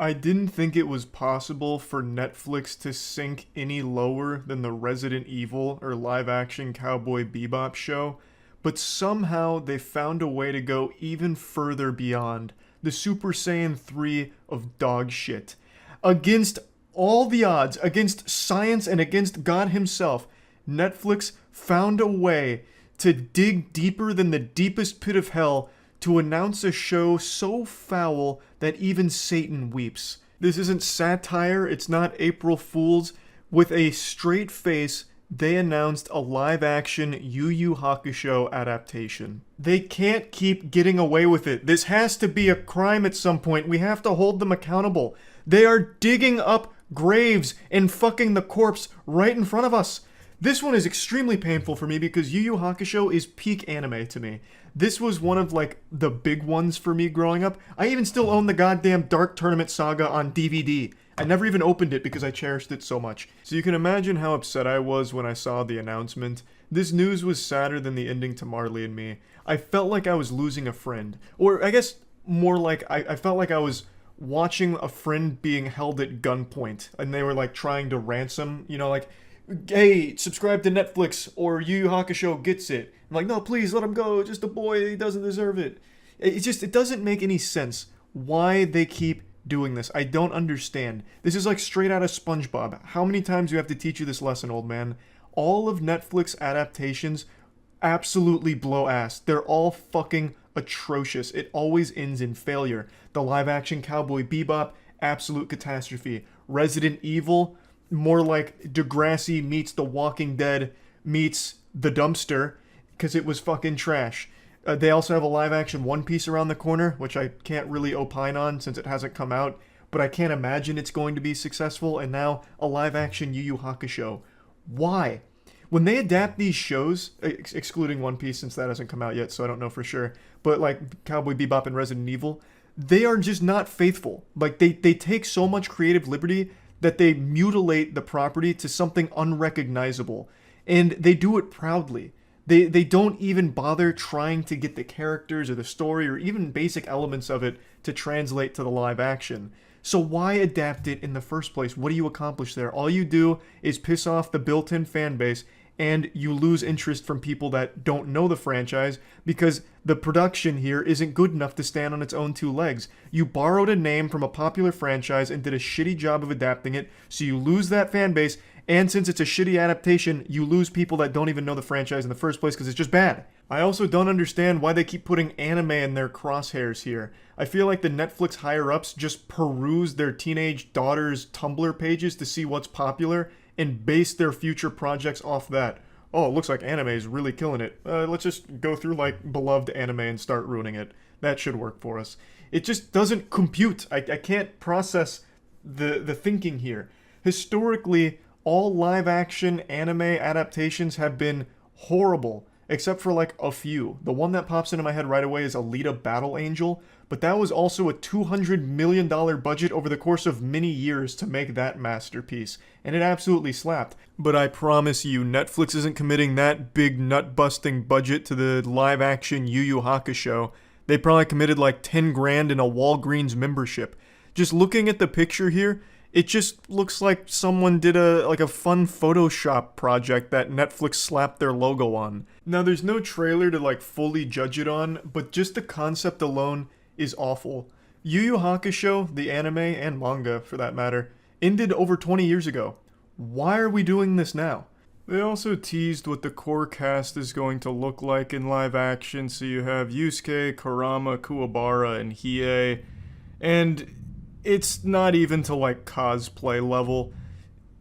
I didn't think it was possible for Netflix to sink any lower than the Resident Evil or live action Cowboy Bebop show, but somehow they found a way to go even further beyond the Super Saiyan 3 of dog shit. Against all the odds, against science and against God himself, Netflix found a way to dig deeper than the deepest pit of hell to announce a show so foul that even Satan weeps. This isn't satire, it's not April Fools. With a straight face, they announced a live-action Yu Yu Hakusho adaptation. They can't keep getting away with it. This has to be a crime at some point. We have to hold them accountable. They are digging up graves and fucking the corpse right in front of us. This one is extremely painful for me because Yu Yu Hakusho is peak anime to me. This was one of, like, the big ones for me growing up. I even still own the goddamn Dark Tournament Saga on DVD. I never even opened it because I cherished it so much. So you can imagine how upset I was when I saw the announcement. This news was sadder than the ending to Marley and Me. I felt like I was losing a friend. Or I guess more like I felt like I was watching a friend being held at gunpoint. And they were, like, trying to ransom, you know, like, hey, subscribe to Netflix or Yu Yu Hakusho gets it. I'm like, no, please let him go. Just a boy. He doesn't deserve it. It doesn't make any sense why they keep doing this. I don't understand. This is like straight out of SpongeBob. How many times do you have to teach you this lesson, old man? All of Netflix adaptations absolutely blow ass. They're all fucking atrocious. It always ends in failure. The live action Cowboy Bebop, absolute catastrophe. Resident Evil, more like Degrassi meets The Walking Dead meets The Dumpster, because it was fucking trash. They also have a live-action One Piece around the corner, which I can't really opine on since it hasn't come out, but I can't imagine it's going to be successful, and now a live-action Yu Yu Hakusho. Why? When they adapt these shows, excluding One Piece since that hasn't come out yet, so I don't know for sure, but like Cowboy Bebop and Resident Evil, they are just not faithful. Like, they take so much creative liberty that they mutilate the property to something unrecognizable, and they do it proudly. They don't even bother trying to get the characters or the story or even basic elements of it to translate to the live action. So why adapt it in the first place? What do you accomplish there? All you do is piss off the built-in fan base, and you lose interest from people that don't know the franchise because the production here isn't good enough to stand on its own two legs. You borrowed a name from a popular franchise and did a shitty job of adapting it, so you lose that fan base, and since it's a shitty adaptation, you lose people that don't even know the franchise in the first place because it's just bad. I also don't understand why they keep putting anime in their crosshairs here. I feel like the Netflix higher-ups just peruse their teenage daughters' Tumblr pages to see what's popular and base their future projects off that. Oh, it looks like anime is really killing it. Let's just go through, like, beloved anime and start ruining it. That should work for us. It just doesn't compute. I can't process the thinking here. Historically, all live-action anime adaptations have been horrible, except for like a few. The one that pops into my head right away is Alita Battle Angel, but that was also a $200 million budget over the course of many years to make that masterpiece, and it absolutely slapped. But I promise you, Netflix isn't committing that big nut-busting budget to the live-action Yu Yu Hakusho. They probably committed like 10 grand in a Walgreens membership. Just looking at the picture here, it just looks like someone did a fun Photoshop project that Netflix slapped their logo on. Now, there's no trailer to like fully judge it on, but just the concept alone is awful. Yu Yu Hakusho, the anime and manga for that matter, ended over 20 years ago. Why are we doing this now? They also teased what the core cast is going to look like in live action, so you have Yusuke, Kurama, Kuwabara, and Hiei, and it's not even to like cosplay level.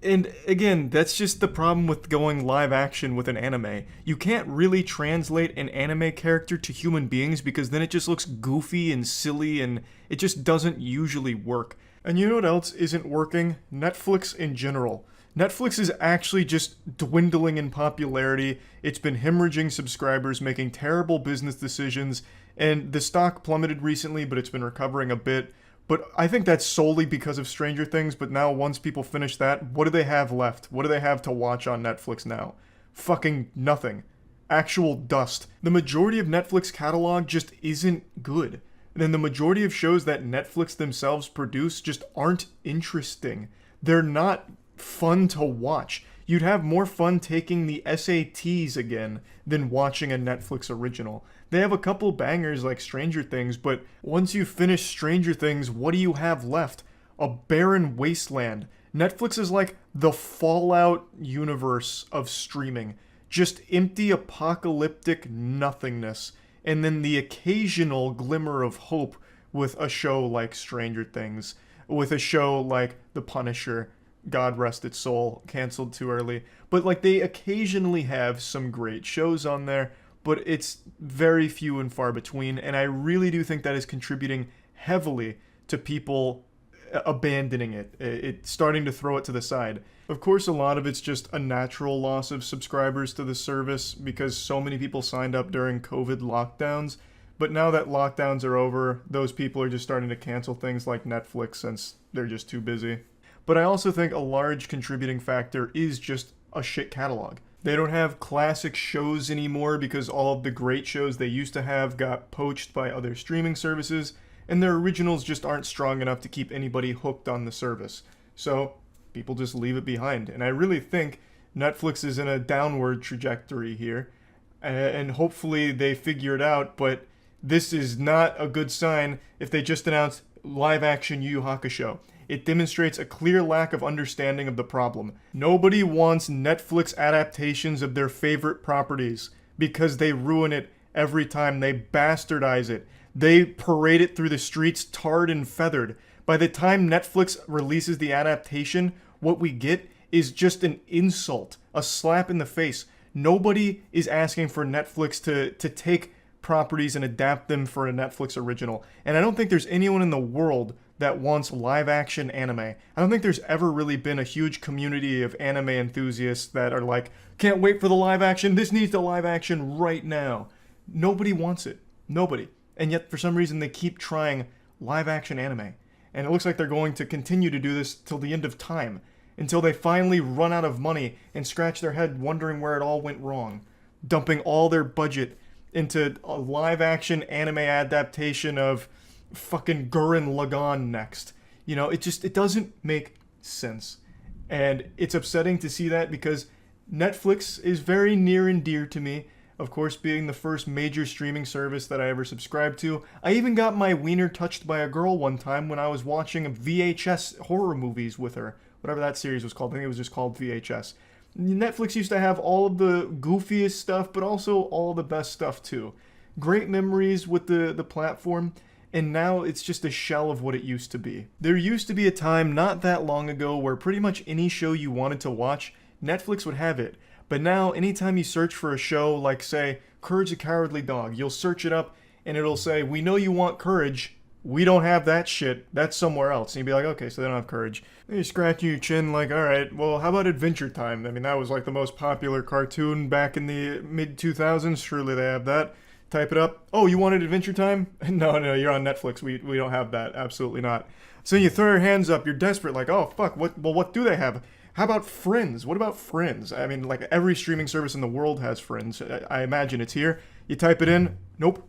And again, that's just the problem with going live action with an anime. You can't really translate an anime character to human beings because then it just looks goofy and silly and it just doesn't usually work. And you know what else isn't working? Netflix in general. Netflix is actually just dwindling in popularity. It's been hemorrhaging subscribers, making terrible business decisions, and the stock plummeted recently, but it's been recovering a bit. But I think that's solely because of Stranger Things, but now once people finish that, what do they have left? What do they have to watch on Netflix now? Fucking nothing. Actual dust. The majority of Netflix catalog just isn't good. then the majority of shows that Netflix themselves produce just aren't interesting. They're not fun to watch. You'd have more fun taking the SATs again than watching a Netflix original. They have a couple bangers like Stranger Things, but once you finish Stranger Things, what do you have left? A barren wasteland. Netflix is like the Fallout universe of streaming. Just empty apocalyptic nothingness. And then the occasional glimmer of hope with a show like Stranger Things, with a show like The Punisher, God rest its soul, canceled too early. But like they occasionally have some great shows on there, but it's very few and far between, and I really do think that is contributing heavily to people abandoning it. It's starting to throw it to the side. Of course, a lot of it's just a natural loss of subscribers to the service because so many people signed up during COVID lockdowns. But now that lockdowns are over, those people are just starting to cancel things like Netflix since they're just too busy. But I also think a large contributing factor is just a shit catalog. They don't have classic shows anymore because all of the great shows they used to have got poached by other streaming services, and their originals just aren't strong enough to keep anybody hooked on the service. So people just leave it behind. And I really think Netflix is in a downward trajectory here, and hopefully they figure it out, but this is not a good sign if they just announced live action Yu Yu Hakusho. It demonstrates a clear lack of understanding of the problem. Nobody wants Netflix adaptations of their favorite properties because they ruin it every time. They bastardize it. They parade it through the streets tarred and feathered. By the time Netflix releases the adaptation, what we get is just an insult, a slap in the face. Nobody is asking for Netflix to take properties and adapt them for a Netflix original. And I don't think there's anyone in the world that wants live action anime. I don't think there's ever really been a huge community of anime enthusiasts that are like, can't wait for the live action, this needs the live action right now. Nobody wants it. Nobody. And yet for some reason they keep trying live action anime. And it looks like they're going to continue to do this till the end of time, until they finally run out of money and scratch their head wondering where it all went wrong, dumping all their budget into a live action anime adaptation of fucking Gurren Lagann next. You know, it doesn't make sense. And it's upsetting to see that because Netflix is very near and dear to me. Of course, being the first major streaming service that I ever subscribed to. I even got my wiener touched by a girl one time when I was watching VHS horror movies with her. Whatever that series was called. I think it was just called VHS. Netflix used to have all of the goofiest stuff, but also all the best stuff too. Great memories with the platform. And now it's just a shell of what it used to be. There used to be a time not that long ago where pretty much any show you wanted to watch, Netflix would have it. But now, anytime you search for a show like, say, Courage the Cowardly Dog, you'll search it up and it'll say, we know you want Courage, we don't have that shit, that's somewhere else. And you'd be like, okay, so they don't have Courage. And you're scratching your chin like, alright, well, how about Adventure Time? I mean, that was like the most popular cartoon back in the mid-2000s, surely they have that. Type it up. Oh, you wanted Adventure Time? No, you're on Netflix. We don't have that. Absolutely not. So you throw your hands up. You're desperate. Like, oh, fuck. What do they have? How about Friends? What about Friends? I mean, like, every streaming service in the world has Friends. I imagine it's here. You type it in. Nope.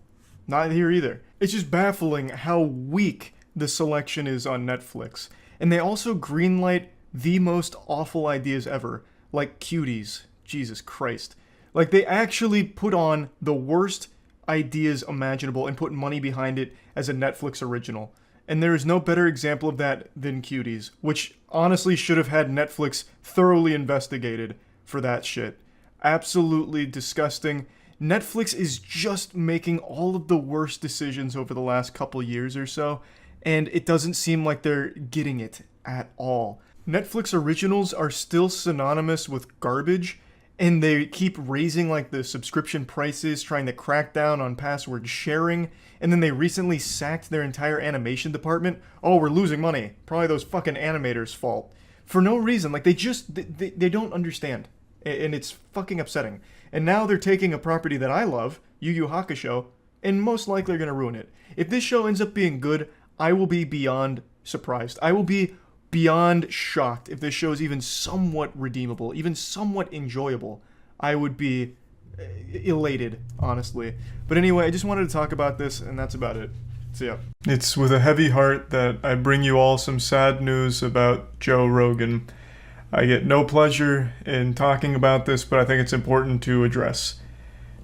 Not here either. It's just baffling how weak the selection is on Netflix. And they also greenlight the most awful ideas ever. Like Cuties. Jesus Christ. Like, they actually put on the worst ideas imaginable and put money behind it as a Netflix original. And there is no better example of that than Cuties, which honestly should have had Netflix thoroughly investigated for that shit. Absolutely disgusting. Netflix is just making all of the worst decisions over the last couple years or so, and it doesn't seem like they're getting it at all. Netflix originals are still synonymous with garbage, and they keep raising like the subscription prices, trying to crack down on password sharing. And then they recently sacked their entire animation department. Oh, we're losing money. Probably those fucking animators' fault. For no reason. Like they don't understand. And it's fucking upsetting. And now they're taking a property that I love, Yu Yu Hakusho, and most likely are going to ruin it. If this show ends up being good, I will be beyond surprised. I will be beyond shocked if this show is even somewhat redeemable, even somewhat enjoyable. I would be elated, honestly. But anyway, I just wanted to talk about this, and that's about it. See ya. It's with a heavy heart that I bring you all some sad news about Joe Rogan. I get no pleasure in talking about this, but I think it's important to address.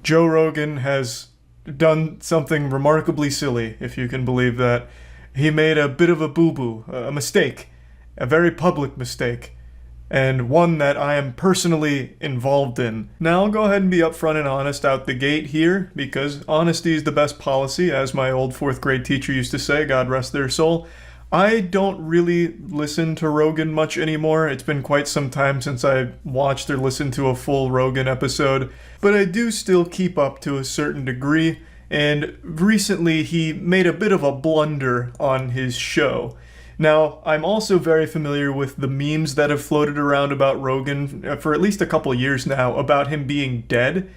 Joe Rogan has done something remarkably silly, if you can believe that. He made a bit of a boo-boo, a mistake, a very public mistake, and one that I am personally involved in. Now, I'll go ahead and be upfront and honest out the gate here, because honesty is the best policy, as my old 4th grade teacher used to say, God rest their soul. I don't really listen to Rogan much anymore. It's been quite some time since I watched or listened to a full Rogan episode, but I do still keep up to a certain degree, and recently he made a bit of a blunder on his show. Now, I'm also very familiar with the memes that have floated around about Rogan for at least a couple years now about him being dead.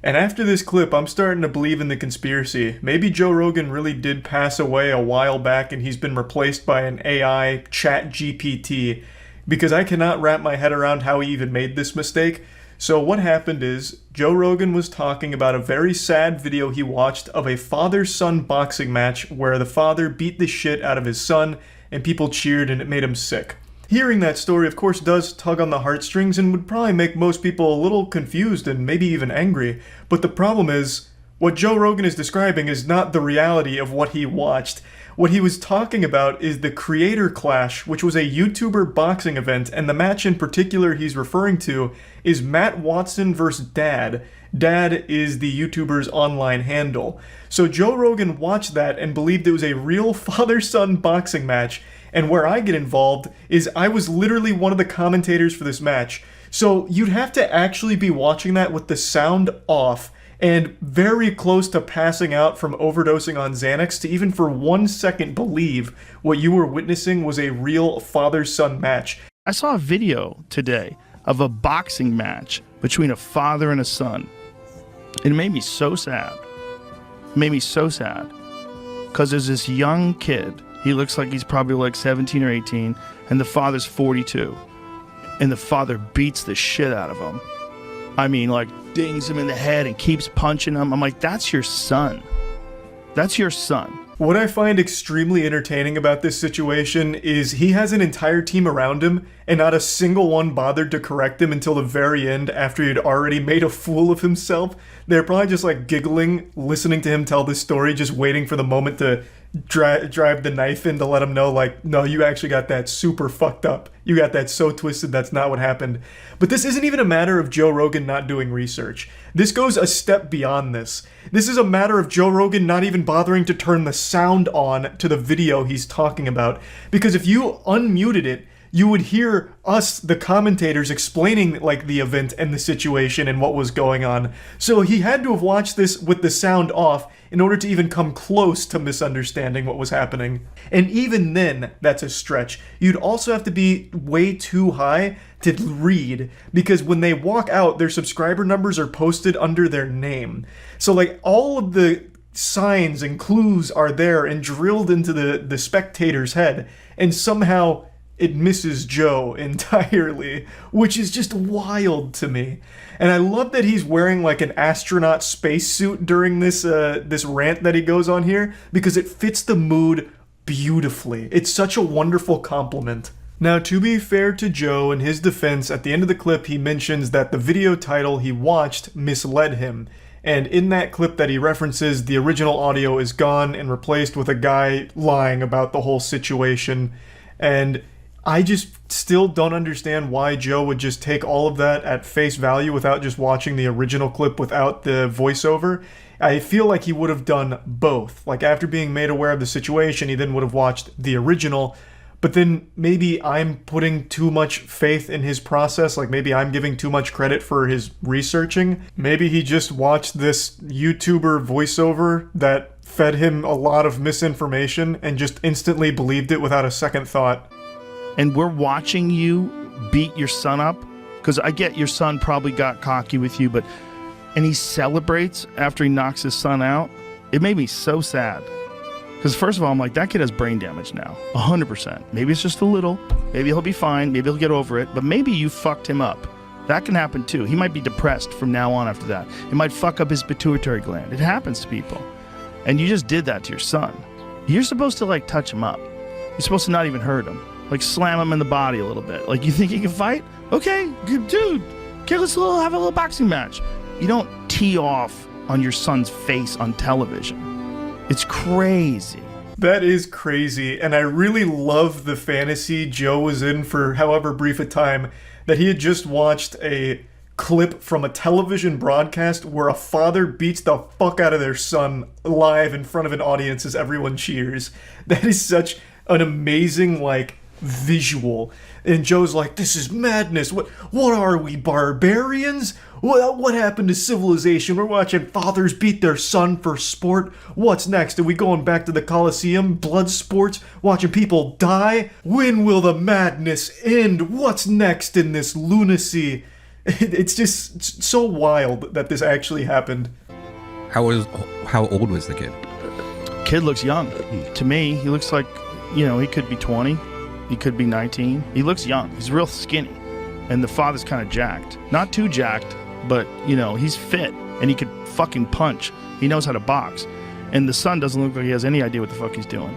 And after this clip, I'm starting to believe in the conspiracy. Maybe Joe Rogan really did pass away a while back and he's been replaced by an AI chat GPT, because I cannot wrap my head around how he even made this mistake. So what happened is, Joe Rogan was talking about a very sad video he watched of a father-son boxing match where the father beat the shit out of his son and people cheered and it made him sick. Hearing that story, of course, does tug on the heartstrings and would probably make most people a little confused and maybe even angry. But the problem is, what Joe Rogan is describing is not the reality of what he watched. What he was talking about is the Creator Clash, which was a YouTuber boxing event, and the match in particular he's referring to is Matt Watson vs. Dad. Dad is the YouTuber's online handle. So Joe Rogan watched that and believed it was a real father-son boxing match, and where I get involved is I was literally one of the commentators for this match. So you'd have to actually be watching that with the sound off and very close to passing out from overdosing on Xanax to even for 1 second believe what you were witnessing was a real father-son match. I saw a video today of a boxing match between a father and a son. It made me so sad. It made me so sad. Because there's this young kid. He looks like he's probably like 17 or 18, and the father's 42. And the father beats the shit out of him. I mean, like, dings him in the head and keeps punching him. I'm like, that's your son. That's your son. What I find extremely entertaining about this situation is he has an entire team around him, and not a single one bothered to correct him until the very end after he had already made a fool of himself. They're probably just like giggling, listening to him tell this story, just waiting for the moment to drive the knife in to let him know, like, no, you actually got that super fucked up. You got that so twisted, that's not what happened. But this isn't even a matter of Joe Rogan not doing research. This goes a step beyond this. This is a matter of Joe Rogan not even bothering to turn the sound on to the video he's talking about. Because if you unmuted it, you would hear us, the commentators, explaining like the event and the situation and what was going on. So he had to have watched this with the sound off in order to even come close to misunderstanding what was happening. And even then, that's a stretch. You'd also have to be way too high to read, because when they walk out, their subscriber numbers are posted under their name. So like all of the signs and clues are there and drilled into the spectator's head, and somehow it misses Joe entirely, which is just wild to me. And I love that he's wearing like an astronaut spacesuit during this rant that he goes on here, because it fits the mood beautifully. It's such a wonderful compliment. Now, to be fair to Joe, in his defense, at the end of the clip he mentions that the video title he watched misled him. And in that clip that he references, the original audio is gone and replaced with a guy lying about the whole situation. And I just still don't understand why Joe would just take all of that at face value without just watching the original clip without the voiceover. I feel like he would have done both. Like, after being made aware of the situation, he then would have watched the original. But then maybe I'm putting too much faith in his process. Like, maybe I'm giving too much credit for his researching. Maybe he just watched this YouTuber voiceover that fed him a lot of misinformation and just instantly believed it without a second thought. And we're watching you beat your son up, because I get your son probably got cocky with you, and he celebrates after he knocks his son out. It made me so sad. Because first of all, I'm like, that kid has brain damage now, 100%. Maybe it's just a little, maybe he'll be fine, maybe he'll get over it, but maybe you fucked him up. That can happen too. He might be depressed from now on after that. It might fuck up his pituitary gland. It happens to people. And you just did that to your son. you're supposed to like touch him up. You're supposed to not even hurt him. Like slam him in the body a little bit. Like, you think he can fight? Okay, good dude. Okay, let's have a little boxing match. You don't tee off on your son's face on television. It's crazy. That is crazy, and I really love the fantasy Joe was in for however brief a time that he had just watched a clip from a television broadcast where a father beats the fuck out of their son live in front of an audience as everyone cheers. That is such an amazing, like, visual. And Joe's like, this is madness. What are we, barbarians? What happened to civilization? We're watching fathers beat their son for sport. What's next? Are we going back to the Coliseum? Blood sports? Watching people die? When will the madness end? What's next in this lunacy? It's just so wild that this actually happened. How old was the kid? Kid looks young. To me, he looks like, he could be 20. He could be 19. He looks young. He's real skinny. And the father's kind of jacked. Not too jacked, but, he's fit. And he could fucking punch. He knows how to box. And the son doesn't look like he has any idea what the fuck he's doing.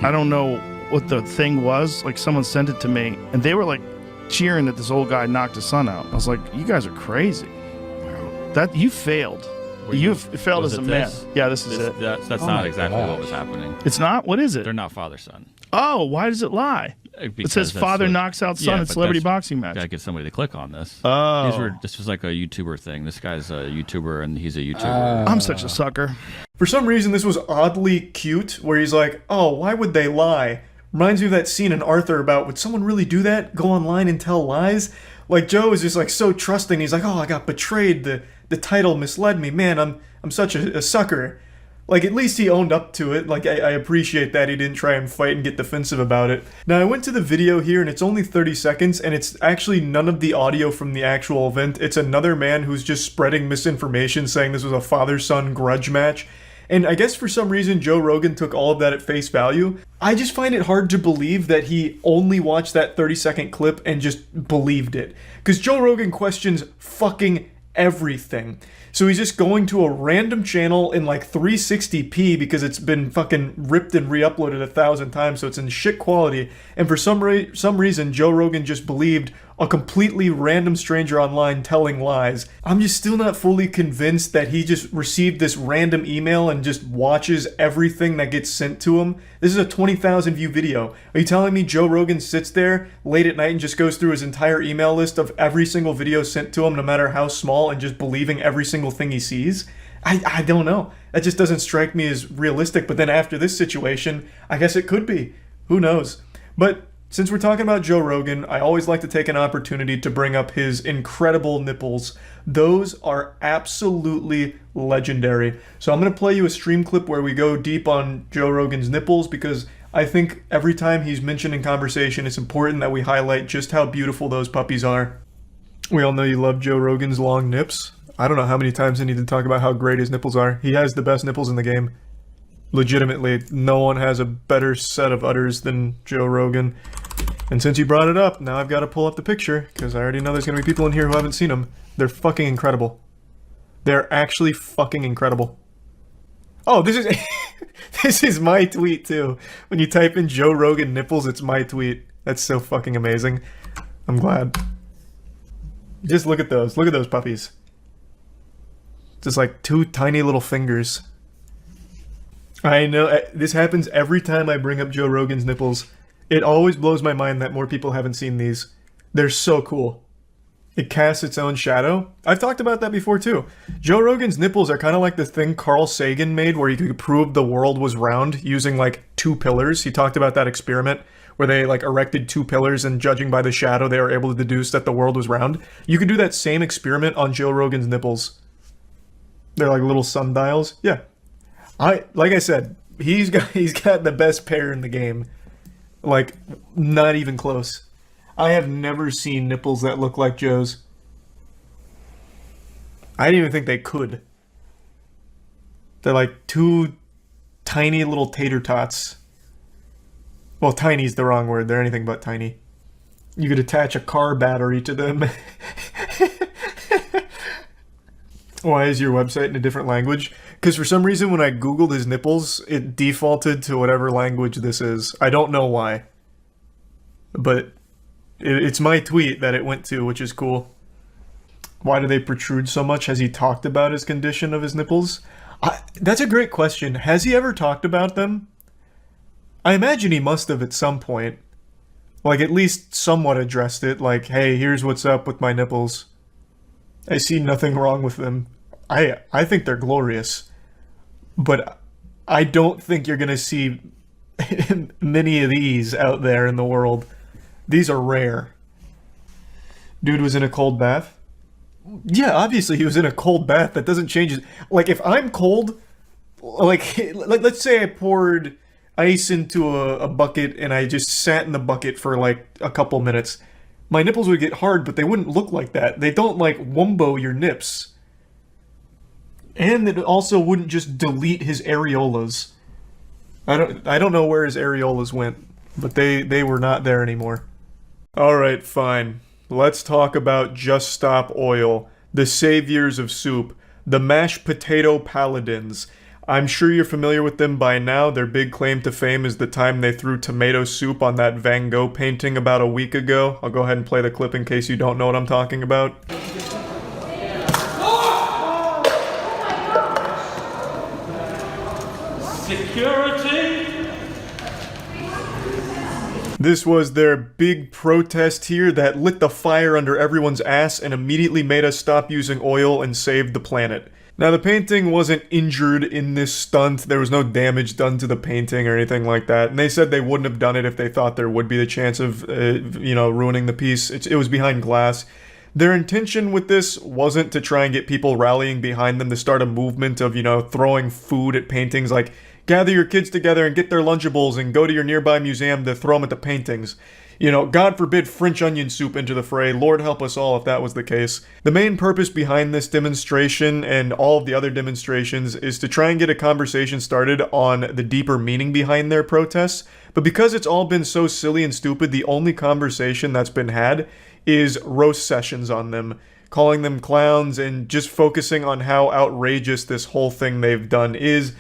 I don't know what the thing was. Like, someone sent it to me, and they were, like, cheering that this old guy knocked his son out. I was like, you guys are crazy. That you failed. You failed as a man. Yeah, this is it. That's not exactly what was happening. It's not? What is it? They're not father-son. Oh, why does it lie? Because it says father knocks out son in celebrity boxing match. Gotta get somebody to click on this. Oh. This was like a YouTuber thing. This guy's a YouTuber and he's a YouTuber. I'm such a sucker. For some reason, this was oddly cute, where he's like, oh, why would they lie? Reminds me of that scene in Arthur about, would someone really do that? Go online and tell lies? Like, Joe is just like so trusting. He's like, oh, I got betrayed. The title misled me. Man, I'm such a sucker. Like, at least he owned up to it. Like, I appreciate that he didn't try and fight and get defensive about it. Now, I went to the video here, and it's only 30 seconds, and it's actually none of the audio from the actual event. It's another man who's just spreading misinformation, saying this was a father-son grudge match. And I guess for some reason, Joe Rogan took all of that at face value. I just find it hard to believe that he only watched that 30-second clip and just believed it. Because Joe Rogan questions fucking everything. So he's just going to a random channel in like 360p because it's been fucking ripped and re-uploaded 1,000 times, so it's in shit quality. And for some reason, Joe Rogan just believed a completely random stranger online telling lies. I'm just still not fully convinced that he just received this random email and just watches everything that gets sent to him. This is a 20,000 view video. Are you telling me Joe Rogan sits there late at night and just goes through his entire email list of every single video sent to him, no matter how small, and just believing every single thing he sees? I don't know. That just doesn't strike me as realistic. But then after this situation, I guess it could be. Who knows? But since we're talking about Joe Rogan, I always like to take an opportunity to bring up his incredible nipples. Those are absolutely legendary. So I'm going to play you a stream clip where we go deep on Joe Rogan's nipples, because I think every time he's mentioned in conversation, it's important that we highlight just how beautiful those puppies are. We all know you love Joe Rogan's long nips. I don't know how many times I need to talk about how great his nipples are. He has the best nipples in the game. Legitimately, no one has a better set of udders than Joe Rogan. And since you brought it up, now I've got to pull up the picture, because I already know there's going to be people in here who haven't seen them. They're fucking incredible. They're actually fucking incredible. Oh, this is this is my tweet too. When you type in Joe Rogan nipples, it's my tweet. That's so fucking amazing. I'm glad. Just look at those. Look at those puppies. Just like two tiny little fingers. I know, this happens every time I bring up Joe Rogan's nipples. It always blows my mind that more people haven't seen these. They're so cool. It casts its own shadow. I've talked about that before too. Joe Rogan's nipples are kind of like the thing Carl Sagan made where you could prove the world was round using like 2 pillars. He talked about that experiment where they like erected 2 pillars, and judging by the shadow they were able to deduce that the world was round. You could do that same experiment on Joe Rogan's nipples. They're like little sundials. Yeah. Like I said, he's got the best pair in the game. Like, not even close. I have never seen nipples that look like Joe's. I didn't even think they could. They're like 2 tiny little tater tots. Well, tiny's the wrong word. They're anything but tiny. You could attach a car battery to them. Why is your website in a different language? Because for some reason, when I Googled his nipples, it defaulted to whatever language this is. I don't know why. But it's my tweet that it went to, which is cool. Why do they protrude so much? Has he talked about his condition of his nipples? That's a great question. Has he ever talked about them? I imagine he must have at some point. Like, at least somewhat addressed it. Like, hey, here's what's up with my nipples. I see nothing wrong with them. I think they're glorious. But I don't think you're going to see many of these out there in the world. These are rare. Dude was in a cold bath? Yeah, obviously he was in a cold bath. That doesn't change it. Like, if I'm cold, like let's say I poured ice into a bucket and I just sat in the bucket for like a couple minutes. My nipples would get hard, but they wouldn't look like that. They don't like wumbo your nips. And it also wouldn't just delete his areolas. I don't know where his areolas went, but they were not there anymore. Alright, fine. Let's talk about Just Stop Oil, the saviors of soup, the mashed potato paladins. I'm sure you're familiar with them by now. Their big claim to fame is the time they threw tomato soup on that Van Gogh painting about a week ago. I'll go ahead and play the clip in case you don't know what I'm talking about. Security! This was their big protest here that lit the fire under everyone's ass and immediately made us stop using oil and save the planet. Now, the painting wasn't injured in this stunt. There was no damage done to the painting or anything like that. And they said they wouldn't have done it if they thought there would be the chance of, ruining the piece. It was behind glass. Their intention with this wasn't to try and get people rallying behind them to start a movement of, throwing food at paintings. Like, gather your kids together and get their Lunchables and go to your nearby museum to throw them at the paintings. God forbid French onion soup into the fray. Lord help us all if that was the case. The main purpose behind this demonstration and all of the other demonstrations is to try and get a conversation started on the deeper meaning behind their protests. But because it's all been so silly and stupid, the only conversation that's been had is roast sessions on them, calling them clowns and just focusing on how outrageous this whole thing they've done is.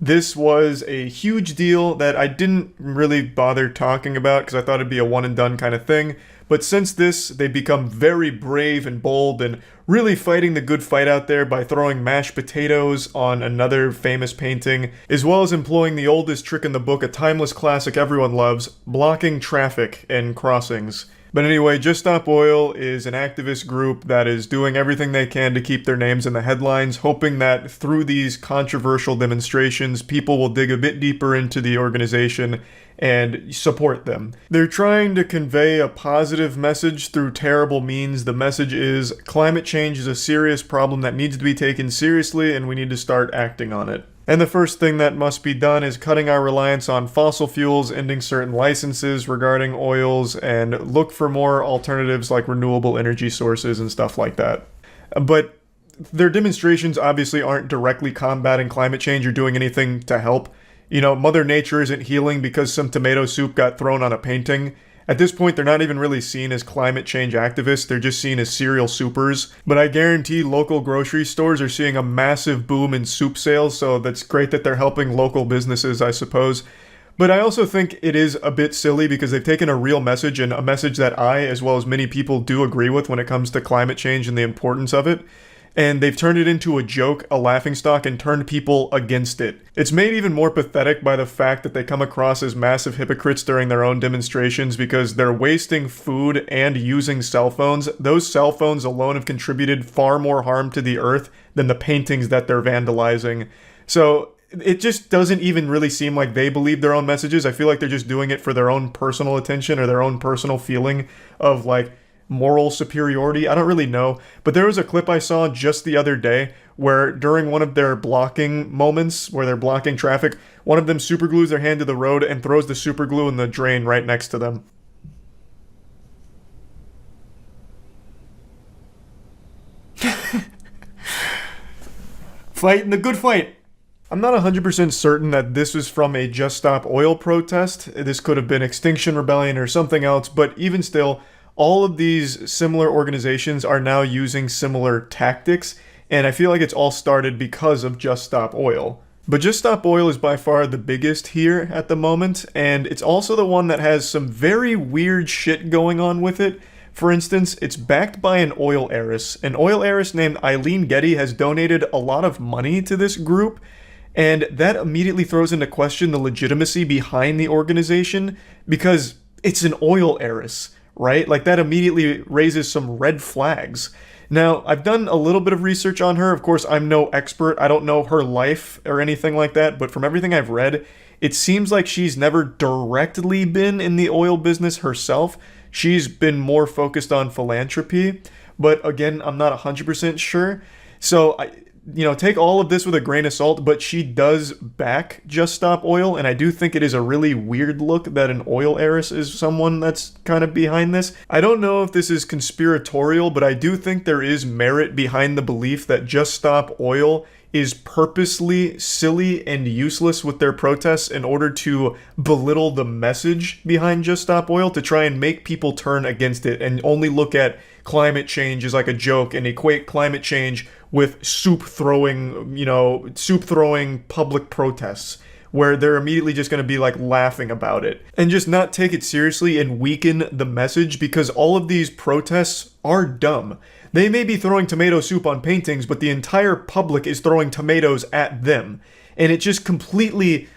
This was a huge deal that I didn't really bother talking about because I thought it'd be a one and done kind of thing. But since this, they've become very brave and bold and really fighting the good fight out there by throwing mashed potatoes on another famous painting, as well as employing the oldest trick in the book, a timeless classic everyone loves, blocking traffic and crossings. But anyway, Just Stop Oil is an activist group that is doing everything they can to keep their names in the headlines, hoping that through these controversial demonstrations, people will dig a bit deeper into the organization and support them. They're trying to convey a positive message through terrible means. The message is climate change is a serious problem that needs to be taken seriously and we need to start acting on it. And the first thing that must be done is cutting our reliance on fossil fuels, ending certain licenses regarding oils, and look for more alternatives like renewable energy sources and stuff like that. But their demonstrations obviously aren't directly combating climate change or doing anything to help. Mother Nature isn't healing because some tomato soup got thrown on a painting. At this point, they're not even really seen as climate change activists, they're just seen as serial soupers. But I guarantee local grocery stores are seeing a massive boom in soup sales, so that's great that they're helping local businesses, I suppose. But I also think it is a bit silly because they've taken a real message, and a message that I, as well as many people, do agree with when it comes to climate change and the importance of it. And they've turned it into a joke, a laughingstock, and turned people against it. It's made even more pathetic by the fact that they come across as massive hypocrites during their own demonstrations because they're wasting food and using cell phones. Those cell phones alone have contributed far more harm to the earth than the paintings that they're vandalizing. So it just doesn't even really seem like they believe their own messages. I feel like they're just doing it for their own personal attention or their own personal feeling of like moral superiority. I don't really know, but there was a clip I saw just the other day where during one of their blocking moments where they're blocking traffic, one of them superglues their hand to the road and throws the superglue in the drain right next to them. Fighting the good fight. I'm not 100% certain that this was from a Just Stop Oil protest. This could have been Extinction Rebellion or something else, but even still, all of these similar organizations are now using similar tactics, And I feel like it's all started because of Just Stop Oil. But Just Stop Oil is by far the biggest here at the moment, and it's also the one that has some very weird shit going on with it. For instance, it's backed by an oil heiress. An oil heiress named Eileen Getty has donated a lot of money to this group, and that immediately throws into question the legitimacy behind the organization, because it's an oil heiress, right? Like, that immediately raises some red flags. Now, I've done a little bit of research on her. Of course, I'm no expert. I don't know her life or anything like that, but from everything I've read, it seems like she's never directly been in the oil business herself. She's been more focused on philanthropy, but again, I'm not 100% sure. So, take all of this with a grain of salt, but she does back Just Stop Oil, and I do think it is a really weird look that an oil heiress is someone that's kind of behind this. I don't know if this is conspiratorial, but I do think there is merit behind the belief that Just Stop Oil is purposely silly and useless with their protests in order to belittle the message behind Just Stop Oil, to try and make people turn against it and only look at climate change as like a joke and equate climate change with soup throwing public protests, where they're immediately just going to be like laughing about it and just not take it seriously and weaken the message, because all of these protests are dumb. They may be throwing tomato soup on paintings, but the entire public is throwing tomatoes at them. And it just completely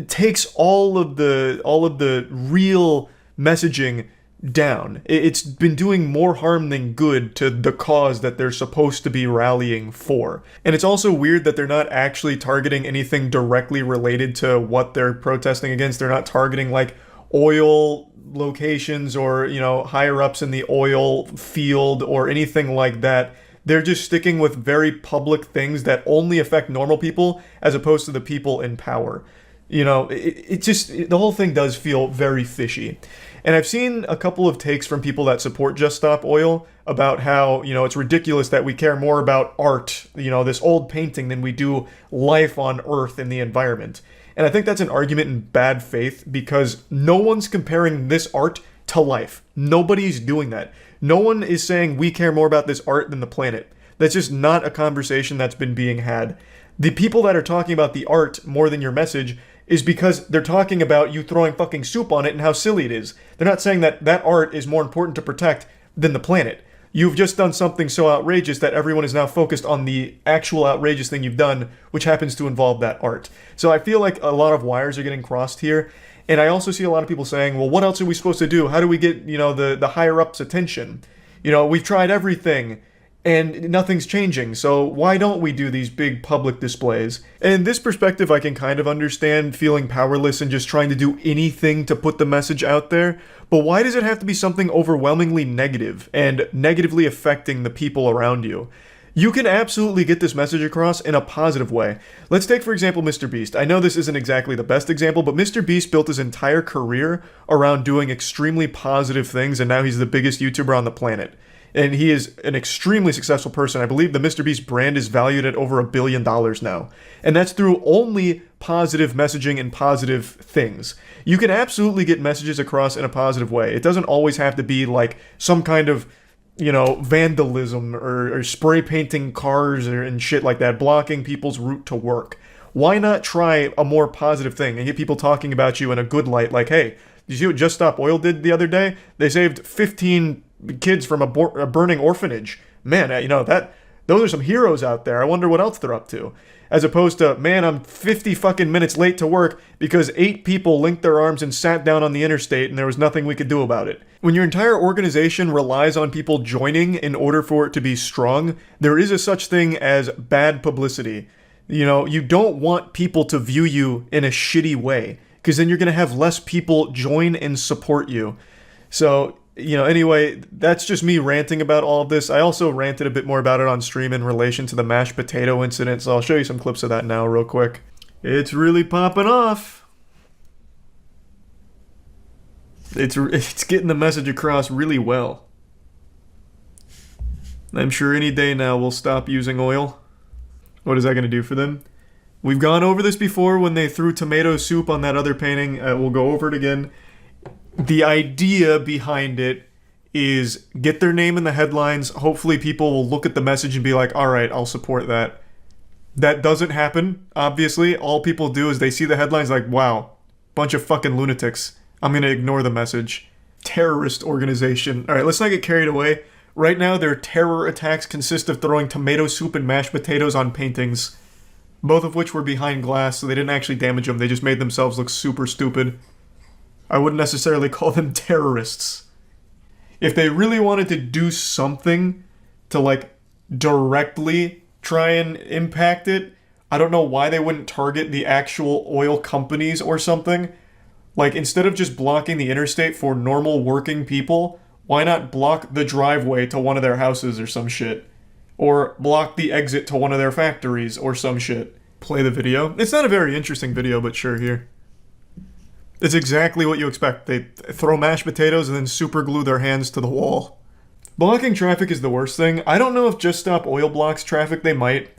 takes all of the real messaging down. It's been doing more harm than good to the cause that they're supposed to be rallying for. And it's also weird that they're not actually targeting anything directly related to what they're protesting against. They're not targeting like oil locations or, higher ups in the oil field or anything like that. They're just sticking with very public things that only affect normal people as opposed to the people in power. The whole thing does feel very fishy. And I've seen a couple of takes from people that support Just Stop Oil about how, it's ridiculous that we care more about art, this old painting, than we do life on Earth and the environment. And I think that's an argument in bad faith, because no one's comparing this art to life. Nobody's doing that. No one is saying we care more about this art than the planet. That's just not a conversation that's been being had. The people that are talking about the art more than your message is because they're talking about you throwing fucking soup on it and how silly it is. They're not saying that that art is more important to protect than the planet. You've just done something so outrageous that everyone is now focused on the actual outrageous thing you've done, which happens to involve that art. So I feel like a lot of wires are getting crossed here. And I also see a lot of people saying, well, what else are we supposed to do? How do we get, the higher ups' attention? We've tried everything and nothing's changing, so why don't we do these big public displays? And this perspective I can kind of understand, feeling powerless and just trying to do anything to put the message out there, but why does it have to be something overwhelmingly negative and negatively affecting the people around you? You can absolutely get this message across in a positive way. Let's take, for example, Mr. Beast. I know this isn't exactly the best example, but Mr. Beast built his entire career around doing extremely positive things, and now he's the biggest YouTuber on the planet. And he is an extremely successful person. I believe the Mr. Beast brand is valued at over $1 billion now. And that's through only positive messaging and positive things. You can absolutely get messages across in a positive way. It doesn't always have to be like some kind of, vandalism or spray painting cars and shit like that, blocking people's route to work. Why not try a more positive thing and get people talking about you in a good light? Like, hey, did you see what Just Stop Oil did the other day? They saved 15 kids from a burning orphanage. Man, those are some heroes out there. I wonder what else they're up to. As opposed to, man, I'm 50 fucking minutes late to work because 8 people linked their arms and sat down on the interstate and there was nothing we could do about it. When your entire organization relies on people joining in order for it to be strong, there is a such thing as bad publicity. You don't want people to view you in a shitty way, because then you're going to have less people join and support you. So, anyway, that's just me ranting about all of this. I also ranted a bit more about it on stream in relation to the mashed potato incident, so I'll show you some clips of that now real quick. It's really popping off. It's getting the message across really well. I'm sure any day now we'll stop using oil. What is that going to do for them? We've gone over this before when they threw tomato soup on that other painting. We'll go over it again. The idea behind it is get their name in the headlines. Hopefully people will look at the message and be like, all right, I'll support that. That doesn't happen, obviously. All people do is they see the headlines like, wow, bunch of fucking lunatics. I'm going to ignore the message. Terrorist organization. All right, let's not get carried away. Right now, their terror attacks consist of throwing tomato soup and mashed potatoes on paintings, both of which were behind glass, so they didn't actually damage them. They just made themselves look super stupid. I wouldn't necessarily call them terrorists. If they really wanted to do something to, like, directly try and impact it, I don't know why they wouldn't target the actual oil companies or something. Like, instead of just blocking the interstate for normal working people, why not block the driveway to one of their houses or some shit? Or block the exit to one of their factories or some shit. Play the video. It's not a very interesting video, but sure, here. It's exactly what you expect. They throw mashed potatoes and then super glue their hands to the wall. Blocking traffic is the worst thing. I don't know if Just Stop Oil blocks traffic. They might.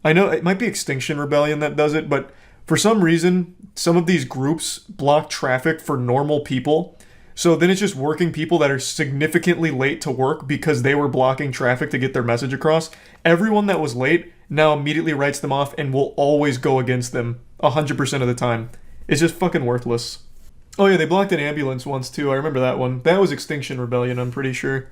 I know it might be Extinction Rebellion that does it, but for some reason, some of these groups block traffic for normal people. So then it's just working people that are significantly late to work because they were blocking traffic to get their message across. Everyone that was late now immediately writes them off and will always go against them 100% of the time. It's just fucking worthless. Oh yeah, they blocked an ambulance once too. I remember that one. That was Extinction Rebellion, I'm pretty sure.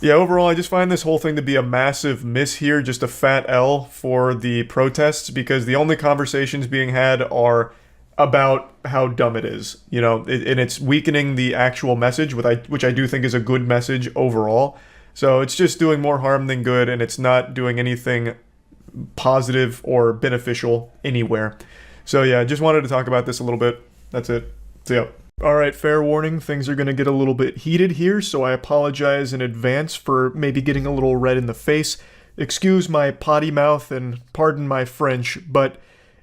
Yeah, overall, I just find this whole thing to be a massive miss here, just a fat L for the protests, because the only conversations being had are about how dumb it is, you know, and it's weakening the actual message, which I do think is a good message overall. So it's just doing more harm than good, and it's not doing anything positive or beneficial anywhere. So yeah, just wanted to talk about this a little bit. That's it. See ya. Alright, fair warning, things are going to get a little bit heated here, so I apologize in advance for maybe getting a little red in the face. Excuse my potty mouth and pardon my French, but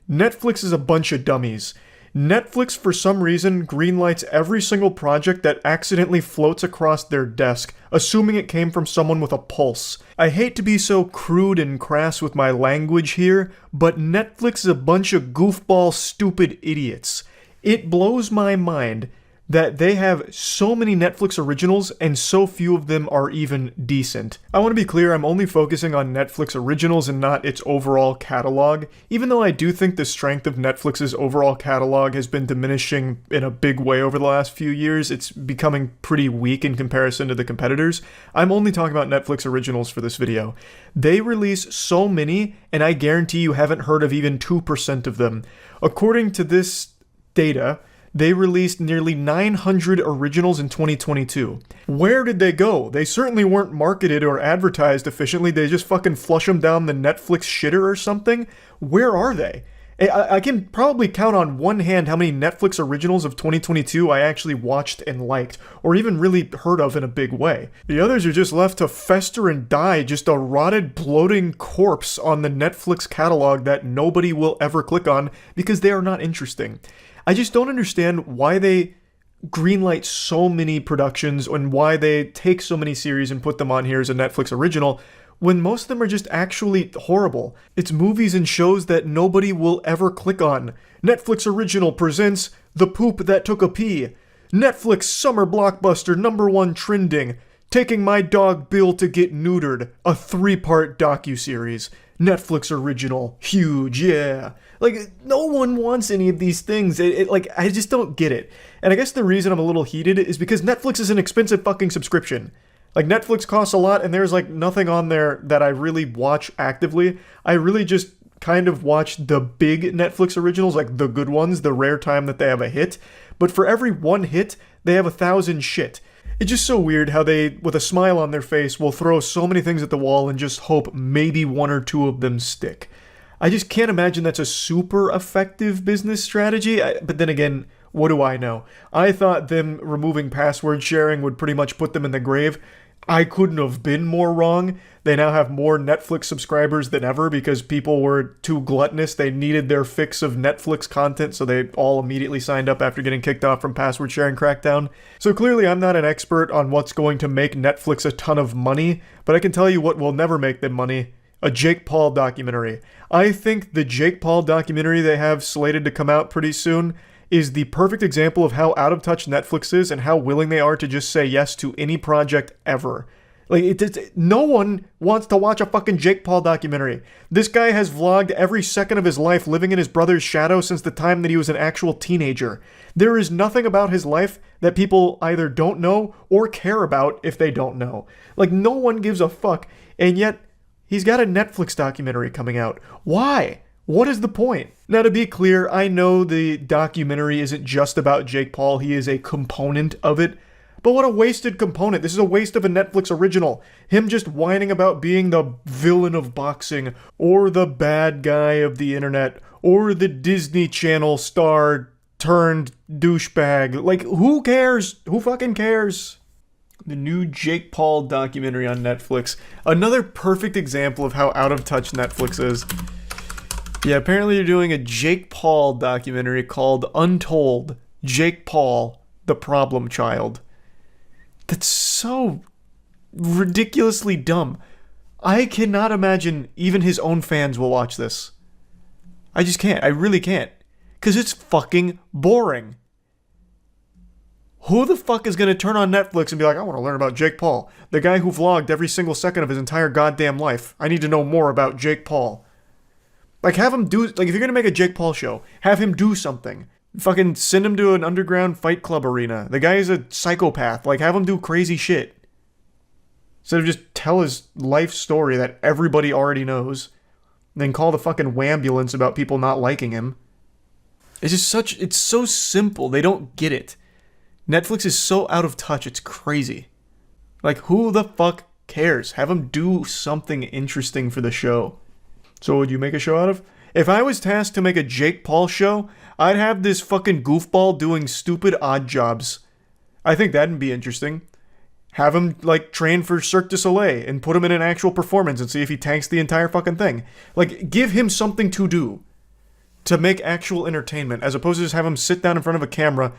Netflix is a bunch of dummies. Netflix, for some reason, greenlights every single project that accidentally floats across their desk, assuming it came from someone with a pulse. I hate to be so crude and crass with my language here, but Netflix is a bunch of goofball, stupid idiots. It blows my mind that they have so many Netflix originals and so few of them are even decent. I want to be clear, I'm only focusing on Netflix originals and not its overall catalog, even though I do think the strength of Netflix's overall catalog has been diminishing in a big way over the last few years. It's becoming pretty weak in comparison to the competitors. I'm only talking about Netflix originals for this video. They release so many, and I guarantee you haven't heard of even 2% of them. According to this data, they released nearly 900 originals in 2022. Where did they go? They certainly weren't marketed or advertised efficiently. They just fucking flush them down the Netflix shitter or something. Where are they? I can probably count on one hand how many Netflix originals of 2022 I actually watched and liked, or even really heard of in a big way. The others are just left to fester and die, just a rotted, bloating corpse on the Netflix catalog that nobody will ever click on because they are not interesting. I just don't understand why they greenlight so many productions and why they take so many series and put them on here as a Netflix original when most of them are just actually horrible. It's movies and shows that nobody will ever click on. Netflix original presents The Poop That Took a Pee. Netflix summer blockbuster #1 trending. Taking My Dog Bill to Get Neutered. A 3-part docuseries. Netflix original. Huge, yeah. Like, no one wants any of these things. I just don't get it. And I guess the reason I'm a little heated is because Netflix is an expensive fucking subscription. Like, Netflix costs a lot, and there's, like, nothing on there that I really watch actively. I really just kind of watch the big Netflix originals, like the good ones, the rare time that they have a hit. But for every one hit, they have 1,000 shit. It's just so weird how they, with a smile on their face, will throw so many things at the wall and just hope maybe 1 or 2 of them stick. I just can't imagine that's a super effective business strategy, but then again, what do I know? I thought them removing password sharing would pretty much put them in the grave. I couldn't have been more wrong. They now have more Netflix subscribers than ever because people were too gluttonous. They needed their fix of Netflix content, so they all immediately signed up after getting kicked off from password sharing crackdown. So clearly I'm not an expert on what's going to make Netflix a ton of money, but I can tell you what will never make them money. A Jake Paul documentary. I think the Jake Paul documentary they have slated to come out pretty soon is the perfect example of how out of touch Netflix is and how willing they are to just say yes to any project ever. Like, no one wants to watch a fucking Jake Paul documentary. This guy has vlogged every second of his life living in his brother's shadow since the time that he was an actual teenager. There is nothing about his life that people either don't know or care about if they don't know. Like, no one gives a fuck, and yet he's got a Netflix documentary coming out. Why? What is the point? Now, to be clear, I know the documentary isn't just about Jake Paul. He is a component of it. But what a wasted component. This is a waste of a Netflix original. Him just whining about being the villain of boxing, or the bad guy of the internet, or the Disney Channel star turned douchebag. Like, who cares? Who fucking cares? The new Jake Paul documentary on Netflix. Another perfect example of how out of touch Netflix is. Yeah, apparently you're doing a Jake Paul documentary called Untold, Jake Paul, the Problem Child. That's so ridiculously dumb. I cannot imagine even his own fans will watch this. I just can't. I really can't. Because it's fucking boring. Who the fuck is going to turn on Netflix and be like, I want to learn about Jake Paul, the guy who vlogged every single second of his entire goddamn life. I need to know more about Jake Paul. Like, have him do, like, if you're going to make a Jake Paul show, have him do something. Fucking send him to an underground fight club arena. The guy is a psychopath. Like, have him do crazy shit. Instead of just tell his life story that everybody already knows. And then call the fucking wambulance about people not liking him. It's just it's so simple. They don't get it. Netflix is so out of touch, it's crazy. Like, who the fuck cares? Have him do something interesting for the show. So what would you make a show out of? If I was tasked to make a Jake Paul show, I'd have this fucking goofball doing stupid odd jobs. I think that'd be interesting. Have him, like, train for Cirque du Soleil and put him in an actual performance and see if he tanks the entire fucking thing. Like, give him something to do to make actual entertainment, as opposed to just have him sit down in front of a camera,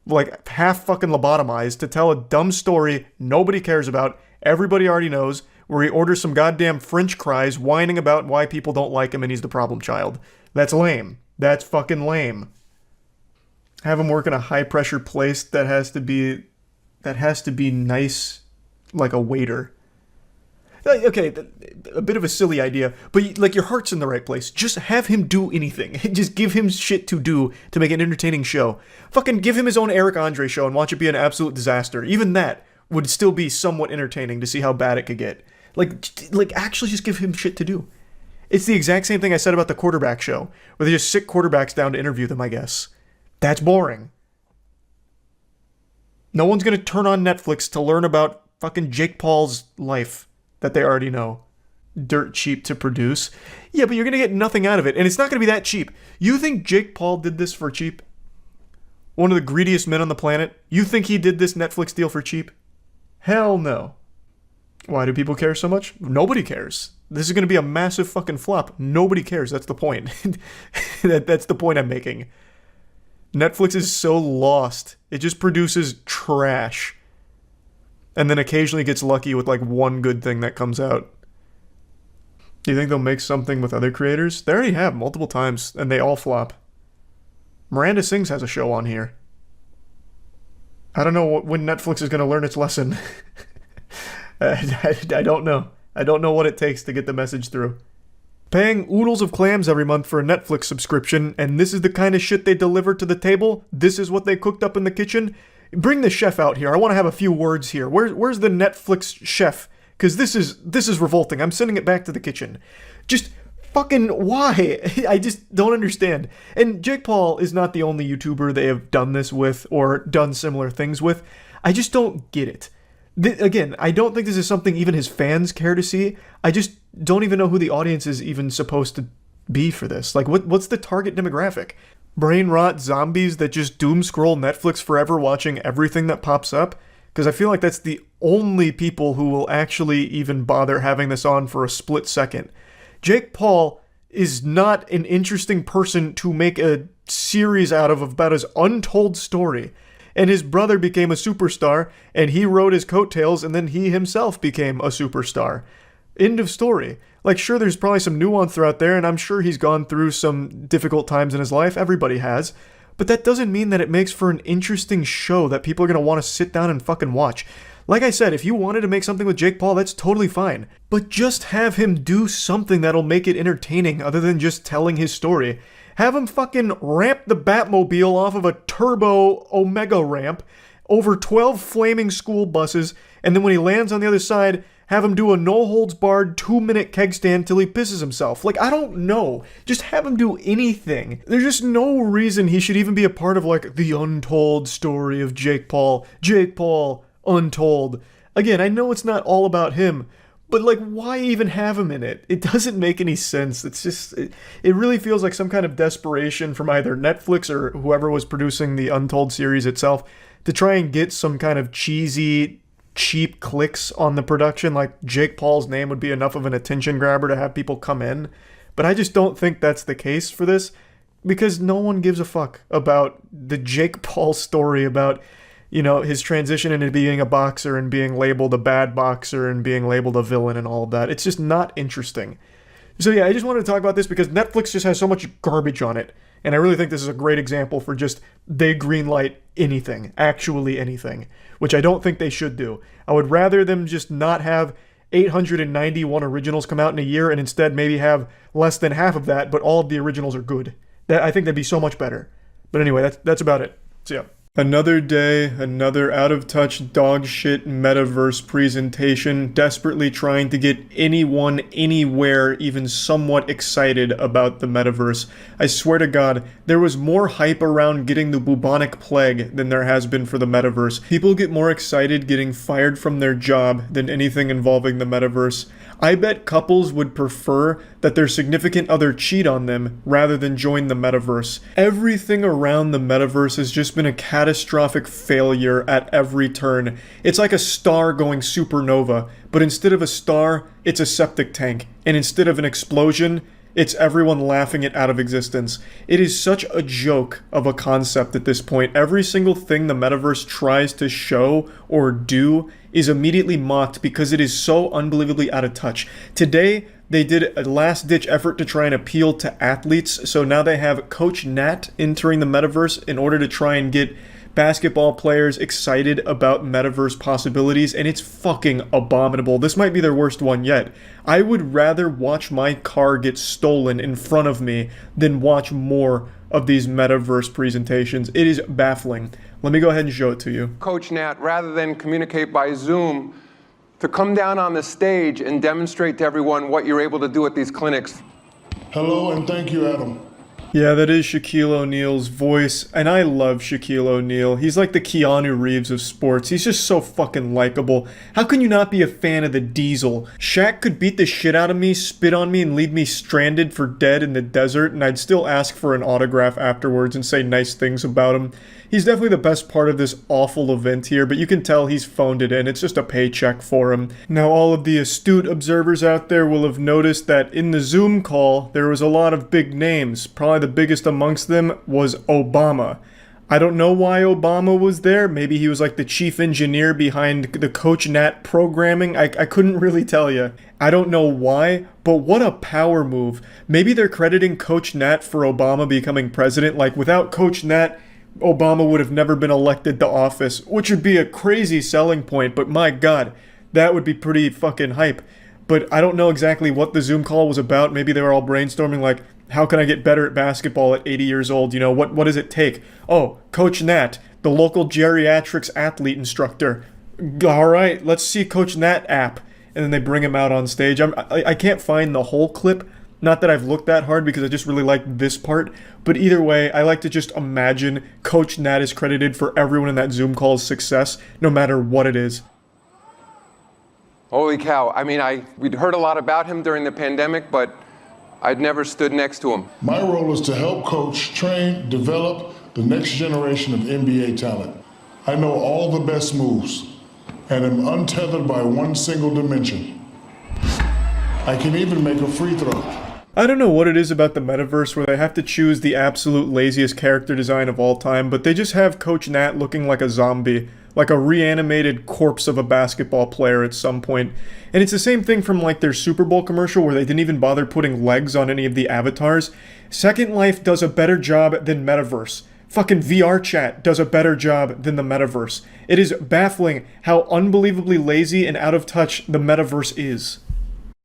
like, half fucking lobotomized to tell a dumb story nobody cares about, everybody already knows, where he orders some goddamn French fries whining about why people don't like him and he's the problem child. That's lame. That's fucking lame. Have him work in a high-pressure place that has to be nice, like a waiter. Okay, a bit of a silly idea, but, like, your heart's in the right place. Just have him do anything. Just give him shit to do to make an entertaining show. Fucking give him his own Eric Andre show and watch it be an absolute disaster. Even that would still be somewhat entertaining to see how bad it could get. Like actually just give him shit to do. It's the exact same thing I said about the quarterback show, where they just sit quarterbacks down to interview them, I guess. That's boring. No one's going to turn on Netflix to learn about fucking Jake Paul's life that they already know. Dirt cheap to produce. Yeah, but you're going to get nothing out of it, and it's not going to be that cheap. You think Jake Paul did this for cheap? One of the greediest men on the planet? You think he did this Netflix deal for cheap? Hell no. Why do people care so much? Nobody cares. This is going to be a massive fucking flop. Nobody cares. That's the point. That's the point I'm making. Netflix is so lost. It just produces trash. And then occasionally gets lucky with, like, one good thing that comes out. Do you think they'll make something with other creators? They already have multiple times, and they all flop. Miranda Sings has a show on here. I don't know when Netflix is going to learn its lesson. I don't know. I don't know what it takes to get the message through. Paying oodles of clams every month for a Netflix subscription, and this is the kind of shit they deliver to the table? This is what they cooked up in the kitchen? Bring the chef out here. I want to have a few words here. Where's the Netflix chef? Because this is revolting. I'm sending it back to the kitchen. Just fucking why? I just don't understand. And Jake Paul is not the only YouTuber they have done this with or done similar things with. I just don't get it. Again, I don't think this is something even his fans care to see. I just don't even know who the audience is even supposed to be for this. Like, what's the target demographic? Brain rot zombies that just doom scroll Netflix forever watching everything that pops up? Because I feel like that's the only people who will actually even bother having this on for a split second. Jake Paul is not an interesting person to make a series out of about his untold story. And his brother became a superstar, and he rode his coattails, and then he himself became a superstar. End of story. Like, sure, there's probably some nuance throughout there, and I'm sure he's gone through some difficult times in his life. Everybody has. but that doesn't mean that it makes for an interesting show that people are going to want to sit down and fucking watch. Like I said, if you wanted to make something with Jake Paul, that's totally fine. But just have him do something that'll make it entertaining other than just telling his story. Have him fucking ramp the Batmobile off of a turbo Omega ramp over 12 flaming school buses, and then when he lands on the other side, have him do a no-holds-barred 2-minute keg stand till he pisses himself. Like, I don't know. Just have him do anything. There's just no reason he should even be a part of, like, the untold story of Jake Paul. Jake Paul, untold. Again, I know it's not all about him, but, like, why even have him in it? It doesn't make any sense. It's just, it really feels like some kind of desperation from either Netflix or whoever was producing the Untold series itself to try and get some kind of cheesy, cheap clicks on the production. Like, Jake Paul's name would be enough of an attention grabber to have people come in. But I just don't think that's the case for this, because no one gives a fuck about the Jake Paul story about, you know, his transition into being a boxer and being labeled a bad boxer and being labeled a villain and all of that. It's just not interesting. So yeah, I just wanted to talk about this because Netflix just has so much garbage on it. And I really think this is a great example for just they greenlight anything, actually anything, which I don't think they should do. I would rather them just not have 891 originals come out in a year and instead maybe have less than half of that, but all of the originals are good. I think that'd be so much better. But anyway, that's about it. So yeah. Another day, another out-of-touch dog shit metaverse presentation, desperately trying to get anyone, anywhere, even somewhat excited about the metaverse. I swear to God, there was more hype around getting the bubonic plague than there has been for the metaverse. People get more excited getting fired from their job than anything involving the metaverse. I bet couples would prefer that their significant other cheat on them rather than join the metaverse. Everything around the metaverse has just been a catastrophic failure at every turn. It's like a star going supernova, but instead of a star, it's a septic tank. And instead of an explosion, it's everyone laughing it out of existence. It is such a joke of a concept at this point. Every single thing the metaverse tries to show or do is immediately mocked because it is so unbelievably out of touch. Today, they did a last-ditch effort to try and appeal to athletes, so now they have Coach Nat entering the metaverse in order to try and get basketball players excited about metaverse possibilities, and it's fucking abominable. This might be their worst one yet. I would rather watch my car get stolen in front of me than watch more of these metaverse presentations. It is baffling. Let me go ahead and show it to you. Coach Nat, rather than communicate by Zoom, to come down on the stage and demonstrate to everyone what you're able to do at these clinics. Hello, and thank you, Adam. Yeah, that is Shaquille O'Neal's voice, and I love Shaquille O'Neal. He's like the Keanu Reeves of sports. He's just so fucking likable. How can you not be a fan of the Diesel? Shaq could beat the shit out of me, spit on me, and leave me stranded for dead in the desert, and I'd still ask for an autograph afterwards and say nice things about him. He's definitely the best part of this awful event here, but you can tell he's phoned it in. It's just a paycheck for him. Now, all of the astute observers out there will have noticed that in the Zoom call, there was a lot of big names. Probably the biggest amongst them was Obama. I don't know why Obama was there. Maybe he was like the chief engineer behind the Coach Nat programming. I couldn't really tell you. I don't know why, but what a power move. Maybe they're crediting Coach Nat for Obama becoming president. Like, without Coach Nat, Obama would have never been elected to office, which would be a crazy selling point, but my God, that would be pretty fucking hype. But I don't know exactly what the Zoom call was about. Maybe they were all brainstorming like, how can I get better at basketball at 80 years old? You know, what does it take? Oh, Coach Nat, the local geriatrics athlete instructor. All right, let's see Coach Nat app. And then they bring him out on stage. I can't find the whole clip. Not that I've looked that hard because I just really like this part. But either way, I like to just imagine Coach Nat is credited for everyone in that Zoom call's success, no matter what it is. Holy cow. I mean, we'd heard a lot about him during the pandemic, but I'd never stood next to him. My role is to help coach, train, develop the next generation of NBA talent. I know all the best moves and am untethered by one single dimension. I can even make a free throw. I don't know what it is about the metaverse where they have to choose the absolute laziest character design of all time, but they just have Coach Nat looking like a zombie, like a reanimated corpse of a basketball player at some point. And it's the same thing from like their Super Bowl commercial where they didn't even bother putting legs on any of the avatars. Second Life does a better job than Metaverse. fucking VR chat does a better job than the metaverse. It is baffling how unbelievably lazy and out of touch the metaverse is.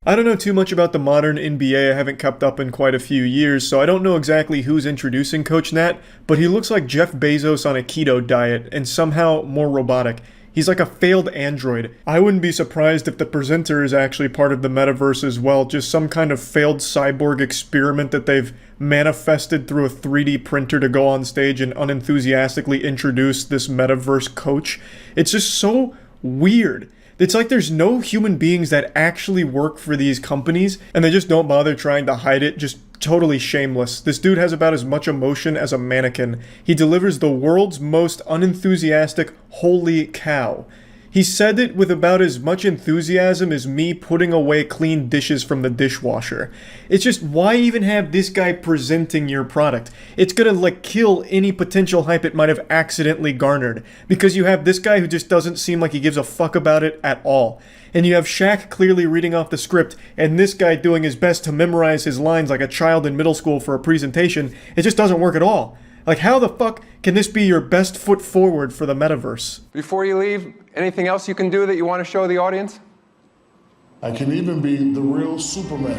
I don't know too much about the modern NBA. I haven't kept up in quite a few years, so I don't know exactly who's introducing Coach Nat, but he looks like Jeff Bezos on a keto diet and somehow more robotic. He's like a failed android. I wouldn't be surprised if the presenter is actually part of the metaverse as well, just some kind of failed cyborg experiment that they've manifested through a 3D printer to go on stage and unenthusiastically introduce this metaverse coach. It's just so weird. It's like there's no human beings that actually work for these companies, and they just don't bother trying to hide it. Just totally shameless. This dude has about as much emotion as a mannequin. He delivers the world's most unenthusiastic holy cow. He said it with about as much enthusiasm as me putting away clean dishes from the dishwasher. It's just, why even have this guy presenting your product? It's gonna like kill any potential hype it might have accidentally garnered, because you have this guy who just doesn't seem like he gives a fuck about it at all. And you have Shaq clearly reading off the script, and this guy doing his best to memorize his lines like a child in middle school for a presentation. It just doesn't work at all. Like, how the fuck can this be your best foot forward for the metaverse? Before you leave, anything else you can do that you want to show the audience? I can even be the real Superman.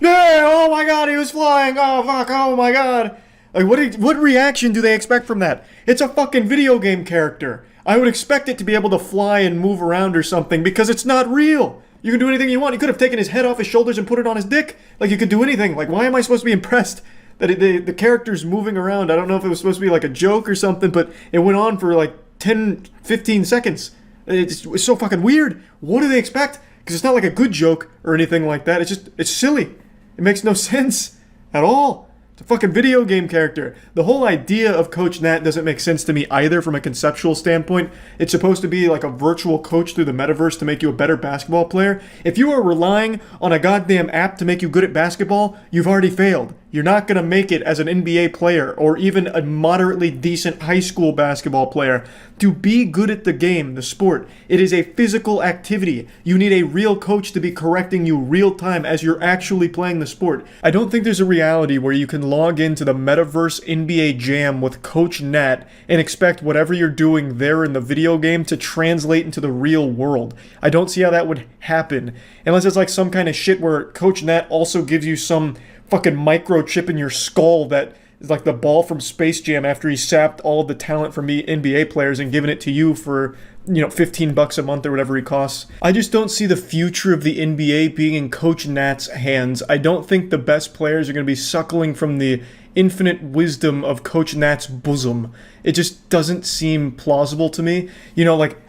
Yeah, oh my god, he was flying! Oh fuck, oh my god! Like, what reaction do they expect from that? It's a fucking video game character. I would expect it to be able to fly and move around or something, because it's not real. You can do anything you want. You could have taken his head off his shoulders and put it on his dick. Like, you could do anything. Like, why am I supposed to be impressed that the character's moving around? I don't know if it was supposed to be like a joke or something, but it went on for like 10, 15 seconds. It's so fucking weird. What do they expect? Because it's not like a good joke or anything like that. It's silly. It makes no sense at all. It's a fucking video game character. The whole idea of Coach Nat doesn't make sense to me either from a conceptual standpoint. It's supposed to be like a virtual coach through the metaverse to make you a better basketball player. If you are relying on a goddamn app to make you good at basketball, you've already failed. You're not going to make it as an NBA player or even a moderately decent high school basketball player. To be good at the game, the sport, it is a physical activity. You need a real coach to be correcting you real time as you're actually playing the sport. I don't think there's a reality where you can log into the Metaverse NBA Jam with Coach Nat and expect whatever you're doing there in the video game to translate into the real world. I don't see how that would happen unless it's like some kind of shit where Coach Nat also gives you some fucking microchip in your skull that is like the ball from Space Jam after he sapped all of the talent from NBA players and given it to you for, $15 a month or whatever he costs. I just don't see the future of the NBA being in Coach Nat's hands. I don't think the best players are going to be suckling from the infinite wisdom of Coach Nat's bosom. It just doesn't seem plausible to me.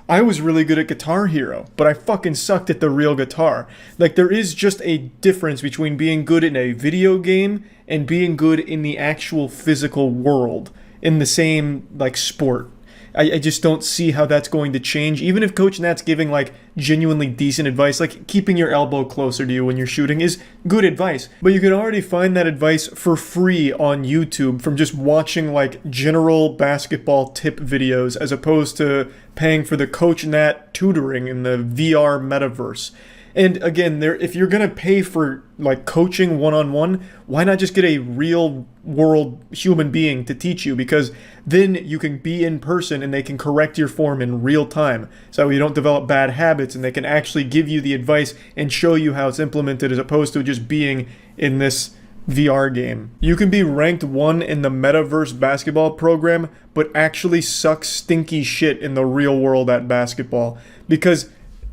I was really good at Guitar Hero, but I fucking sucked at the real guitar. Like, there is just a difference between being good in a video game and being good in the actual physical world in the same, sport. I just don't see how that's going to change. Even if Coach Nat's giving, genuinely decent advice, like keeping your elbow closer to you when you're shooting is good advice. But you can already find that advice for free on YouTube from just watching, general basketball tip videos as opposed to paying for the Coach Nat tutoring in the VR metaverse. And again, if you're going to pay for coaching one-on-one, why not just get a real world human being to teach you? Because then you can be in person and they can correct your form in real time. So you don't develop bad habits and they can actually give you the advice and show you how it's implemented as opposed to just being in this VR game. You can be ranked 1 in the Metaverse basketball program, but actually suck stinky shit in the real world at basketball. Because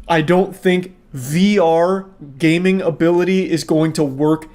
I don't think VR gaming ability is going to work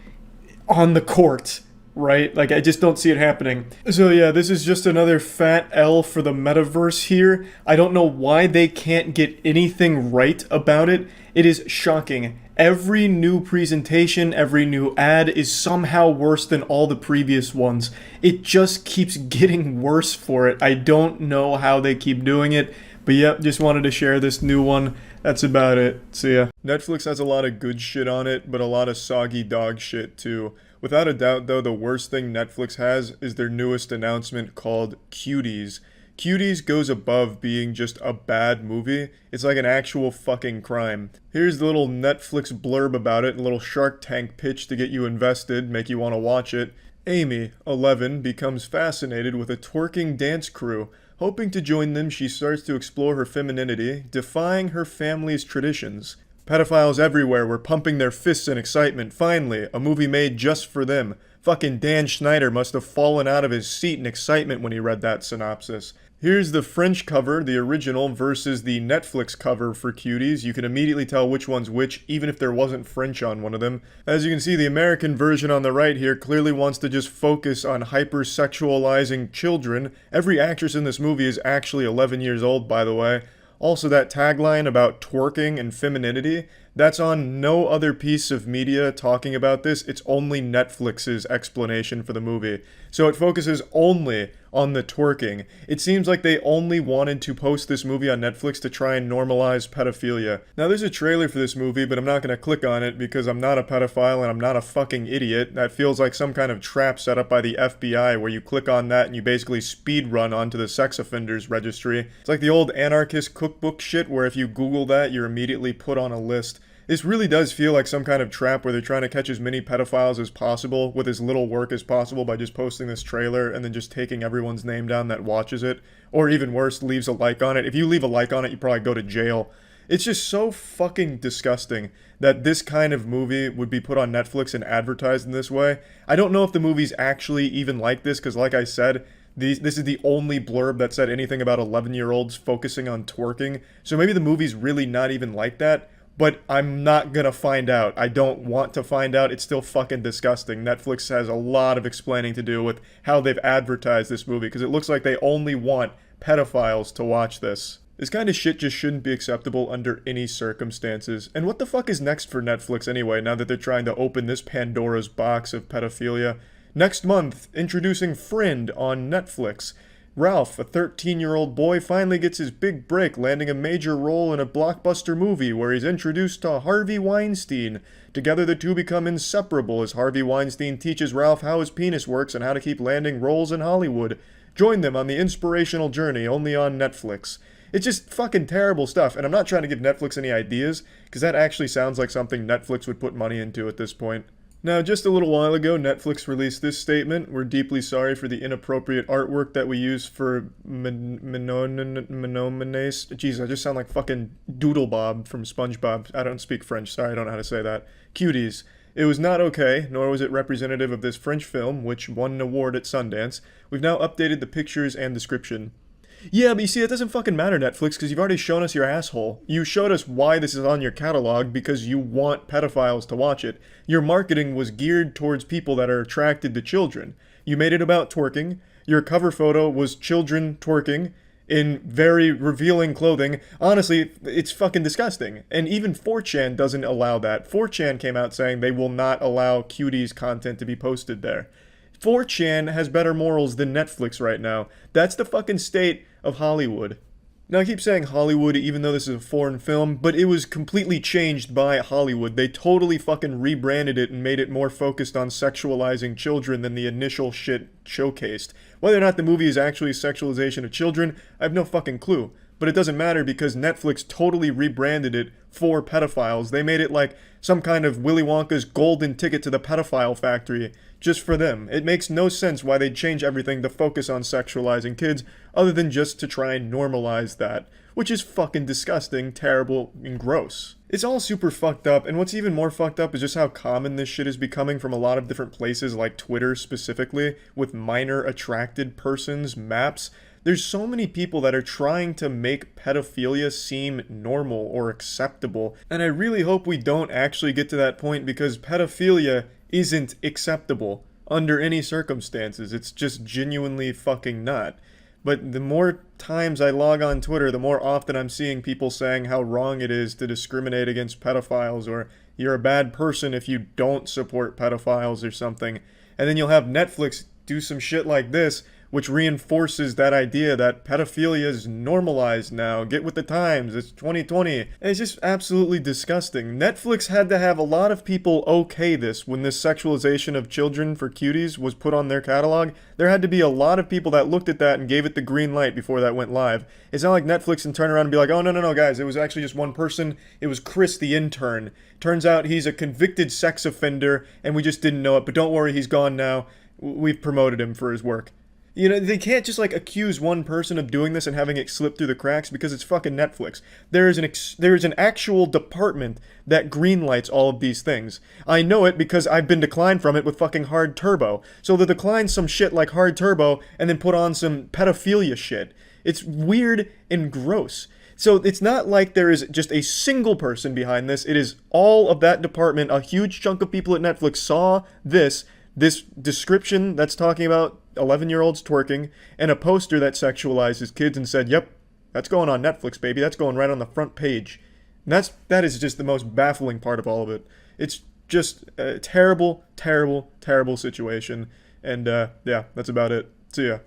on the court, right? I just don't see it happening. So yeah, this is just another fat L for the metaverse here. I don't know why they can't get anything right about it. It is shocking. Every new presentation, every new ad is somehow worse than all the previous ones. It just keeps getting worse for it. I don't know how they keep doing it. But yep, just wanted to share this new one. That's about it. See ya. Netflix has a lot of good shit on it, but a lot of soggy dog shit too. Without a doubt, though, the worst thing Netflix has is their newest announcement called Cuties. Cuties goes above being just a bad movie. It's like an actual fucking crime. Here's the little Netflix blurb about it, a little Shark Tank pitch to get you invested, make you want to watch it. Amy, 11, becomes fascinated with a twerking dance crew. Hoping to join them, she starts to explore her femininity, defying her family's traditions. Pedophiles everywhere were pumping their fists in excitement. Finally, a movie made just for them. Fucking Dan Schneider must have fallen out of his seat in excitement when he read that synopsis. Here's the French cover, the original, versus the Netflix cover for Cuties. You can immediately tell which one's which, even if there wasn't French on one of them. As you can see, the American version on the right here clearly wants to just focus on hypersexualizing children. Every actress in this movie is actually 11 years old, by the way. Also, that tagline about twerking and femininity, that's on no other piece of media talking about this. It's only Netflix's explanation for the movie. So it focuses only on the twerking. It seems like they only wanted to post this movie on Netflix to try and normalize pedophilia. Now, there's a trailer for this movie, but I'm not going to click on it because I'm not a pedophile and I'm not a fucking idiot. That feels like some kind of trap set up by the FBI where you click on that and you basically speed run onto the sex offenders registry. It's like the old anarchist cookbook shit where if you Google that, you're immediately put on a list. This really does feel like some kind of trap where they're trying to catch as many pedophiles as possible with as little work as possible by just posting this trailer and then just taking everyone's name down that watches it. Or even worse, leaves a like on it. If you leave a like on it, you probably go to jail. It's just so fucking disgusting that this kind of movie would be put on Netflix and advertised in this way. I don't know if the movie's actually even like this, because like I said, this is the only blurb that said anything about 11-year-olds focusing on twerking. So maybe the movie's really not even like that. But I'm not gonna find out. I don't want to find out. It's still fucking disgusting. Netflix has a lot of explaining to do with how they've advertised this movie, because it looks like they only want pedophiles to watch this. This kind of shit just shouldn't be acceptable under any circumstances. And what the fuck is next for Netflix anyway, now that they're trying to open this Pandora's box of pedophilia? Next month, introducing Friend on Netflix. Ralph, a 13-year-old boy, finally gets his big break, landing a major role in a blockbuster movie where he's introduced to Harvey Weinstein. Together, the two become inseparable as Harvey Weinstein teaches Ralph how his penis works and how to keep landing roles in Hollywood. Join them on the inspirational journey, only on Netflix. It's just fucking terrible stuff, and I'm not trying to give Netflix any ideas, because that actually sounds like something Netflix would put money into at this point. Now, just a little while ago, Netflix released this statement: "We're deeply sorry for the inappropriate artwork that we use for Menomenes." Jeez, I just sound like fucking Doodlebob from SpongeBob. I don't speak French, sorry, I don't know how to say that. Cuties. It was not okay, nor was it representative of this French film, which won an award at Sundance. We've now updated the pictures and description. Yeah, but you see, it doesn't fucking matter, Netflix, because you've already shown us your asshole. You showed us why this is on your catalog because you want pedophiles to watch it. Your marketing was geared towards people that are attracted to children. You made it about twerking. Your cover photo was children twerking in very revealing clothing. Honestly, it's fucking disgusting. And even 4chan doesn't allow that. 4chan came out saying they will not allow Cuties content to be posted there. 4chan has better morals than Netflix right now. That's the fucking state of Hollywood. Now, I keep saying Hollywood even though this is a foreign film, but it was completely changed by Hollywood. They totally fucking rebranded it and made it more focused on sexualizing children than the initial shit showcased. Whether or not the movie is actually a sexualization of children, I have no fucking clue. But it doesn't matter because Netflix totally rebranded it for pedophiles. They made it like some kind of Willy Wonka's golden ticket to the pedophile factory just for them. It makes no sense why they'd change everything to focus on sexualizing kids other than just to try and normalize that, which is fucking disgusting, terrible, and gross. It's all super fucked up, and what's even more fucked up is just how common this shit is becoming from a lot of different places, like Twitter specifically, with minor attracted persons maps. There's so many people that are trying to make pedophilia seem normal or acceptable, and I really hope we don't actually get to that point because pedophilia isn't acceptable under any circumstances. It's just genuinely fucking not. But the more times I log on Twitter, the more often I'm seeing people saying how wrong it is to discriminate against pedophiles, or you're a bad person if you don't support pedophiles or something. And then you'll have Netflix do some shit like this, which reinforces that idea that pedophilia is normalized now. Get with the times. It's 2020. And it's just absolutely disgusting. Netflix had to have a lot of people okay this when this sexualization of children for cuties was put on their catalog. There had to be a lot of people that looked at that and gave it the green light before that went live. It's not like Netflix can turn around and be like, oh, no, guys, it was actually just one person. It was Chris, the intern. Turns out he's a convicted sex offender, and we just didn't know it. But don't worry, he's gone now. We've promoted him for his work. You know, they can't just, like, accuse one person of doing this and having it slip through the cracks because it's fucking Netflix. There is an actual department that greenlights all of these things. I know it because I've been declined from it with fucking Hard Turbo. So they decline some shit like Hard Turbo and then put on some pedophilia shit. It's weird and gross. So it's not like there is just a single person behind this. It is all of that department. A huge chunk of people at Netflix saw this description that's talking about 11-year-olds twerking, and a poster that sexualizes kids and said, yep, that's going on Netflix, baby. That's going right on the front page. And that is just the most baffling part of all of it. It's just a terrible, terrible, terrible situation. And yeah, that's about it. See ya.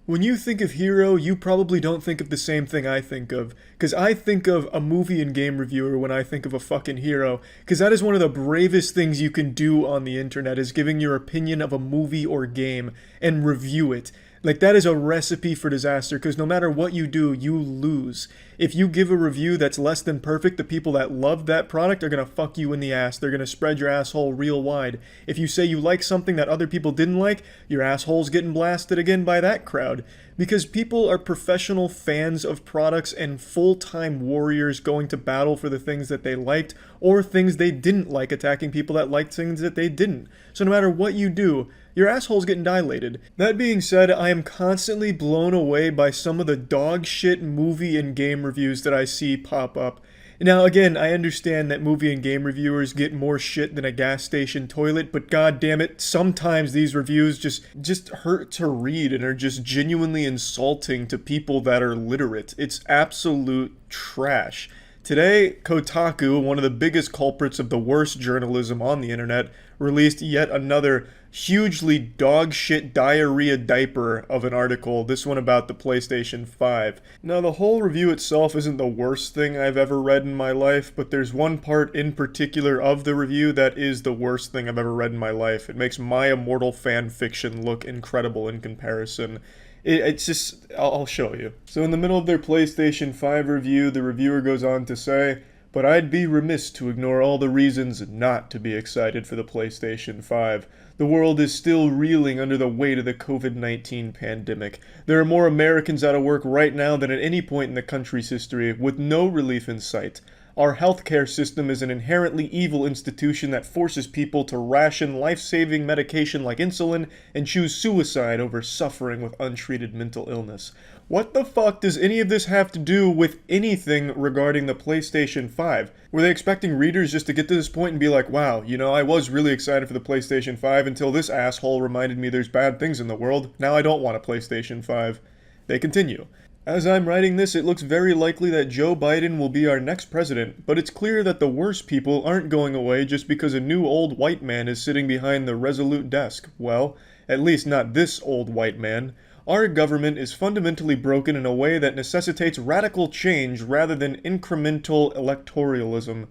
When you think of hero, you probably don't think of the same thing I think of. Because I think of a movie and game reviewer when I think of a fucking hero. Because that is one of the bravest things you can do on the internet, is giving your opinion of a movie or game and review it. Like, that is a recipe for disaster, because no matter what you do, you lose. If you give a review that's less than perfect, the people that love that product are going to fuck you in the ass. They're going to spread your asshole real wide. If you say you like something that other people didn't like, your asshole's getting blasted again by that crowd. Because people are professional fans of products and full-time warriors going to battle for the things that they liked or things they didn't like, attacking people that liked things that they didn't. So no matter what you do, your asshole's getting dilated. That being said, I am constantly blown away by some of the dog shit movie and game reviews that I see pop up. Now again, I understand that movie and game reviewers get more shit than a gas station toilet, but god damn it, sometimes these reviews just hurt to read and are just genuinely insulting to people that are literate. It's absolute trash. Today, Kotaku, one of the biggest culprits of the worst journalism on the internet, released yet another hugely dogshit diarrhea diaper of an article, this one about the PlayStation 5. Now, the whole review itself isn't the worst thing I've ever read in my life, but there's one part in particular of the review that is the worst thing I've ever read in my life. It makes my immortal fan fiction look incredible in comparison. It's just, I'll show you. So in the middle of their PlayStation 5 review, the reviewer goes on to say, but I'd be remiss to ignore all the reasons not to be excited for the PlayStation 5. The world is still reeling under the weight of the COVID-19 pandemic. There are more Americans out of work right now than at any point in the country's history, with no relief in sight. Our healthcare system is an inherently evil institution that forces people to ration life-saving medication like insulin and choose suicide over suffering with untreated mental illness. What the fuck does any of this have to do with anything regarding the PlayStation 5? Were they expecting readers just to get to this point and be like, wow, you know, I was really excited for the PlayStation 5 until this asshole reminded me there's bad things in the world. Now I don't want a PlayStation 5. They continue. As I'm writing this, it looks very likely that Joe Biden will be our next president, but it's clear that the worst people aren't going away just because a new old white man is sitting behind the resolute desk. Well, at least not this old white man. Our government is fundamentally broken in a way that necessitates radical change rather than incremental electoralism.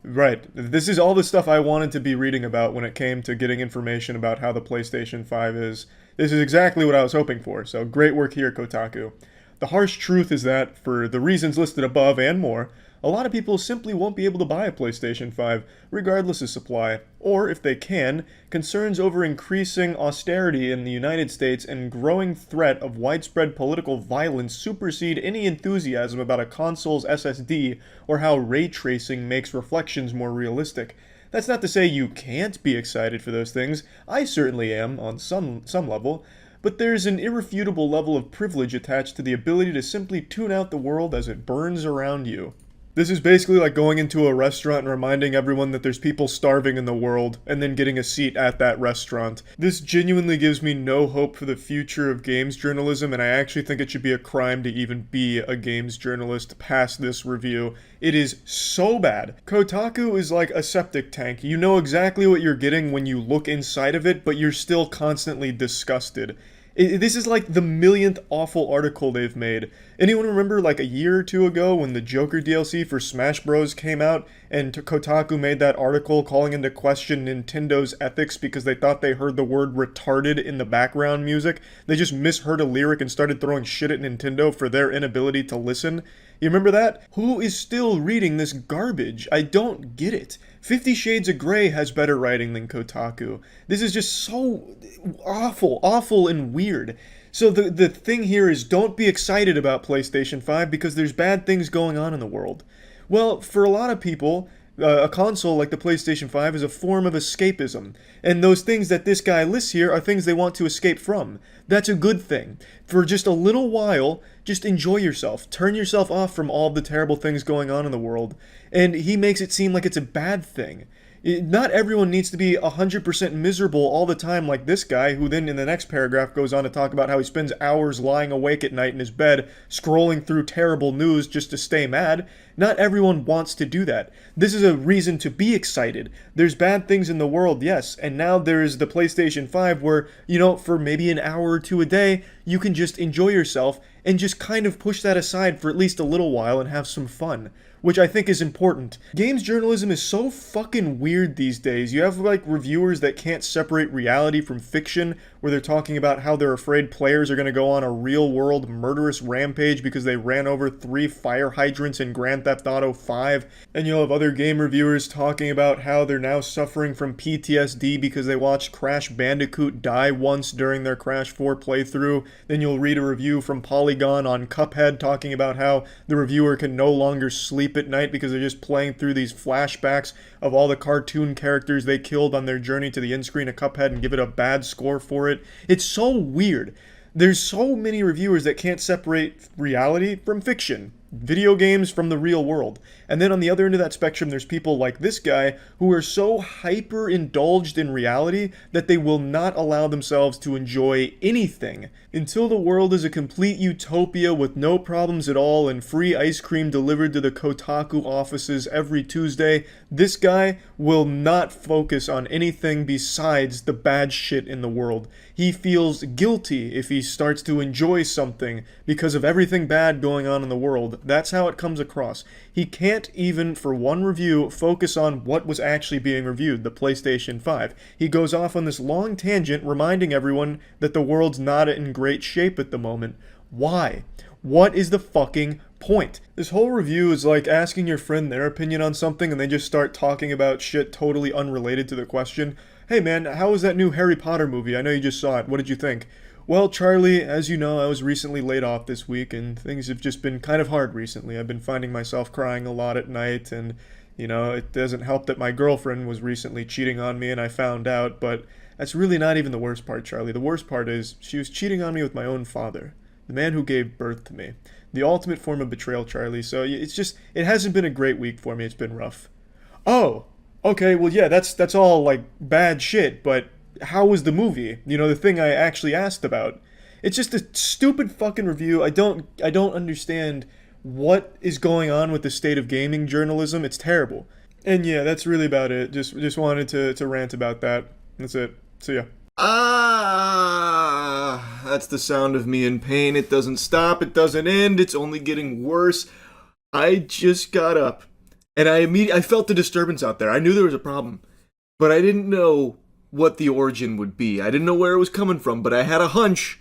Right, this is all the stuff I wanted to be reading about when it came to getting information about how the PlayStation 5 is. This is exactly what I was hoping for, so great work here, Kotaku. The harsh truth is that, for the reasons listed above and more, a lot of people simply won't be able to buy a PlayStation 5, regardless of supply, or, if they can, concerns over increasing austerity in the United States and growing threat of widespread political violence supersede any enthusiasm about a console's SSD or how ray tracing makes reflections more realistic. That's not to say you can't be excited for those things. I certainly am, on some level. But there's an irrefutable level of privilege attached to the ability to simply tune out the world as it burns around you. This is basically like going into a restaurant and reminding everyone that there's people starving in the world, and then getting a seat at that restaurant. This genuinely gives me no hope for the future of games journalism, and I actually think it should be a crime to even be a games journalist past this review. It is so bad. Kotaku is like a septic tank. You know exactly what you're getting when you look inside of it, but you're still constantly disgusted. This is like the millionth awful article they've made. Anyone remember like a year or two ago when the Joker DLC for Smash Bros. Came out and Kotaku made that article calling into question Nintendo's ethics because they thought they heard the word retarded in the background music? They just misheard a lyric and started throwing shit at Nintendo for their inability to listen. You remember that? Who is still reading this garbage? I don't get it. 50 Shades of Grey has better writing than Kotaku. This is just so awful and weird. So the thing here is, don't be excited about PlayStation 5 because there's bad things going on in the world. Well, for a lot of people, a console like the PlayStation 5 is a form of escapism. And those things that this guy lists here are things they want to escape from. That's a good thing. For just a little while, just enjoy yourself. Turn yourself off from all the terrible things going on in the world. And he makes it seem like it's a bad thing. Not everyone needs to be 100% miserable all the time like this guy, who then in the next paragraph goes on to talk about how he spends hours lying awake at night in his bed, scrolling through terrible news just to stay mad. Not everyone wants to do that. This is a reason to be excited. There's bad things in the world, yes, and now there is the PlayStation 5 where, for maybe an hour or two a day, you can just enjoy yourself and just kind of push that aside for at least a little while and have some fun, which I think is important. Games journalism is so fucking weird these days. You have like reviewers that can't separate reality from fiction, where they're talking about how they're afraid players are going to go on a real-world murderous rampage because they ran over 3 fire hydrants in Grand Theft Auto 5. And you'll have other game reviewers talking about how they're now suffering from PTSD because they watched Crash Bandicoot die once during their Crash 4 playthrough. Then you'll read a review from Polygon on Cuphead talking about how the reviewer can no longer sleep at night because they're just playing through these flashbacks of all the cartoon characters they killed on their journey to the end screen of Cuphead and give it a bad score for it. It's so weird. There's so many reviewers that can't separate reality from fiction, video games from the real world. And then on the other end of that spectrum, there's people like this guy who are so hyper-indulged in reality that they will not allow themselves to enjoy anything. Until the world is a complete utopia with no problems at all and free ice cream delivered to the Kotaku offices every Tuesday, this guy will not focus on anything besides the bad shit in the world. He feels guilty if he starts to enjoy something because of everything bad going on in the world. That's how it comes across. He can't even, for one review, focus on what was actually being reviewed, the PlayStation 5. He goes off on this long tangent reminding everyone that the world's not in great shape at the moment. Why? What is the fucking point? This whole review is like asking your friend their opinion on something and they just start talking about shit totally unrelated to the question. Hey man, how was that new Harry Potter movie? I know you just saw it. What did you think? Well, Charlie, as you know, I was recently laid off this week, and things have just been kind of hard recently. I've been finding myself crying a lot at night, and, it doesn't help that my girlfriend was recently cheating on me, and I found out, but that's really not even the worst part, Charlie. The worst part is, she was cheating on me with my own father, the man who gave birth to me. The ultimate form of betrayal, Charlie, so it hasn't been a great week for me. It's been rough. Oh, okay, well, yeah, that's all, like, bad shit, but how was the movie? The thing I actually asked about. It's just a stupid fucking review. I don't understand what is going on with the state of gaming journalism. It's terrible. And yeah, that's really about it. Just wanted to rant about that. That's it. See ya. That's the sound of me in pain. It doesn't stop. It doesn't end. It's only getting worse. I just got up and I felt the disturbance out there. I knew there was a problem, but I didn't know what the origin would be. I didn't know where it was coming from, but I had a hunch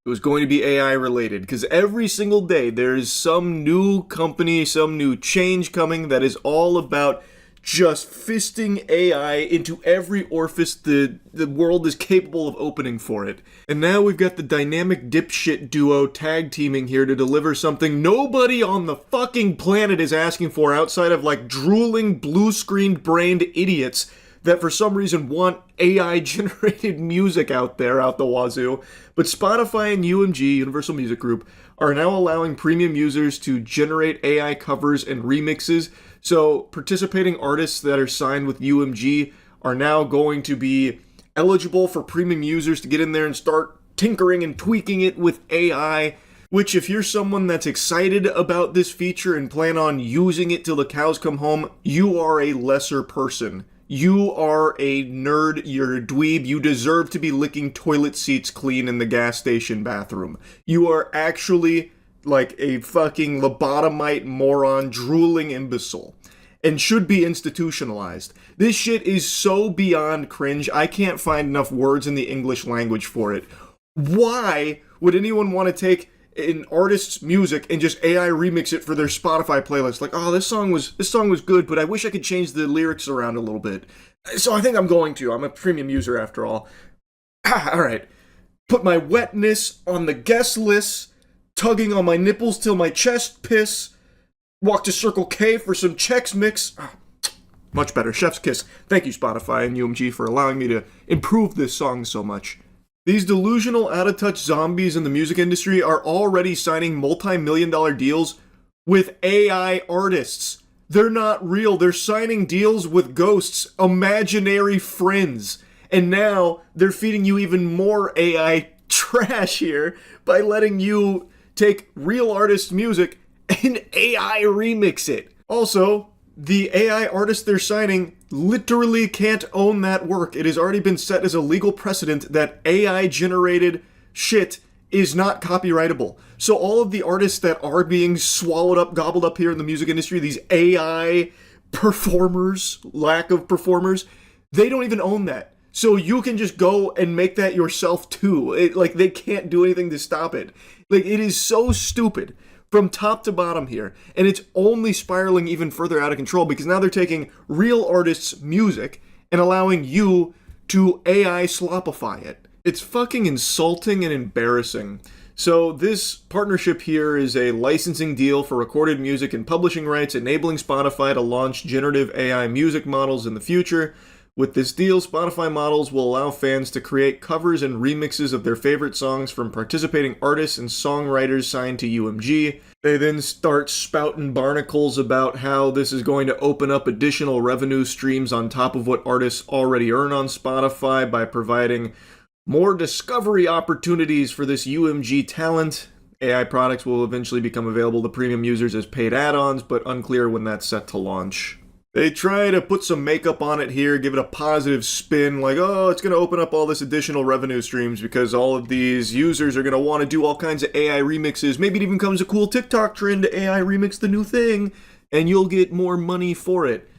it was going to be AI related, because every single day there's some new company, some new change coming that is all about just fisting AI into every orifice the world is capable of opening for it. And now we've got the dynamic dipshit duo tag teaming here to deliver something nobody on the fucking planet is asking for outside of like drooling blue-screened brained idiots that for some reason want AI-generated music out the wazoo. But Spotify and UMG, Universal Music Group, are now allowing premium users to generate AI covers and remixes. So participating artists that are signed with UMG are now going to be eligible for premium users to get in there and start tinkering and tweaking it with AI. Which, if you're someone that's excited about this feature and plan on using it till the cows come home, you are a lesser person. you are a nerd, you're a dweeb, you deserve to be licking toilet seats clean in the gas station bathroom. You are actually like a fucking lobotomite moron, drooling imbecile, and should be institutionalized. This shit is so beyond cringe, I can't find enough words in the English language for it. Why would anyone want to take an artist's music and just AI remix it for their Spotify playlist? Like, oh, this song was good, but I wish I could change the lyrics around a little bit. So I think I'm going to. I'm a premium user after all. Alright. Put my wetness on the guest list, tugging on my nipples till my chest piss. Walk to Circle K for some Chex Mix. Much better. Chef's kiss. Thank you, Spotify and UMG, for allowing me to improve this song so much. These delusional, out-of-touch zombies in the music industry are already signing multi-million-dollar deals with AI artists. They're not real. They're signing deals with ghosts, imaginary friends. And now they're feeding you even more AI trash here by letting you take real artists' music and AI remix it. Also, the AI artists they're signing literally can't own that work. It has already been set as a legal precedent that AI-generated shit is not copyrightable. So all of the artists that are being swallowed up, gobbled up here in the music industry, these AI performers, lack of performers, they don't even own that. So you can just go and make that yourself too. They can't do anything to stop it. Like, it is so stupid from top to bottom here, and it's only spiraling even further out of control because now they're taking real artists' music and allowing you to AI slopify it. It's fucking insulting and embarrassing. So this partnership here is a licensing deal for recorded music and publishing rights, enabling Spotify to launch generative AI music models in the future. With this deal, Spotify models will allow fans to create covers and remixes of their favorite songs from participating artists and songwriters signed to UMG. They then start spouting barnacles about how this is going to open up additional revenue streams on top of what artists already earn on Spotify by providing more discovery opportunities for this UMG talent. AI products will eventually become available to premium users as paid add-ons, but unclear when that's set to launch. They try to put some makeup on it here, give it a positive spin, like, oh, it's going to open up all this additional revenue streams because all of these users are going to want to do all kinds of AI remixes. Maybe it even becomes a cool TikTok trend to AI remix the new thing, and you'll get more money for it.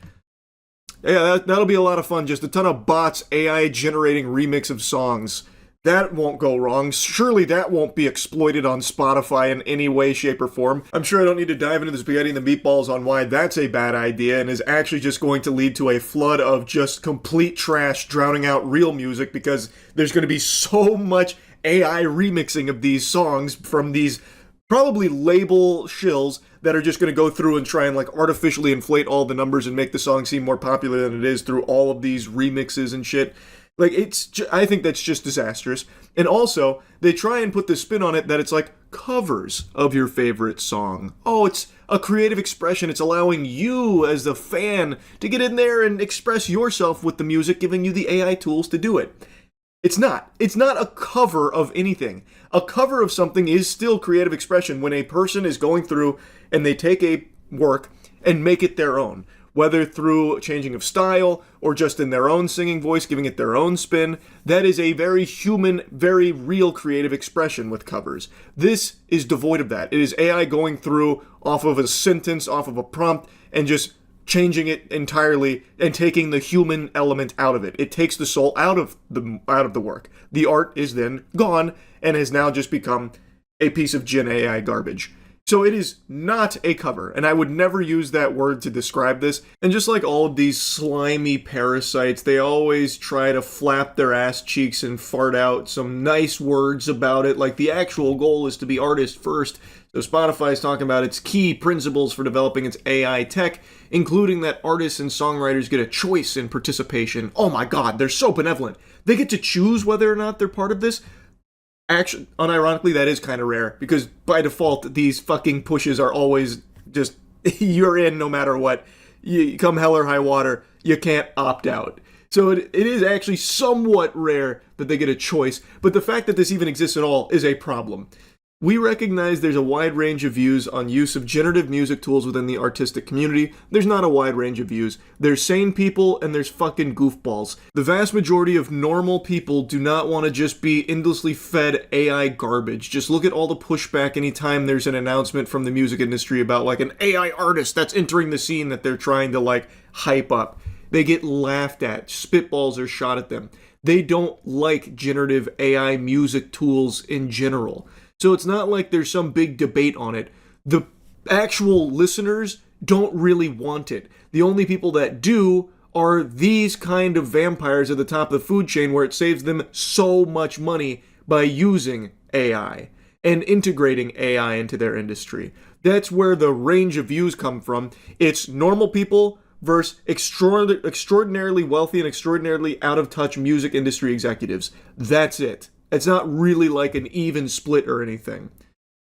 Yeah, that'll be a lot of fun. Just a ton of bots AI generating remix of songs. That won't go wrong. Surely that won't be exploited on Spotify in any way, shape, or form. I'm sure I don't need to dive into the spaghetti and the meatballs on why that's a bad idea and is actually just going to lead to a flood of just complete trash drowning out real music because there's going to be so much AI remixing of these songs from these probably label shills that are just going to go through and try and like artificially inflate all the numbers and make the song seem more popular than it is through all of these remixes and shit. Like, I think that's just disastrous. And also, they try and put this spin on it that it's like covers of your favorite song. Oh, it's a creative expression. It's allowing you as the fan to get in there and express yourself with the music, giving you the AI tools to do it. It's not. It's not a cover of anything. A cover of something is still creative expression when a person is going through and they take a work and make it their own. Whether through changing of style or just in their own singing voice, giving it their own spin, that is a very human, very real creative expression with covers. This is devoid of that. It is AI going through off of a sentence, off of a prompt, and just changing it entirely and taking the human element out of it. It takes the soul out of the work. The art is then gone and has now just become a piece of Gen AI garbage. So it is not a cover, and I would never use that word to describe this. And just like all of these slimy parasites, they always try to flap their ass cheeks and fart out some nice words about it, like the actual goal is to be artist first. So Spotify is talking about its key principles for developing its AI tech, including that artists and songwriters get a choice in participation. Oh my god, they're so benevolent. They get to choose whether or not they're part of this. Actually, unironically, that is kind of rare, because by default, these fucking pushes are always just, you're in no matter what. You come hell or high water, you can't opt out. So it is actually somewhat rare that they get a choice, but the fact that this even exists at all is a problem. We recognize there's a wide range of views on use of generative music tools within the artistic community. There's not a wide range of views. There's sane people and there's fucking goofballs. The vast majority of normal people do not want to just be endlessly fed AI garbage. Just look at all the pushback anytime there's an announcement from the music industry about like an AI artist that's entering the scene that they're trying to like hype up. They get laughed at. Spitballs are shot at them. They don't like generative AI music tools in general. So it's not like there's some big debate on it. The actual listeners don't really want it. The only people that do are these kind of vampires at the top of the food chain where it saves them so much money by using AI and integrating AI into their industry. That's where the range of views come from. It's normal people versus extraordinarily wealthy and extraordinarily out-of-touch music industry executives. That's it. It's not really like an even split or anything.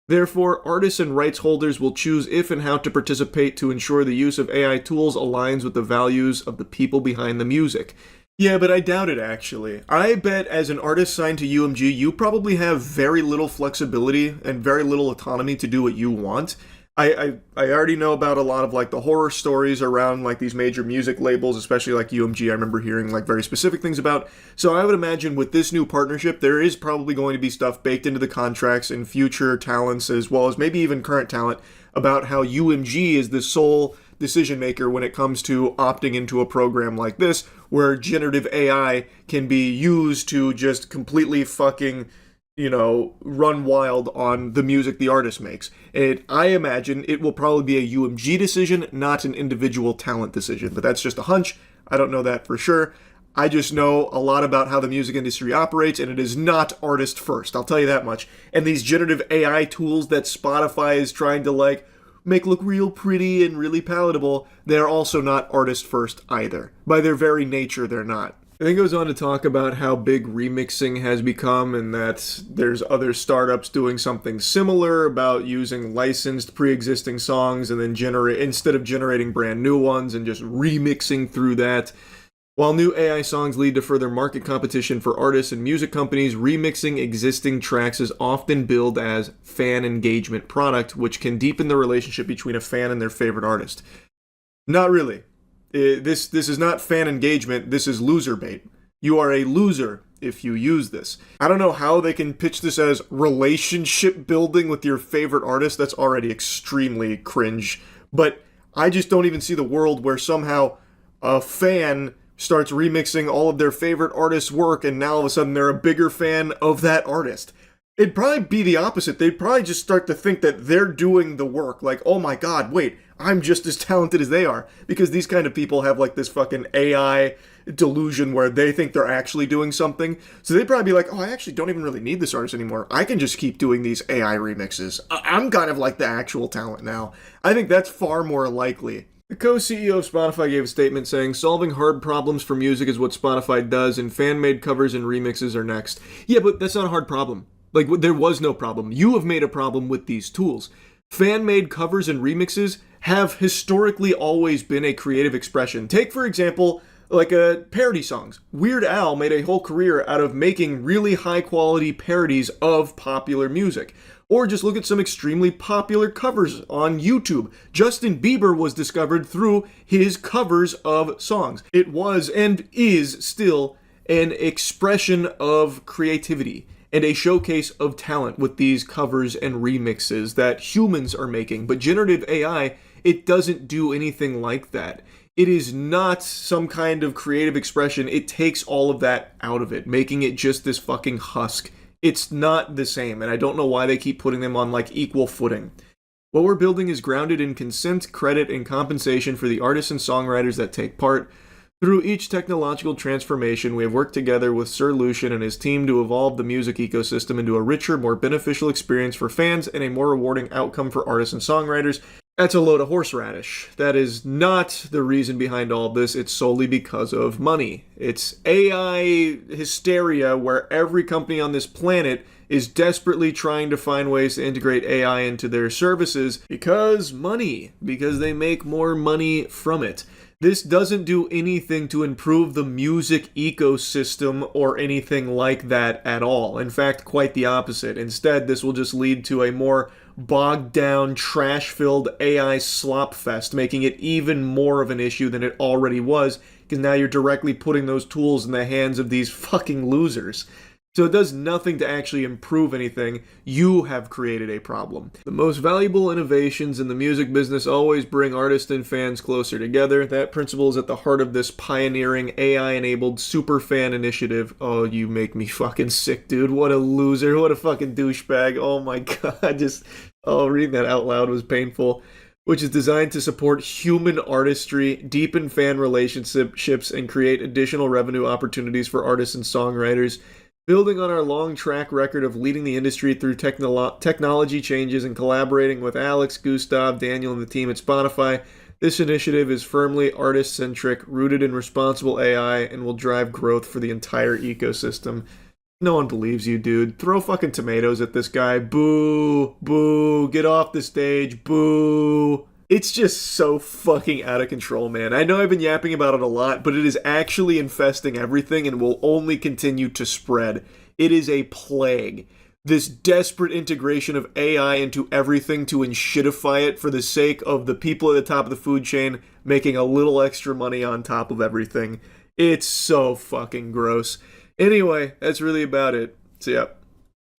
Therefore, artists and rights holders will choose if and how to participate to ensure the use of AI tools aligns with the values of the people behind the music. Yeah, but I doubt it actually. I bet as an artist signed to UMG, you probably have very little flexibility and very little autonomy to do what you want. I already know about a lot of like the horror stories around like these major music labels, especially like UMG. I remember hearing like very specific things about. So I would imagine with this new partnership, there is probably going to be stuff baked into the contracts and future talents as well as maybe even current talent about how UMG is the sole decision maker when it comes to opting into a program like this, where generative AI can be used to just completely fucking run wild on the music the artist makes. And I imagine it will probably be a UMG decision, not an individual talent decision. But that's just a hunch. I don't know that for sure. I just know a lot about how the music industry operates, and it is not artist first. I'll tell you that much. And these generative AI tools that Spotify is trying to like make look real pretty and really palatable, they're also not artist first either. By their very nature, they're not. And then goes on to talk about how big remixing has become and that there's other startups doing something similar about using licensed pre-existing songs and then instead of generating brand new ones and just remixing through that. While new AI songs lead to further market competition for artists and music companies, remixing existing tracks is often billed as fan engagement product, which can deepen the relationship between a fan and their favorite artist. Not really. This is not fan engagement, this is loser bait. You are a loser if you use this. I don't know how they can pitch this as relationship building with your favorite artist. That's already extremely cringe. But I just don't even see the world where somehow a fan starts remixing all of their favorite artist's work and now all of a sudden they're a bigger fan of that artist. It'd probably be the opposite. They'd probably just start to think that they're doing the work. Like, oh my god, wait, I'm just as talented as they are. Because these kind of people have like this fucking AI delusion where they think they're actually doing something. So they'd probably be like, oh, I actually don't even really need this artist anymore. I can just keep doing these AI remixes. I'm kind of like the actual talent now. I think that's far more likely. The co-CEO of Spotify gave a statement saying, solving hard problems for music is what Spotify does, and fan-made covers and remixes are next. Yeah, but that's not a hard problem. Like, there was no problem. You have made a problem with these tools. Fan-made covers and remixes have historically always been a creative expression. Take, for example, like parody songs. Weird Al made a whole career out of making really high-quality parodies of popular music. Or just look at some extremely popular covers on YouTube. Justin Bieber was discovered through his covers of songs. It was and is still an expression of creativity and a showcase of talent with these covers and remixes that humans are making. But generative AI, it doesn't do anything like that. It is not some kind of creative expression. It takes all of that out of it, making it just this fucking husk. It's not the same, and I don't know why they keep putting them on like equal footing. What we're building is grounded in consent, credit, and compensation for the artists and songwriters that take part. Through each technological transformation, we have worked together with Sir Lucian and his team to evolve the music ecosystem into a richer, more beneficial experience for fans and a more rewarding outcome for artists and songwriters. That's a load of horseradish. That is not the reason behind all of this. It's solely because of money. It's AI hysteria where every company on this planet is desperately trying to find ways to integrate AI into their services because money, because they make more money from it. This doesn't do anything to improve the music ecosystem or anything like that at all. In fact, quite the opposite. Instead, this will just lead to a more bogged down, trash-filled AI slop fest, making it even more of an issue than it already was, because now you're directly putting those tools in the hands of these fucking losers. So it does nothing to actually improve anything. You have created a problem. The most valuable innovations in the music business always bring artists and fans closer together. That principle is at the heart of this pioneering AI-enabled superfan initiative. Oh, you make me fucking sick, dude. What a loser. What a fucking douchebag. Oh my god. Reading that out loud was painful. Which is designed to support human artistry, deepen fan relationships, and create additional revenue opportunities for artists and songwriters. Building on our long track record of leading the industry through technology changes and collaborating with Alex, Gustav, Daniel, and the team at Spotify, this initiative is firmly artist-centric, rooted in responsible AI, and will drive growth for the entire ecosystem. No one believes you, dude. Throw fucking tomatoes at this guy. Boo! Boo! Get off the stage. Boo! It's just so fucking out of control, man. I know I've been yapping about it a lot, but it is actually infesting everything and will only continue to spread. It is a plague. This desperate integration of AI into everything to enshitify it for the sake of the people at the top of the food chain making a little extra money on top of everything. It's so fucking gross. Anyway, that's really about it. So, yeah.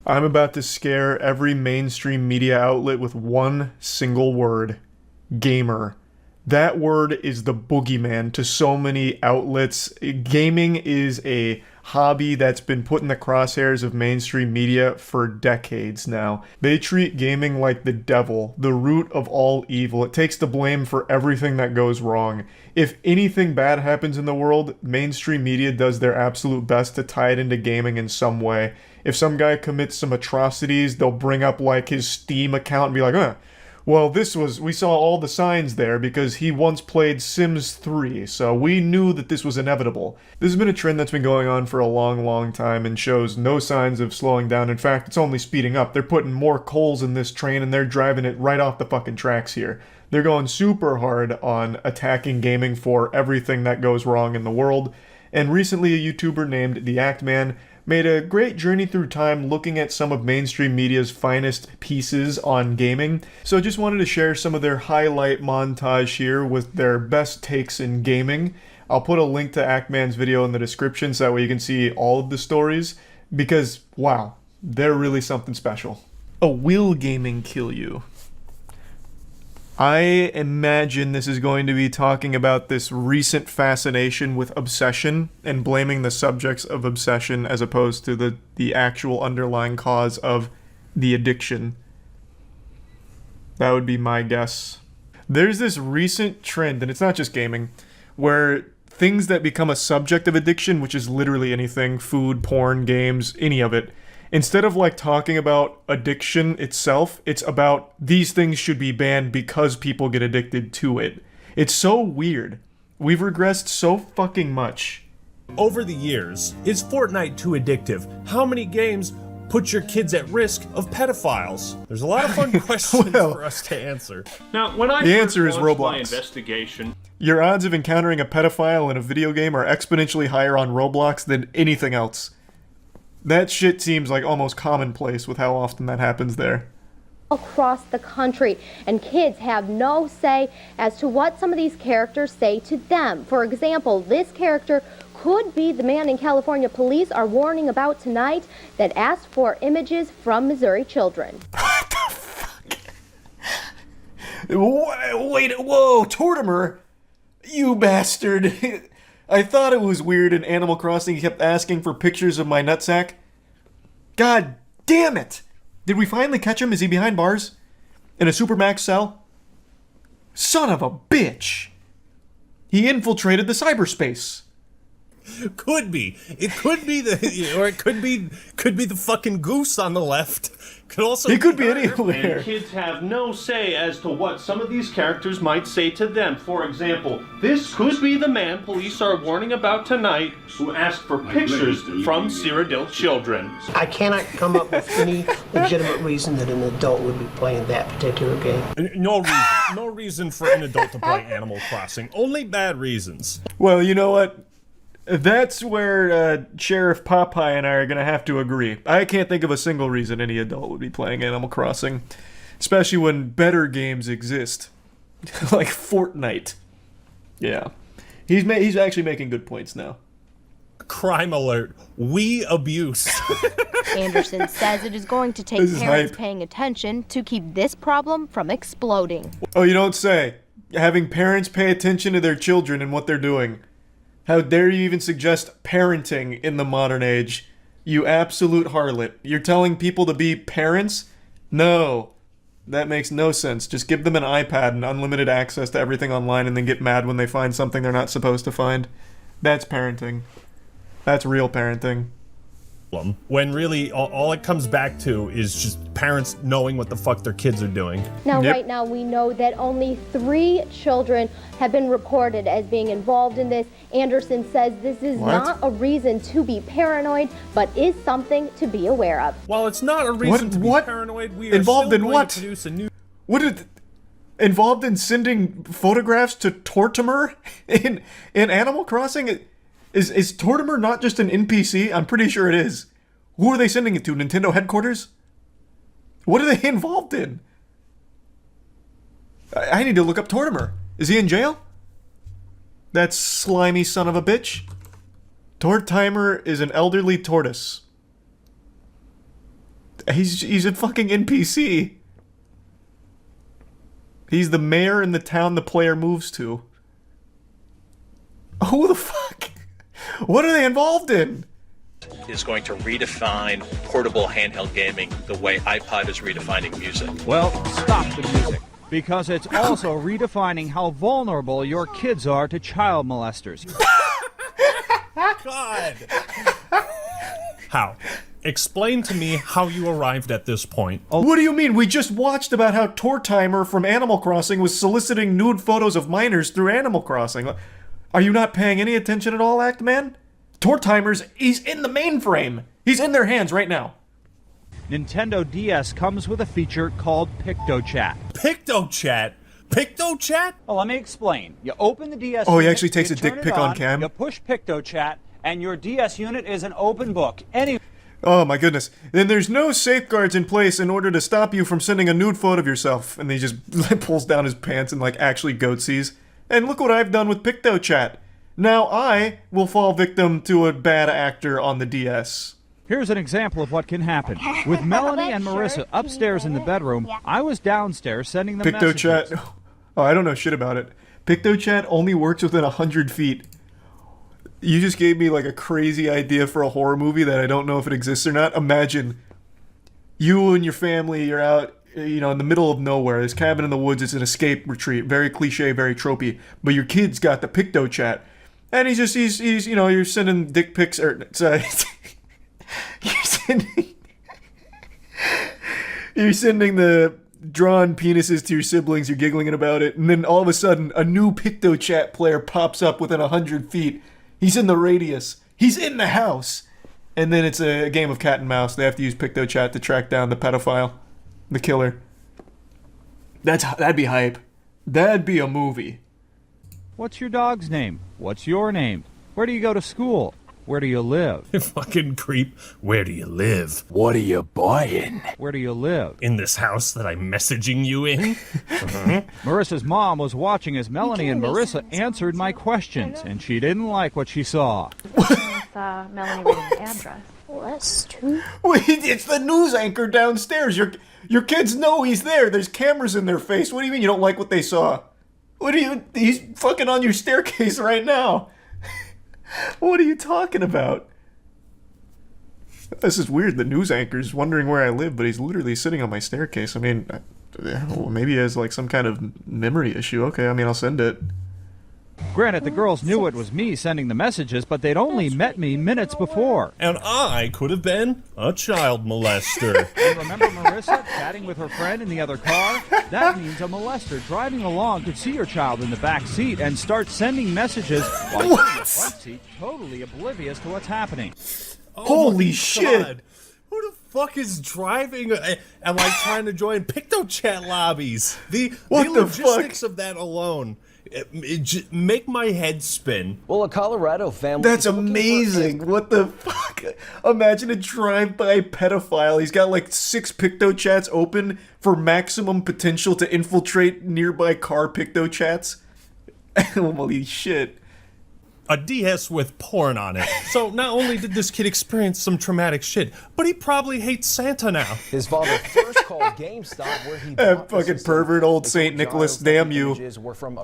I'm about to scare every mainstream media outlet with one single word. Gamer. That word is the boogeyman to so many outlets. Gaming is a hobby that's been put in the crosshairs of mainstream media for decades now. They treat gaming like the devil, the root of all evil. It takes the blame for everything that goes wrong. If anything bad happens in the world, mainstream media does their absolute best to tie it into gaming in some way. If some guy commits some atrocities, they'll bring up like his Steam account and be like, well, we saw all the signs there because he once played Sims 3, so we knew that this was inevitable. This has been a trend that's been going on for a long, long time and shows no signs of slowing down. In fact, it's only speeding up. They're putting more coals in this train and they're driving it right off the fucking tracks here. They're going super hard on attacking gaming for everything that goes wrong in the world. And recently a YouTuber named The Act Man made a great journey through time looking at some of mainstream media's finest pieces on gaming. So I just wanted to share some of their highlight montage here with their best takes in gaming. I'll put a link to Actman's video in the description so that way you can see all of the stories, because, wow, they're really something special. Will gaming kill you? I imagine this is going to be talking about this recent fascination with obsession and blaming the subjects of obsession as opposed to the actual underlying cause of the addiction. That would be my guess. There's this recent trend, and it's not just gaming, where things that become a subject of addiction, which is literally anything, food, porn, games, any of it, instead of like talking about addiction itself, it's about these things should be banned because people get addicted to it. It's so weird. We've regressed so fucking much. Over the years, is Fortnite too addictive? How many games put your kids at risk of pedophiles? There's a lot of fun questions for us to answer. Now, when I The answer is launched Roblox. my investigation, Your odds of encountering a pedophile in a video game are exponentially higher on Roblox than anything else. That shit seems like almost commonplace with how often that happens there. Across the country, and kids have no say as to what some of these characters say to them. For example, this character could be the man in California police are warning about tonight that asked for images from Missouri children. What the fuck? Wait, whoa, Tortimer, you bastard. I thought it was weird in Animal Crossing he kept asking for pictures of my nutsack. God damn it! Did we finally catch him? Is he behind bars? In a supermax cell? Son of a bitch! He infiltrated the cyberspace. Could be. It could be or it could be the fucking goose on the left. Could also He could be her. anywhere. And kids have no say as to what some of these characters might say to them. For example, this could be the man police are warning about tonight who asked for pictures from Cyrodiil children. I cannot come up with any legitimate reason that an adult would be playing that particular game. No reason. No reason for an adult to play Animal Crossing. Only bad reasons. Well, you know what? That's where Sheriff Popeye and I are going to have to agree. I can't think of a single reason any adult would be playing Animal Crossing, especially when better games exist, like Fortnite. Yeah. He's actually making good points now. Crime alert. We abuse. Anderson says it is going to take This is parents hype. paying attention to keep this problem from exploding. Oh, you don't say. Having parents pay attention to their children and what they're doing. How dare you even suggest parenting in the modern age? You absolute harlot. You're telling people to be parents? No. That makes no sense. Just give them an iPad and unlimited access to everything online and then get mad when they find something they're not supposed to find. That's parenting. That's real parenting. When really all it comes back to is just parents knowing what the fuck their kids are doing. Now, Yep. right now, we know that only 3 children have been reported as being involved in this. Anderson says this is What? not a reason to be paranoid, but is something to be aware of. While it's not a reason to be What? paranoid, we are Involved still in going what? to produce a new... What did... Involved in sending photographs to Tortimer in Animal Crossing? Is Tortimer not just an NPC? I'm pretty sure it is. Who are they sending it to? Nintendo headquarters? What are they involved in? I need to look up Tortimer. Is he in jail? That slimy son of a bitch. Tortimer is an elderly tortoise. He's a fucking NPC. He's the mayor in the town the player moves to. Who the fuck? What are they involved in? Is going to redefine portable handheld gaming the way iPod is redefining music. Well, stop the music, because it's also redefining how vulnerable your kids are to child molesters. God! How? Explain to me how you arrived at this point. What do you mean? We just watched about how Tortimer from Animal Crossing was soliciting nude photos of minors through Animal Crossing. Are you not paying any attention at all, Act Man? He's in the mainframe. He's in their hands right now. Nintendo DS comes with a feature called PictoChat. PictoChat? PictoChat? Well, let me explain. You open the DS Oh, he unit, actually takes you a dick turn it pic on cam? You push PictoChat, and your DS unit is an open book. Oh my goodness. Then there's no safeguards in place in order to stop you from sending a nude photo of yourself. And he just pulls down his pants and actually goatsies. And look what I've done with PictoChat. Now I will fall victim to a bad actor on the DS. Here's an example of what can happen. With Melanie and Marissa upstairs in the bedroom, I was downstairs sending them messages. PictoChat. Oh, I don't know shit about it. PictoChat only works within 100 feet. You just gave me a crazy idea for a horror movie that I don't know if it exists or not. Imagine you and your family, you're out, in the middle of nowhere. This cabin in the woods, it's an escape retreat. Very cliche, very tropey. But your kid's got the PictoChat. And he's you're sending dick pics, or you're sending the drawn penises to your siblings, you're giggling about it, and then all of a sudden, a new PictoChat player pops up within 100 feet. He's in the radius. He's in the house. And then it's a game of cat and mouse. They have to use PictoChat to track down the pedophile, the killer. That'd be hype. That'd be a movie. What's your dog's name? What's your name? Where do you go to school? Where do you live? Fucking creep. Where do you live? What are you buying? Where do you live? In this house that I'm messaging you in? Marissa's mom was watching as Melanie and Marissa answered my questions, and she didn't like what she saw. Melanie reading the address. Well, that's true. Wait, it's the news anchor downstairs. Your kids know he's there. There's cameras in their face. What do you mean you don't like what they saw? He's fucking on your staircase right now. What are you talking about? This is weird. The news anchor's wondering where I live, but he's literally sitting on my staircase. I mean, maybe he has some kind of memory issue. Okay, I'll send it. Granted, the girls knew it was me sending the messages, but they'd only met me minutes before. And I could have been a child molester. And remember Marissa chatting with her friend in the other car? That means a molester driving along could see your child in the back seat and start sending messages while you're in the front seat, totally oblivious to what's happening. Holy shit! Who the fuck is driving and like trying to join PictoChat lobbies? The logistics of that alone make my head spin. Well, a Colorado family. That's amazing. What the fuck? Imagine a drive-by pedophile. He's got like 6 PictoChats open for maximum potential to infiltrate nearby car PictoChats. Holy shit. A DS with porn on it. So not only did this kid experience some traumatic shit, but he probably hates Santa now. His father first called GameStop where he that fucking pervert old St. Nicholas, damn you.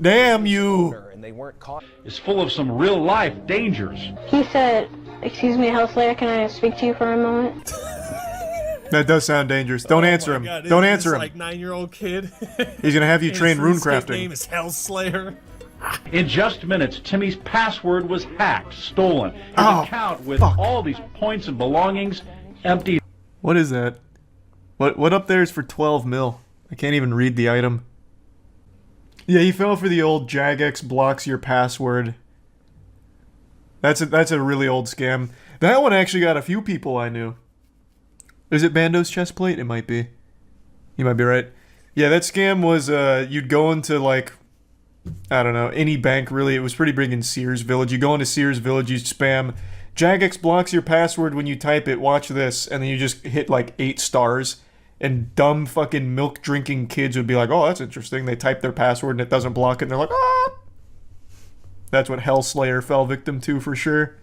Damn you. And they weren't caught. Is full of some real life dangers. He said, "Excuse me, Hellslayer, can I speak to you for a moment?" That does sound dangerous. Don't answer him. God, Don't answer him. Like 9-year-old kid. He's gonna have you train rune crafting. His name is Hellslayer. In just minutes, Timmy's password was hacked, stolen. His account with all these points and belongings empty. What is that? What up there is for 12 mil? I can't even read the item. Yeah, he fell for the old Jagex blocks your password. That's a really old scam. That one actually got a few people I knew. Is it Bando's chest plate? It might be. You might be right. Yeah, that scam was you'd go into like, I don't know, any bank really. It was pretty big in Sears Village. You go into Sears Village, you spam Jagex blocks your password when you type it, watch this, and then you just hit like 8 stars, and dumb fucking milk drinking kids would be like, oh, that's interesting. They type their password and it doesn't block it, and they're like, ah. That's what Hellslayer fell victim to for sure.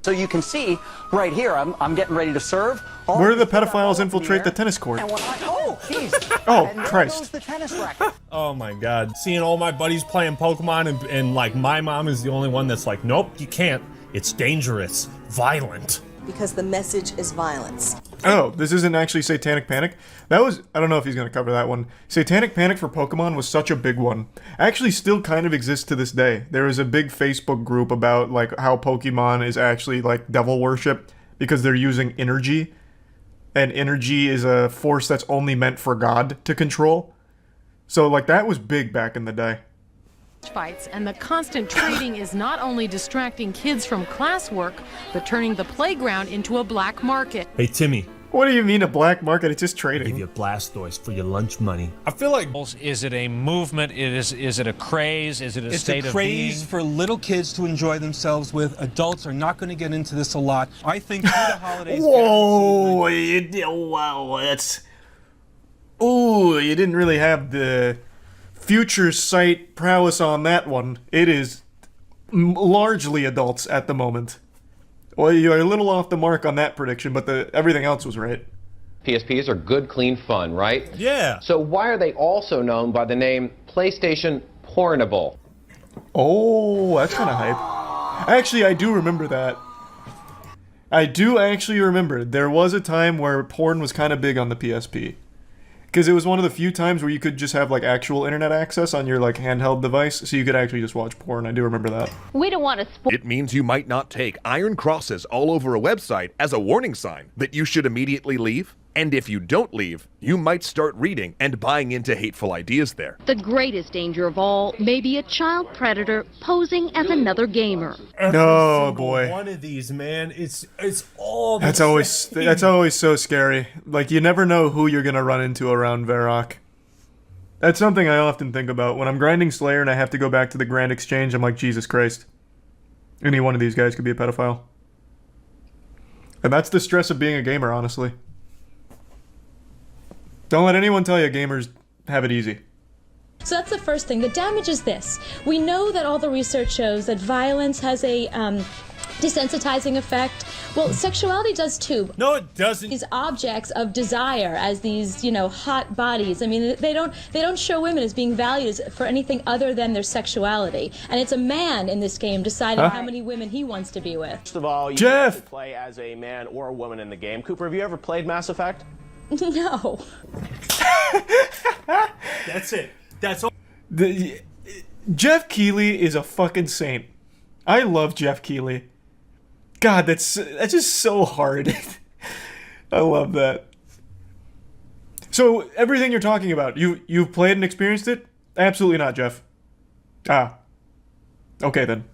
So you can see right here, I'm getting ready to serve. Where do the pedophiles infiltrate the tennis court? Oh, geez. Oh, And Christ. there goes the tennis racket. Oh my god. Seeing all my buddies playing Pokemon and like my mom is the only one that's like, nope, you can't. It's dangerous. Violent. Because the message is violence. Oh, this isn't actually Satanic Panic? That was, I don't know if he's going to cover that one. Satanic Panic for Pokemon was such a big one. Actually still kind of exists to this day. There is a big Facebook group about like how Pokemon is actually like devil worship because they're using energy. And energy is a force that's only meant for God to control. So like that was big back in the day. Fights, and the constant trading is not only distracting kids from classwork, but turning the playground into a black market. Hey, Timmy. What do you mean a black market? It's just trading. Give you Blastoise for your lunch money. I feel like... Is it a movement? Is it a craze? Is it a state of being? It's a craze for little kids to enjoy themselves with. Adults are not going to get into this a lot. I think through the holidays... Whoa! Wow, that's... Ooh, you didn't really have the future sight prowess on that one. It is largely adults at the moment. Well, you're a little off the mark on that prediction, but everything else was right. PSPs are good, clean fun, right? Yeah. So why are they also known by the name PlayStation Pornable? Oh, that's kind of hype. Actually, I do remember that. I do actually remember. There was a time where porn was kind of big on the PSP. Because it was one of the few times where you could just have like actual internet access on your like handheld device, so you could actually just watch porn. I do remember that. We don't want to spoil. It means you might not take iron crosses all over a website as a warning sign that you should immediately leave. And if you don't leave, you might start reading and buying into hateful ideas there. The greatest danger of all may be a child predator posing as another gamer. Oh boy. One of these, man, it's all. That's always so scary. Like you never know who you're gonna run into around Varrock. That's something I often think about when I'm grinding Slayer and I have to go back to the Grand Exchange. I'm like, Jesus Christ, any one of these guys could be a pedophile. And that's the stress of being a gamer, honestly. Don't let anyone tell you gamers have it easy. So that's the first thing. The damage is this. We know that all the research shows that violence has a desensitizing effect. Well, sexuality does too. No, it doesn't. These objects of desire as these, hot bodies. I mean, they don't show women as being valued for anything other than their sexuality. And it's a man in this game deciding how many women he wants to be with. First of all, you can play as a man or a woman in the game. Cooper, have you ever played Mass Effect? No. That's it. That's all. Jeff Keighley is a fucking saint. I love Jeff Keighley. God, that's just so hard. I love that. So everything you're talking about, you've played and experienced it? Absolutely not, Jeff. Ah. Okay then.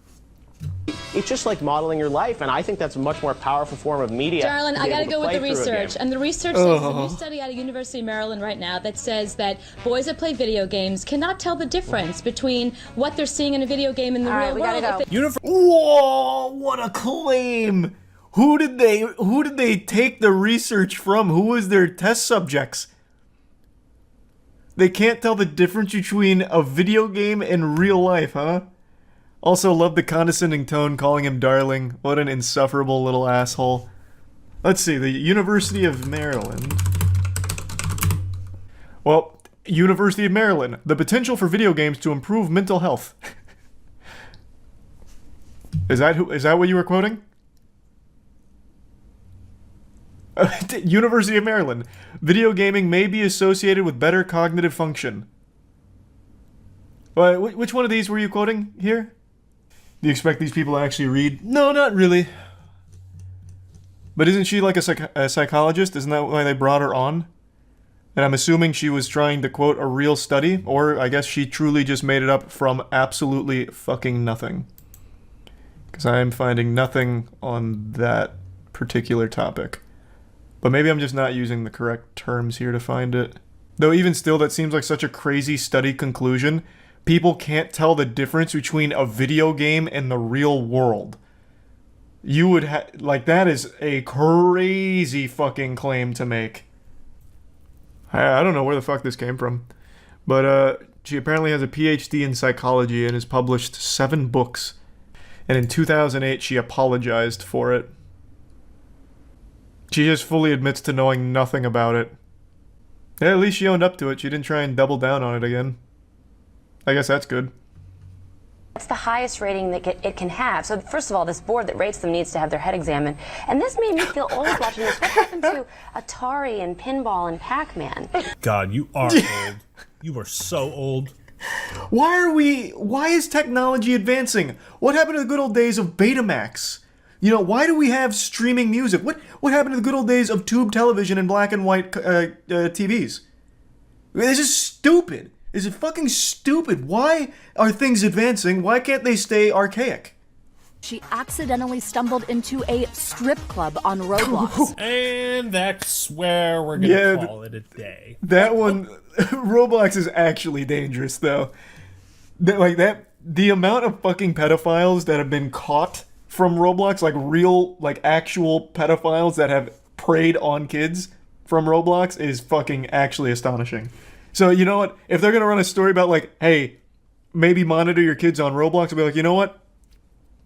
It's just like modeling your life, and I think that's a much more powerful form of media. Darlin, I gotta go with the research. And the research says, there's a new study out of University of Maryland right now that says that boys that play video games cannot tell the difference between what they're seeing in a video game and the real world. Whoa, what a claim! Who did they take the research from? Who was their test subjects? They can't tell the difference between a video game and real life, huh? Also, love the condescending tone calling him darling. What an insufferable little asshole. Let's see, the University of Maryland. Well, University of Maryland. The potential for video games to improve mental health. Is that what you were quoting? University of Maryland. Video gaming may be associated with better cognitive function. Which one of these were you quoting here? Do you expect these people to actually read? No, not really. But isn't she like a psychologist? Isn't that why they brought her on? And I'm assuming she was trying to quote a real study, or I guess she truly just made it up from absolutely fucking nothing. Because I am finding nothing on that particular topic. But maybe I'm just not using the correct terms here to find it. Though even still, that seems like such a crazy study conclusion. People can't tell the difference between a video game and the real world. You would that is a crazy fucking claim to make. I don't know where the fuck this came from. But she apparently has a PhD in psychology and has published 7 books. And in 2008, she apologized for it. She just fully admits to knowing nothing about it. Yeah, at least she owned up to it. She didn't try and double down on it again. I guess that's good. It's the highest rating that it can have. So first of all, this board that rates them needs to have their head examined. And this made me feel old watching this. What happened to Atari and Pinball and Pac-Man? God, you are old. You are so old. Why is technology advancing? What happened to the good old days of Betamax? You know, why do we have streaming music? What happened to the good old days of tube television and black and white TVs? This is stupid. Is it fucking stupid? Why are things advancing? Why can't they stay archaic? She accidentally stumbled into a strip club on Roblox. And that's where we're going to call it a day. That one, Roblox is actually dangerous, though. The amount of fucking pedophiles that have been caught from Roblox, actual pedophiles that have preyed on kids from Roblox is fucking actually astonishing. So, you know what? If they're going to run a story about, hey, maybe monitor your kids on Roblox, I'll be like, you know what?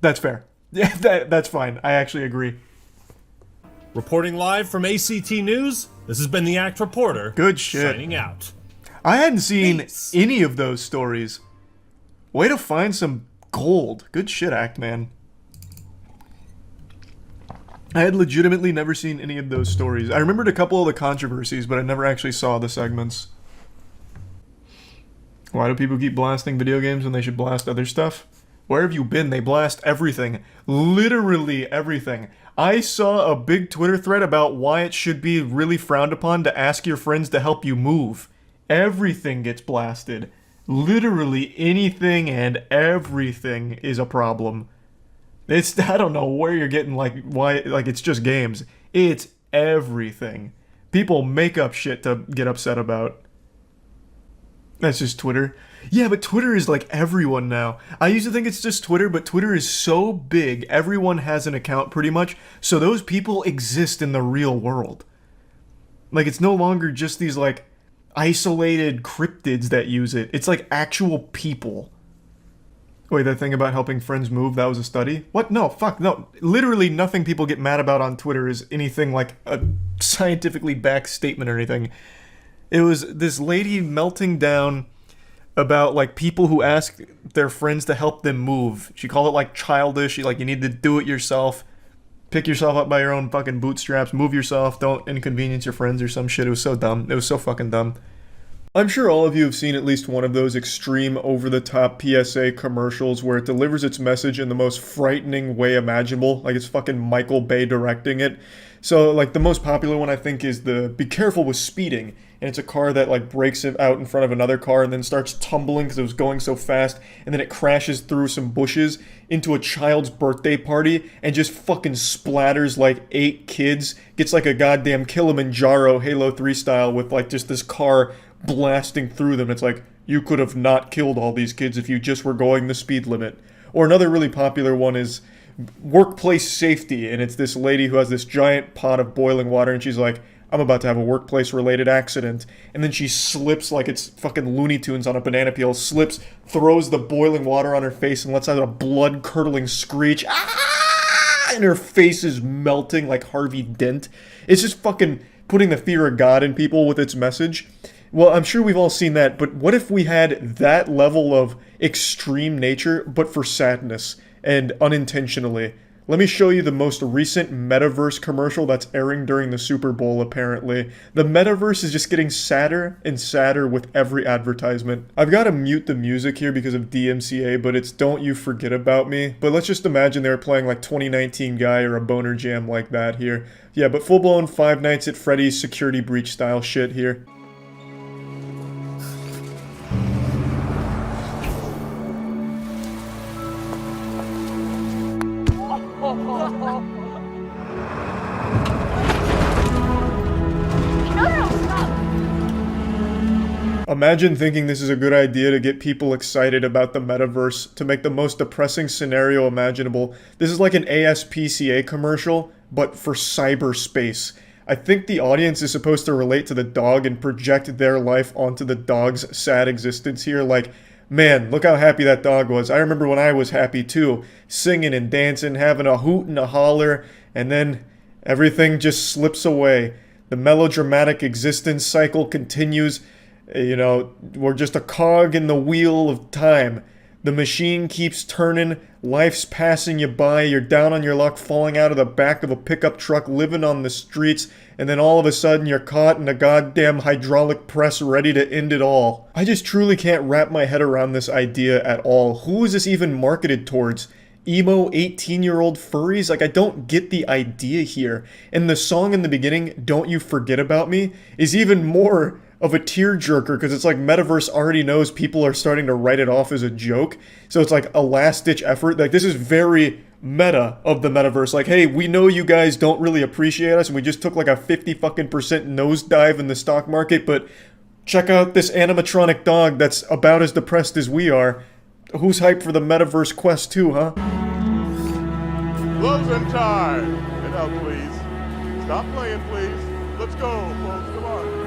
That's fair. Yeah, that's fine. I actually agree. Reporting live from ACT News, this has been the Act Reporter. Good shit. Signing out. I hadn't seen any of those stories. Way to find some gold. Good shit, Act Man. I had legitimately never seen any of those stories. I remembered a couple of the controversies, but I never actually saw the segments. Why do people keep blasting video games when they should blast other stuff? Where have you been? They blast everything. Literally everything. I saw a big Twitter thread about why it should be really frowned upon to ask your friends to help you move. Everything gets blasted. Literally anything and everything is a problem. I don't know where you're getting why it's just games. It's everything. People make up shit to get upset about. That's just Twitter. Yeah, but Twitter is like everyone now. I used to think it's just Twitter, but Twitter is so big, everyone has an account pretty much, so those people exist in the real world. It's no longer just these, isolated cryptids that use it. It's actual people. Wait, that thing about helping friends move, that was a study? What? No, fuck, no. Literally nothing people get mad about on Twitter is anything like a scientifically backed statement or anything. It was this lady melting down about, people who ask their friends to help them move. She called it, childish. You need to do it yourself. Pick yourself up by your own fucking bootstraps. Move yourself. Don't inconvenience your friends or some shit. It was so dumb. It was so fucking dumb. I'm sure all of you have seen at least one of those extreme over-the-top PSA commercials where it delivers its message in the most frightening way imaginable, like it's fucking Michael Bay directing it. So, like, the most popular one I think is the "Be careful with speeding," and it's a car that, like, breaks it out in front of another car and then starts tumbling because it was going so fast, and then it crashes through some bushes into a child's birthday party and just fucking splatters like 8 kids, gets like a goddamn Kilimanjaro Halo 3 style with, like, just this car blasting through them. It's like, you could have not killed all these kids if you just were going the speed limit. Or another really popular one is workplace safety, and it's this lady who has this giant pot of boiling water, and she's like, I'm about to have a workplace related accident, and then she slips like it's fucking Looney Tunes on a banana peel, slips, throws the boiling water on her face, and lets out a blood curdling screech, ah! And her face is melting like Harvey Dent. It's just fucking putting the fear of God in people with its message. Well, I'm sure we've all seen that, but what if we had that level of extreme nature, but for sadness, and unintentionally? Let me show you the most recent Metaverse commercial that's airing during the Super Bowl, apparently. The Metaverse is just getting sadder and sadder with every advertisement. I've got to mute the music here because of DMCA, but it's Don't You Forget About Me. But let's just imagine they were playing like 2019 Guy or a Boner Jam like that here. Yeah, but full-blown Five Nights at Freddy's security breach style shit here. Imagine thinking this is a good idea to get people excited about the metaverse, to make the most depressing scenario imaginable. This is like an ASPCA commercial, but for cyberspace. I think the audience is supposed to relate to the dog and project their life onto the dog's sad existence here. Like, man, look how happy that dog was. I remember when I was happy too. Singing and dancing, having a hoot and a holler, and then everything just slips away. The melodramatic existence cycle continues. You know, we're just a cog in the wheel of time. The machine keeps turning, life's passing you by, you're down on your luck, falling out of the back of a pickup truck, living on the streets, and then all of a sudden you're caught in a goddamn hydraulic press ready to end it all. I just truly can't wrap my head around this idea at all. Who is this even marketed towards? Emo 18-year-old furries? Like, I don't get the idea here. And the song in the beginning, Don't You Forget About Me, is even more of a tearjerker because it's like Metaverse already knows people are starting to write it off as a joke. So it's like a last-ditch effort. Like, this is very meta of the Metaverse. Like, hey, we know you guys don't really appreciate us and we just took like a 50% nosedive in the stock market, but check out this animatronic dog that's about as depressed as we are. Who's hyped for the Metaverse Quest 2, huh? Closing time! Get out, please. Stop playing, please. Let's go, folks. Come on.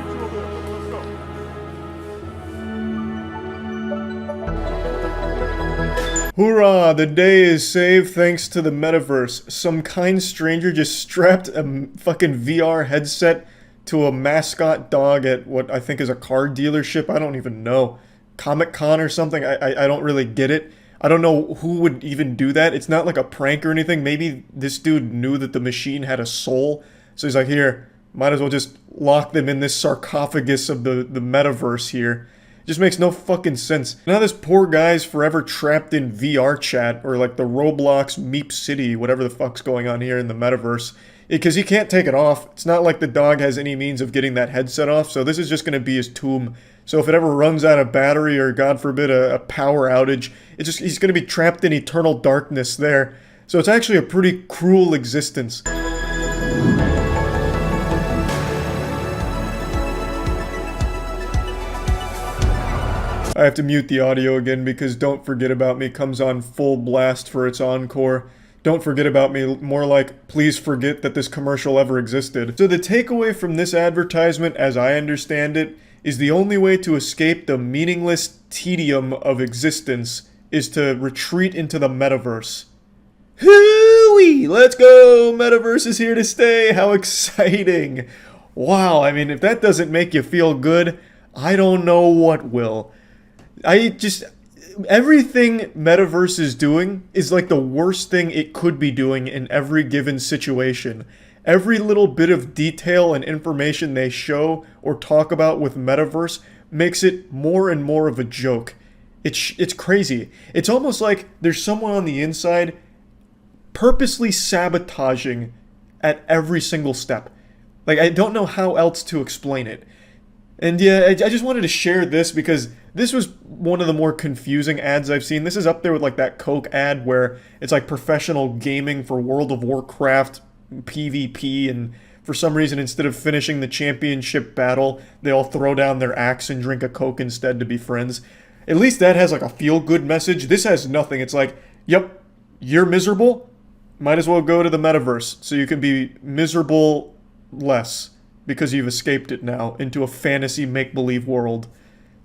Hoorah! The day is saved thanks to the Metaverse. Some kind stranger just strapped a fucking VR headset to a mascot dog at what I think is a car dealership. I don't even know. Comic-Con or something? I don't really get it. I don't know who would even do that. It's not like a prank or anything. Maybe this dude knew that the machine had a soul. So he's like, here, might as well just lock them in this sarcophagus of the Metaverse here. Just makes no fucking sense. Now this poor guy's forever trapped in VR chat, or like the Roblox Meep City, whatever the fuck's going on here in the Metaverse. Because he can't take it off. It's not like the dog has any means of getting that headset off, so this is just going to be his tomb. So if it ever runs out of battery, or God forbid a power outage, he's going to be trapped in eternal darkness there. So it's actually a pretty cruel existence. I have to mute the audio again because Don't Forget About Me comes on full blast for its encore. Don't forget about me, more like, please forget that this commercial ever existed. So the takeaway from this advertisement, as I understand it, is the only way to escape the meaningless tedium of existence is to retreat into the Metaverse. Hooey! Let's go! Metaverse is here to stay! How exciting! Wow, I mean, if that doesn't make you feel good, I don't know what will. Everything Metaverse is doing is like the worst thing it could be doing in every given situation. Every little bit of detail and information they show or talk about with Metaverse makes it more and more of a joke. It's crazy. It's almost like there's someone on the inside purposely sabotaging at every single step. Like, I don't know how else to explain it. And yeah, I just wanted to share this because this was one of the more confusing ads I've seen. This is up there with like that Coke ad where it's like professional gaming for World of Warcraft PvP, and for some reason instead of finishing the championship battle, they all throw down their axe and drink a Coke instead to be friends. At least that has like a feel-good message. This has nothing. It's like, yep, you're miserable? Might as well go to the metaverse so you can be miserable less because you've escaped it now into a fantasy make-believe world.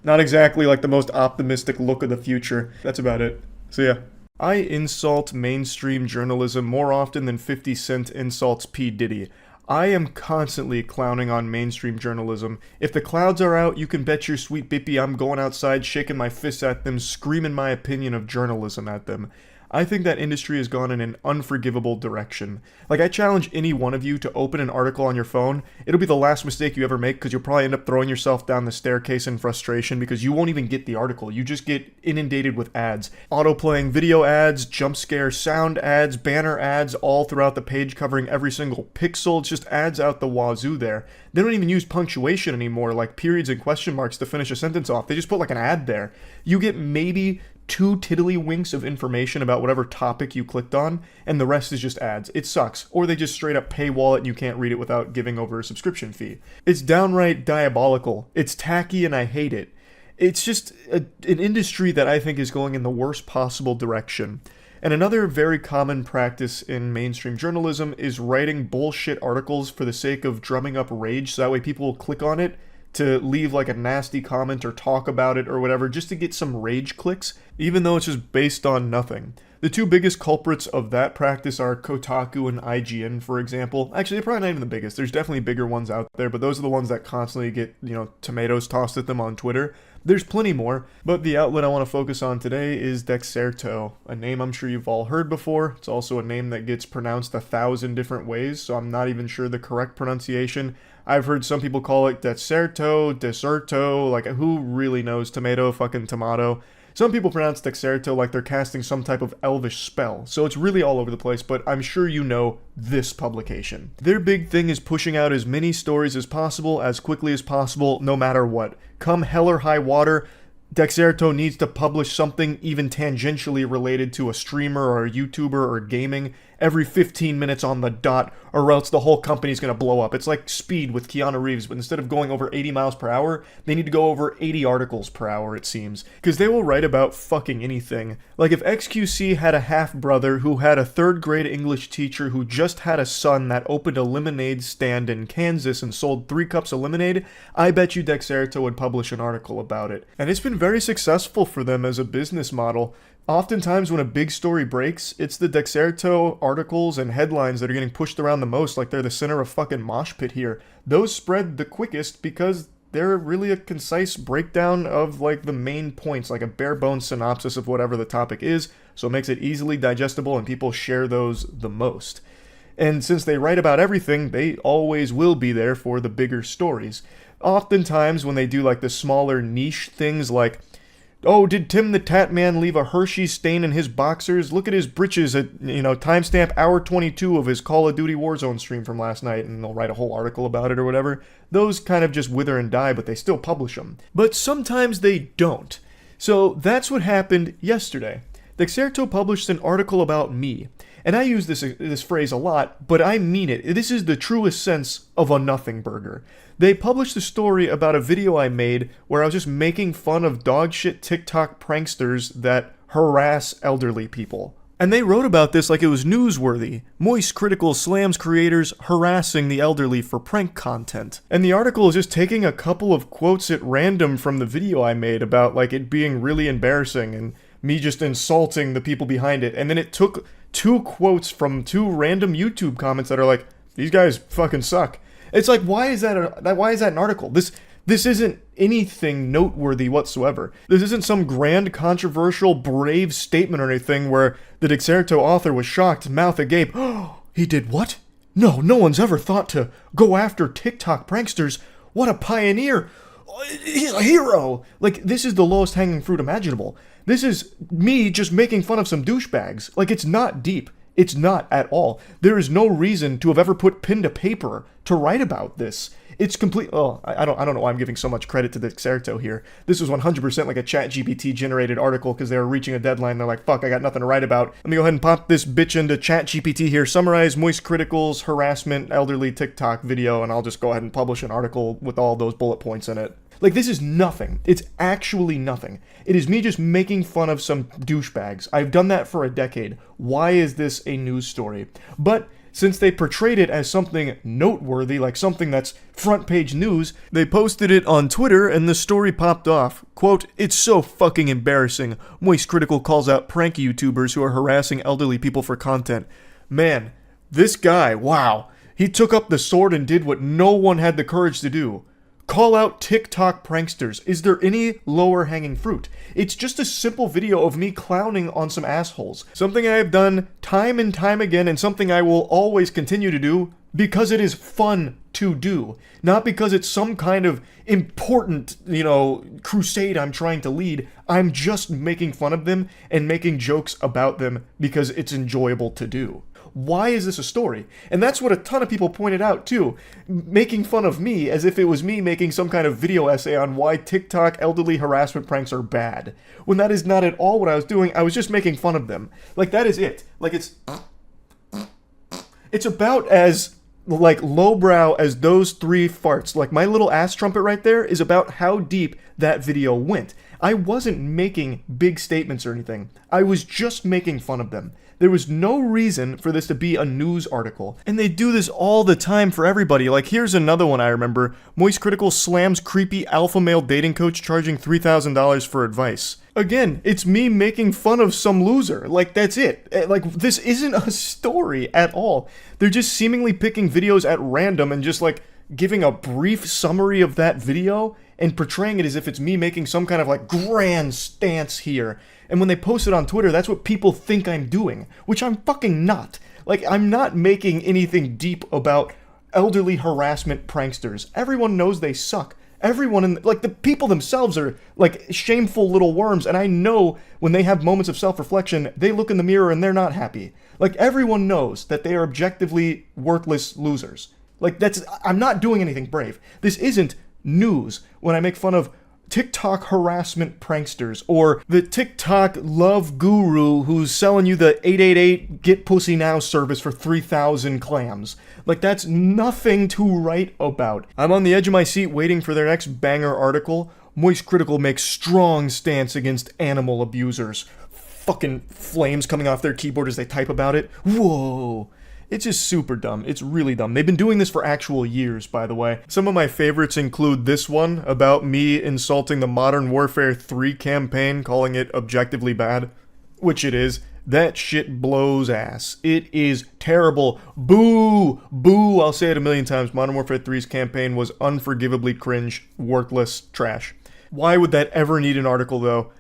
Not exactly like the most optimistic look of the future. That's about it. So yeah. I insult mainstream journalism more often than 50 Cent insults P. Diddy. I am constantly clowning on mainstream journalism. If the clouds are out, you can bet your sweet bippy I'm going outside, shaking my fists at them, screaming my opinion of journalism at them. I think that industry has gone in an unforgivable direction. Like, I challenge any one of you to open an article on your phone. It'll be the last mistake you ever make because you'll probably end up throwing yourself down the staircase in frustration because you won't even get the article. You just get inundated with ads. Auto-playing video ads, jump scare sound ads, banner ads, all throughout the page covering every single pixel. It's just ads out the wazoo there. They don't even use punctuation anymore, like periods and question marks to finish a sentence off. They just put like an ad there. You get maybe 2 tiddlywinks of information about whatever topic you clicked on, and the rest is just ads. It sucks. Or they just straight up paywall it and you can't read it without giving over a subscription fee. It's downright diabolical. It's tacky and I hate it. It's just an industry that I think is going in the worst possible direction. And another very common practice in mainstream journalism is writing bullshit articles for the sake of drumming up rage, so that way people will click on it to leave like a nasty comment or talk about it or whatever, just to get some rage clicks, even though it's just based on nothing. The 2 biggest culprits of that practice are Kotaku and IGN, for example. Actually, they're probably not even the biggest. There's definitely bigger ones out there, but those are the ones that constantly get, tomatoes tossed at them on Twitter. There's plenty more, but the outlet I want to focus on today is Dexerto, a name I'm sure you've all heard before. It's also a name that gets pronounced 1,000 different ways, so I'm not even sure the correct pronunciation. I've heard some people call it Deserto, like who really knows? Tomato, fucking tomato. Some people pronounce Dexerto like they're casting some type of elvish spell, so it's really all over the place, but I'm sure you know this publication. Their big thing is pushing out as many stories as possible, as quickly as possible, no matter what. Come hell or high water, Dexerto needs to publish something even tangentially related to a streamer or a YouTuber or gaming every 15 minutes on the dot, or else the whole company's gonna blow up. It's like Speed with Keanu Reeves, but instead of going over 80 miles per hour, they need to go over 80 articles per hour, it seems. Because they will write about fucking anything. Like if XQC had a half-brother who had a 3rd grade English teacher who just had a son that opened a lemonade stand in Kansas and sold 3 cups of lemonade, I bet you Dexerto would publish an article about it. And it's been very successful for them as a business model. Oftentimes when a big story breaks, it's the Dexerto articles and headlines that are getting pushed around the most, like they're the center of fucking mosh pit here. Those spread the quickest because they're really a concise breakdown of like the main points, like a bare bones synopsis of whatever the topic is, so it makes it easily digestible and people share those the most. And since they write about everything, they always will be there for the bigger stories. Oftentimes when they do like the smaller niche things like, oh, did Tim the Tat Man leave a Hershey stain in his boxers? Look at his britches at, timestamp hour 22 of his Call of Duty Warzone stream from last night, and they'll write a whole article about it or whatever. Those kind of just wither and die, but they still publish them. But sometimes they don't. So that's what happened yesterday. Dexerto published an article about me. And I use this phrase a lot, but I mean it. This is the truest sense of a nothing burger. They published a story about a video I made where I was just making fun of dogshit TikTok pranksters that harass elderly people. And they wrote about this like it was newsworthy. Moist Critical slams creators harassing the elderly for prank content. And the article is just taking a couple of quotes at random from the video I made about like it being really embarrassing and me just insulting the people behind it. And then it took 2 quotes from 2 random YouTube comments that are like, these guys fucking suck. It's like, why is that an article? This isn't anything noteworthy whatsoever. This isn't some grand, controversial, brave statement or anything where the Dexerto author was shocked, mouth agape. Oh, he did what? No one's ever thought to go after TikTok pranksters. What a pioneer. he's a hero. Like, this is the lowest hanging fruit imaginable. This is me just making fun of some douchebags. Like, it's not deep. It's not at all. There is no reason to have ever put pen to paper to write about this. It's complete. Oh, I don't know why I'm giving so much credit to Dexerto here. This was 100% like a ChatGPT generated article because they were reaching a deadline. They're like, fuck, I got nothing to write about. Let me go ahead and pop this bitch into ChatGPT here. Summarize Moist Critical's harassment elderly TikTok video, and I'll just go ahead and publish an article with all those bullet points in it. Like, this is nothing. It's actually nothing. It is me just making fun of some douchebags. I've done that for a decade. Why is this a news story? But since they portrayed it as something noteworthy, like something that's front page news, they posted it on Twitter and the story popped off. Quote, "It's so fucking embarrassing. Moist Critical calls out prank YouTubers who are harassing elderly people for content." Man, this guy, wow. He took up the sword and did what no one had the courage to do. Call out TikTok pranksters. Is there any lower hanging fruit? It's just a simple video of me clowning on some assholes. Something I have done time and time again and something I will always continue to do because it is fun to do. Not because it's some kind of important, crusade I'm trying to lead. I'm just making fun of them and making jokes about them because it's enjoyable to do. Why is this a story? And that's what a ton of people pointed out too, making fun of me as if it was me making some kind of video essay on why TikTok elderly harassment pranks are bad. When that is not at all what I was doing. I was just making fun of them. Like, that is it. Like, it's about as like lowbrow as those three farts. Like, my little ass trumpet right there is about how deep that video went. I wasn't making big statements or anything. I was just making fun of them. There was no reason for this to be a news article. And they do this all the time for everybody. Like, here's another one I remember. Moist Critical slams creepy alpha male dating coach charging $3,000 for advice. Again, it's me making fun of some loser. Like, that's it. Like, this isn't a story at all. They're just seemingly picking videos at random and just, like, giving a brief summary of that video and portraying it as if it's me making some kind of, like, grand stance here. And when they post it on Twitter, that's what people think I'm doing, which I'm fucking not. Like, I'm not making anything deep about elderly harassment pranksters. Everyone knows they suck. Everyone the people themselves are, like, shameful little worms, and I know when they have moments of self-reflection, they look in the mirror and they're not happy. Like, everyone knows that they are objectively worthless losers. Like, I'm not doing anything brave. This isn't news when I make fun of TikTok harassment pranksters, or the TikTok love guru who's selling you the 888 get pussy now service for 3,000 clams. Like, that's nothing to write about. I'm on the edge of my seat waiting for their next banger article. Moist Critical makes strong stance against animal abusers. Fucking flames coming off their keyboard as they type about it. Whoa. It's just super dumb. It's really dumb. They've been doing this for actual years, by the way. Some of my favorites include this one about me insulting the Modern Warfare 3 campaign, calling it objectively bad, which it is. That shit blows ass. It is terrible. Boo! Boo! I'll say it a million times. Modern Warfare 3's campaign was unforgivably cringe, worthless trash. Why would that ever need an article, though?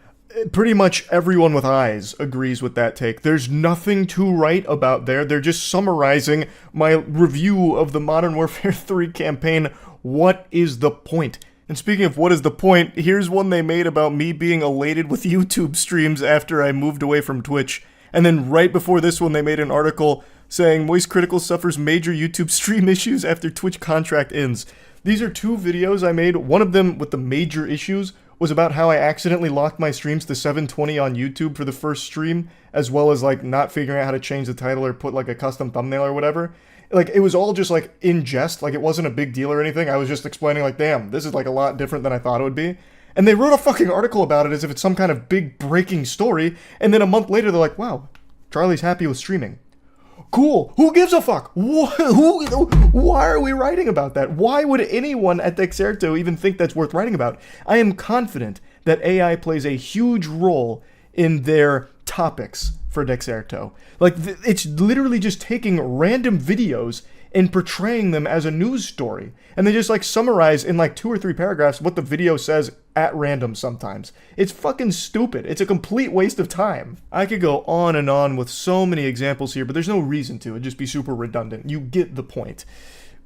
Pretty much everyone with eyes agrees with that take. There's nothing to write about there. They're just summarizing my review of the Modern Warfare 3 campaign. What is the point? And speaking of what is the point, here's one they made about me being elated with YouTube streams after I moved away from Twitch. And then right before this one, they made an article saying Moist Critical suffers major YouTube stream issues after Twitch contract ends. These are two videos I made. One of them with the major issues was about how I accidentally locked my streams to 720 on YouTube for the first stream, as well as, like, not figuring out how to change the title or put, like, a custom thumbnail or whatever. Like, it was all just, like, in jest. Like, it wasn't a big deal or anything. I was just explaining, like, damn, this is, like, a lot different than I thought it would be. And they wrote a fucking article about it as if it's some kind of big breaking story, and then a month later they're like, wow, Charlie's happy with streaming. Cool. Who gives a fuck? Why are we writing about that? Why would anyone at Dexerto even think that's worth writing about? I am confident that AI plays a huge role in their topics for Dexerto. Like, it's literally just taking random videos and portraying them as a news story. And they just, like, summarize in, like, 2 or 3 paragraphs what the video says at random sometimes. It's fucking stupid. It's a complete waste of time. I could go on and on with so many examples here, but there's no reason to. It'd just be super redundant. You get the point.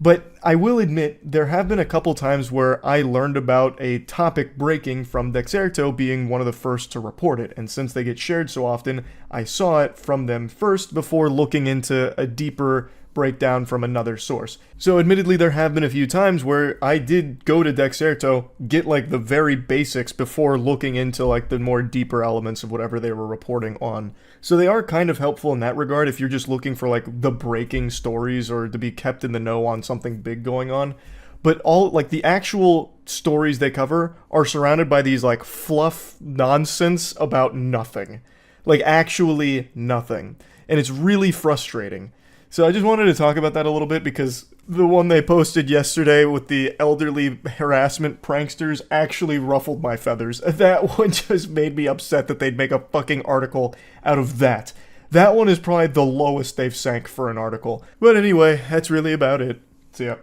But I will admit, there have been a couple times where I learned about a topic breaking from Dexerto being one of the first to report it, and since they get shared so often, I saw it from them first before looking into a deeper breakdown from another source. So admittedly, there have been a few times where I did go to Dexerto, get like the very basics before looking into like the more deeper elements of whatever they were reporting on. So they are kind of helpful in that regard if you're just looking for like the breaking stories or to be kept in the know on something big going on. But all like the actual stories they cover are surrounded by these like fluff nonsense about nothing. Like actually nothing. And it's really frustrating. So I just wanted to talk about that a little bit because the one they posted yesterday with the elderly harassment pranksters actually ruffled my feathers. That one just made me upset that they'd make a fucking article out of that. That one is probably the lowest they've sank for an article. But anyway, that's really about it. So yeah.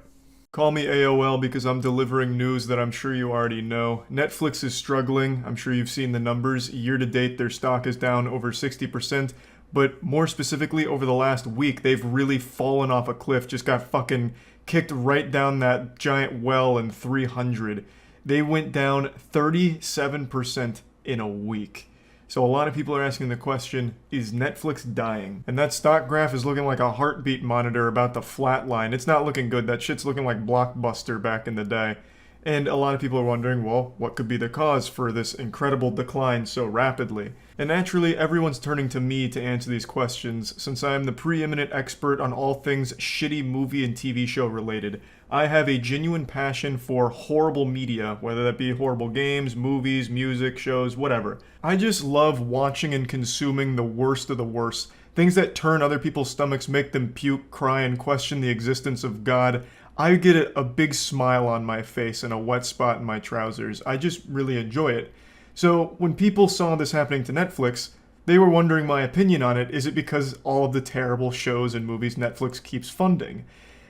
Call me AOL because I'm delivering news that I'm sure you already know. Netflix is struggling. I'm sure you've seen the numbers. Year to date, their stock is down over 60%. But more specifically, over the last week, they've really fallen off a cliff, just got fucking kicked right down that giant well in 300. They went down 37% in a week. So a lot of people are asking the question, is Netflix dying? And that stock graph is looking like a heartbeat monitor about to flatline. It's not looking good. That shit's looking like Blockbuster back in the day. And a lot of people are wondering, well, what could be the cause for this incredible decline so rapidly? And naturally, everyone's turning to me to answer these questions, since I am the preeminent expert on all things shitty movie and TV show related. I have a genuine passion for horrible media, whether that be horrible games, movies, music, shows, whatever. I just love watching and consuming the worst of the worst. Things that turn other people's stomachs, make them puke, cry, and question the existence of God. I get a big smile on my face and a wet spot in my trousers. I just really enjoy it. So when people saw this happening to Netflix, they were wondering my opinion on it. Is it because all of the terrible shows and movies Netflix keeps funding?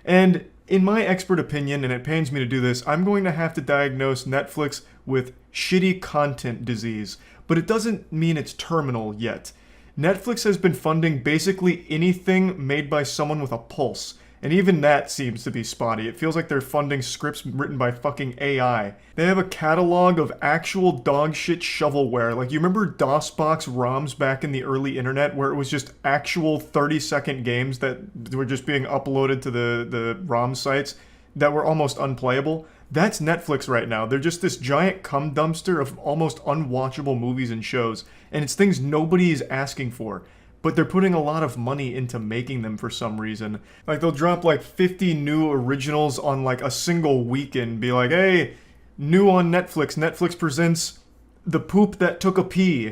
And in my expert opinion, and it pains me to do this, I'm going to have to diagnose Netflix with shitty content disease. But it doesn't mean it's terminal yet. Netflix has been funding basically anything made by someone with a pulse. And even that seems to be spotty. It feels like they're funding scripts written by fucking AI. They have a catalog of actual dog shit shovelware. Like, you remember DOSBox ROMs back in the early internet where it was just actual 30-second games that were just being uploaded to the ROM sites that were almost unplayable? That's Netflix right now. They're just this giant cum dumpster of almost unwatchable movies and shows. And it's things nobody is asking for. But they're putting a lot of money into making them for some reason. Like, they'll drop like 50 new originals on like a single weekend. Be like, hey, new on Netflix. Netflix presents The Poop That Took a Pee.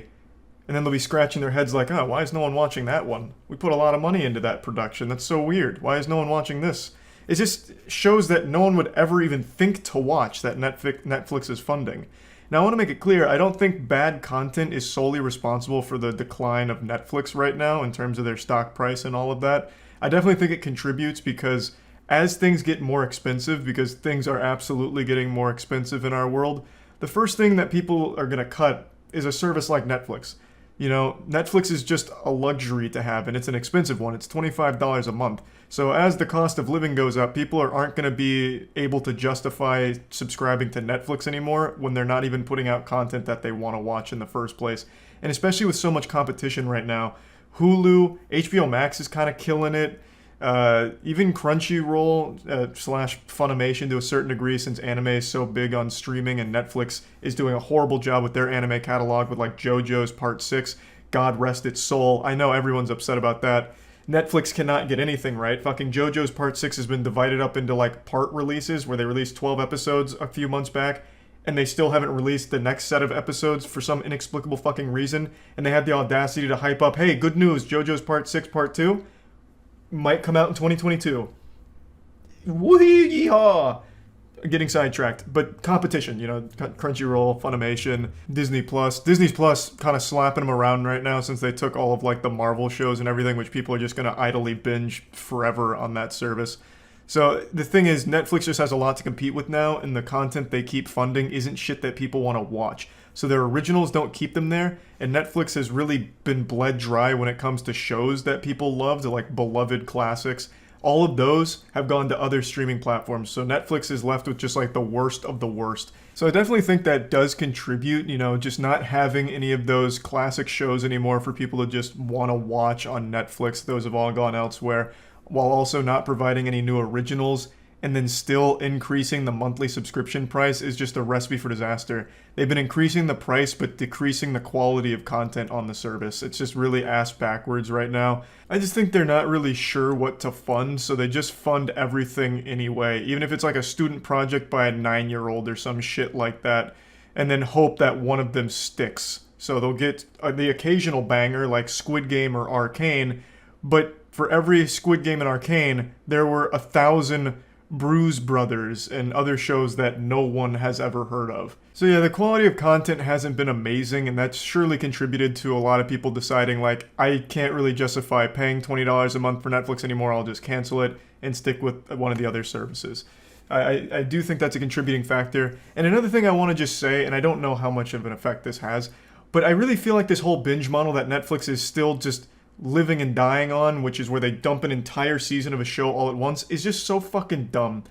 And then they'll be scratching their heads like, oh, why is no one watching that one? We put a lot of money into that production. That's so weird. Why is no one watching this? It just shows that no one would ever even think to watch that Netflix is funding. Now, I want to make it clear, I don't think bad content is solely responsible for the decline of Netflix right now in terms of their stock price and all of that. I definitely think it contributes because as things get more expensive, because things are absolutely getting more expensive in our world, the first thing that people are going to cut is a service like Netflix. You know, Netflix is just a luxury to have, and it's an expensive one. It's $25 a month. So as the cost of living goes up, people aren't going to be able to justify subscribing to Netflix anymore when they're not even putting out content that they want to watch in the first place. And especially with so much competition right now, Hulu, HBO Max is kind of killing it. Even Crunchyroll slash Funimation to a certain degree, since anime is so big on streaming, and Netflix is doing a horrible job with their anime catalog with like JoJo's Part 6. God rest its soul. I know everyone's upset about that. Netflix cannot get anything right. Fucking JoJo's Part 6 has been divided up into like part releases where they released 12 episodes a few months back, and they still haven't released the next set of episodes for some inexplicable fucking reason. And they had the audacity to hype up, hey, good news, JoJo's Part 6 Part 2 might come out in 2022. Woo-hee, yeehaw! Getting sidetracked. But competition, you know, Crunchyroll, Funimation, Disney Plus. Disney Plus kind of slapping them around right now since they took all of like the Marvel shows and everything, which people are just going to idly binge forever on that service. So the thing is, Netflix just has a lot to compete with now, and the content they keep funding isn't shit that people want to watch. So their originals don't keep them there, and Netflix has really been bled dry when it comes to shows that people love, to like beloved classics. all of those have gone to other streaming platforms. So Netflix is left with just like the worst of the worst. So I definitely think that does contribute, just not having any of those classic shows anymore for people to just want to watch on Netflix. Those have all gone elsewhere, while also not providing any new originals, and then still increasing the monthly subscription price is just a recipe for disaster. They've been increasing the price but decreasing the quality of content on the service. It's just really ass backwards right now. I just think they're not really sure what to fund, so they just fund everything anyway, even if it's like a student project by a 9-year-old or some shit like that, and then hope that one of them sticks. So they'll get the occasional banger like Squid Game or Arcane, but for every Squid Game and Arcane, there were 1,000 Bruise Brothers and other shows that no one has ever heard of. So yeah, the quality of content hasn't been amazing, and that's surely contributed to a lot of people deciding like, I can't really justify paying $20 a month for Netflix anymore, I'll just cancel it and stick with one of the other services. I do think that's a contributing factor. And another thing I want to just say, and I don't know how much of an effect this has, but I really feel like this whole binge model that Netflix is still just living and dying on, which is where they dump an entire season of a show all at once, is just so fucking dumb.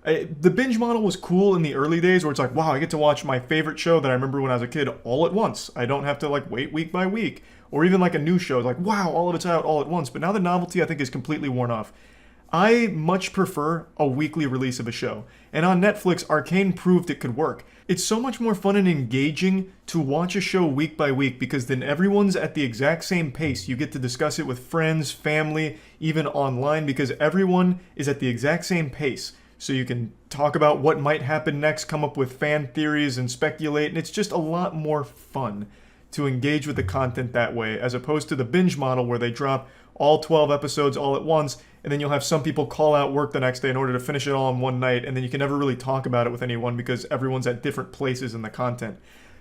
The binge model was cool in the early days where it's like, wow, I get to watch my favorite show that I remember when I was a kid all at once. I don't have to like wait week by week. Or even like a new show, like, wow, all of it's out all at once. But now the novelty, I think, is completely worn off. I much prefer a weekly release of a show. And on Netflix, Arcane proved it could work. It's so much more fun and engaging to watch a show week by week because then everyone's at the exact same pace. You get to discuss it with friends, family, even online, because everyone is at the exact same pace. So you can talk about what might happen next, come up with fan theories and speculate, and it's just a lot more fun to engage with the content that way, as opposed to the binge model where they drop all 12 episodes all at once, and then you'll have some people call out work the next day in order to finish it all in one night, and then you can never really talk about it with anyone because everyone's at different places in the content.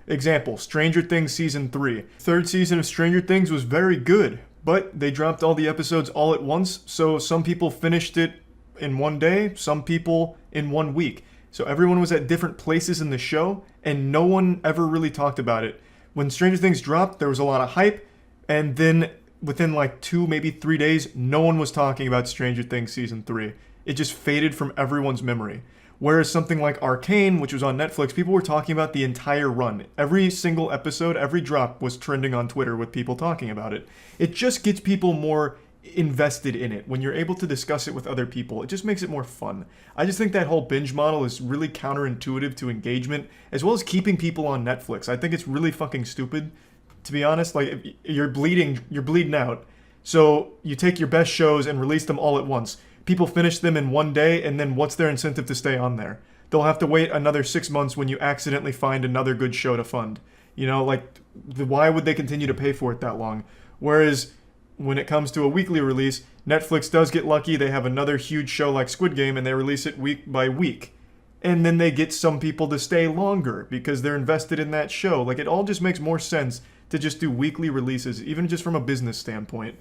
Example, Stranger Things Season 3. Third season of Stranger Things was very good, but they dropped all the episodes all at once, so some people finished it in one day, some people in 1 week. So everyone was at different places in the show, and no one ever really talked about it. When Stranger Things dropped, there was a lot of hype, and then within like 2, maybe 3 days, no one was talking about Stranger Things Season 3. It just faded from everyone's memory. Whereas something like Arcane, which was on Netflix, people were talking about the entire run. Every single episode, every drop was trending on Twitter with people talking about it. It just gets people more invested in it. When you're able to discuss it with other people, it just makes it more fun. I just think that whole binge model is really counterintuitive to engagement, as well as keeping people on Netflix. I think it's really fucking stupid, to be honest. Like, if you're bleeding out. So you take your best shows and release them all at once. People finish them in one day, and then what's their incentive to stay on there? They'll have to wait another 6 months when you accidentally find another good show to fund. Why would they continue to pay for it that long? Whereas when it comes to a weekly release, Netflix does get lucky. They have another huge show like Squid Game, and they release it week by week. And then they get some people to stay longer because they're invested in that show. Like, it all just makes more sense to just do weekly releases, even just from a business standpoint.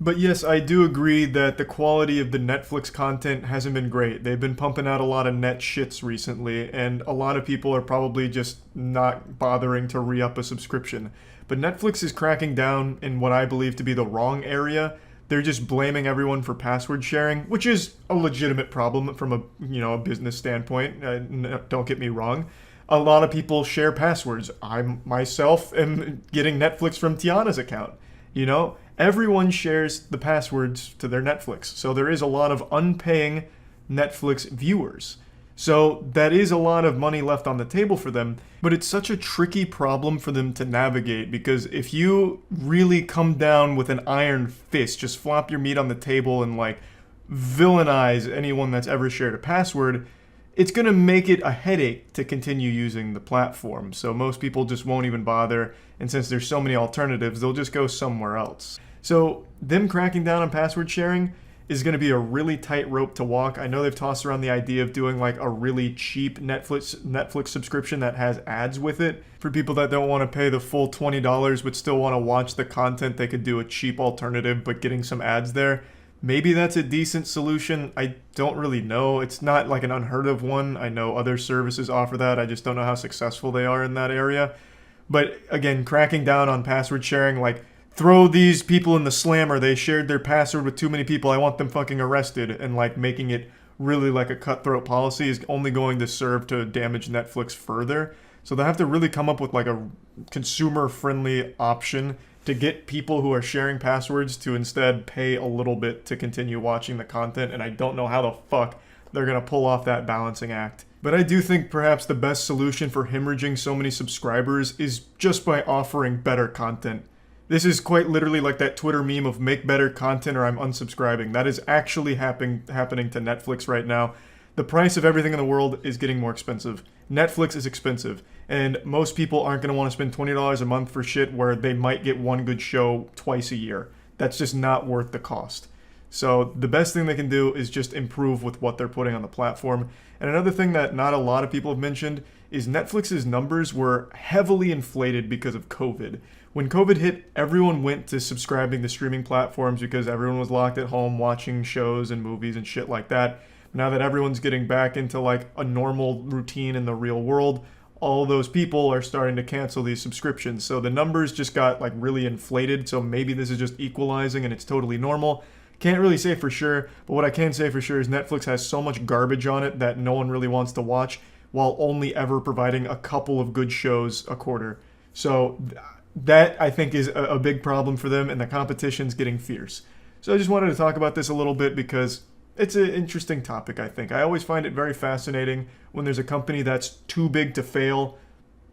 But yes, I do agree that the quality of the Netflix content hasn't been great. They've been pumping out a lot of net shits recently, and a lot of people are probably just not bothering to re-up a subscription. But Netflix is cracking down in what I believe to be the wrong area. They're just blaming everyone for password sharing, which is a legitimate problem from a business standpoint. Don't get me wrong. A lot of people share passwords. I myself am getting Netflix from Tiana's account. Everyone shares the passwords to their Netflix. So there is a lot of unpaying Netflix viewers. So that is a lot of money left on the table for them, but it's such a tricky problem for them to navigate, because if you really come down with an iron fist, just flop your meat on the table and villainize anyone that's ever shared a password, it's going to make it a headache to continue using the platform. So most people just won't even bother, and since there's so many alternatives, they'll just go somewhere else. So them cracking down on password sharing is going to be a really tight rope to walk. I know they've tossed around the idea of doing a really cheap Netflix subscription that has ads with it. For people that don't want to pay the full $20 but still want to watch the content, they could do a cheap alternative but getting some ads there. Maybe that's a decent solution. I don't really know. It's not like an unheard of one. I know other services offer that. I just don't know how successful they are in that area. But again, cracking down on password sharing, throw these people in the slammer, they shared their password with too many people, I want them fucking arrested, and like making it really like a cutthroat policy is only going to serve to damage Netflix further. So they have to really come up with like a consumer-friendly option to get people who are sharing passwords to instead pay a little bit to continue watching the content, and I don't know how the fuck they're gonna pull off that balancing act. But I do think perhaps the best solution for hemorrhaging so many subscribers is just by offering better content. This is quite literally like that Twitter meme of make better content or I'm unsubscribing. That is actually happening to Netflix right now. The price of everything in the world is getting more expensive. Netflix is expensive, and most people aren't going to want to spend $20 a month for shit where they might get one good show twice a year. That's just not worth the cost. So the best thing they can do is just improve with what they're putting on the platform. And another thing that not a lot of people have mentioned is Netflix's numbers were heavily inflated because of COVID. When COVID hit, everyone went to subscribing to streaming platforms because everyone was locked at home watching shows and movies and shit like that. Now that everyone's getting back into like a normal routine in the real world, all those people are starting to cancel these subscriptions. So the numbers just got like really inflated. So maybe this is just equalizing and it's totally normal. Can't really say for sure, but what I can say for sure is Netflix has so much garbage on it that no one really wants to watch, while only ever providing a couple of good shows a quarter. So that, I think, is a big problem for them, and the competition's getting fierce. So I just wanted to talk about this a little bit because it's an interesting topic, I think. I always find it very fascinating when there's a company that's too big to fail,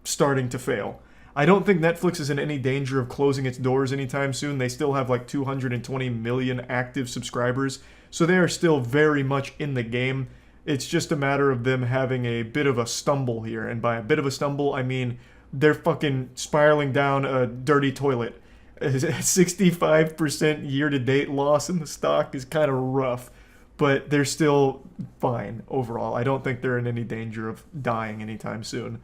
starting to fail. I don't think Netflix is in any danger of closing its doors anytime soon. They still have like 220 million active subscribers, so they are still very much in the game. It's just a matter of them having a bit of a stumble here, and by a bit of a stumble, I mean they're fucking spiraling down a dirty toilet. A 65% year-to-date loss in the stock is kind of rough, but they're still fine overall. I don't think they're in any danger of dying anytime soon.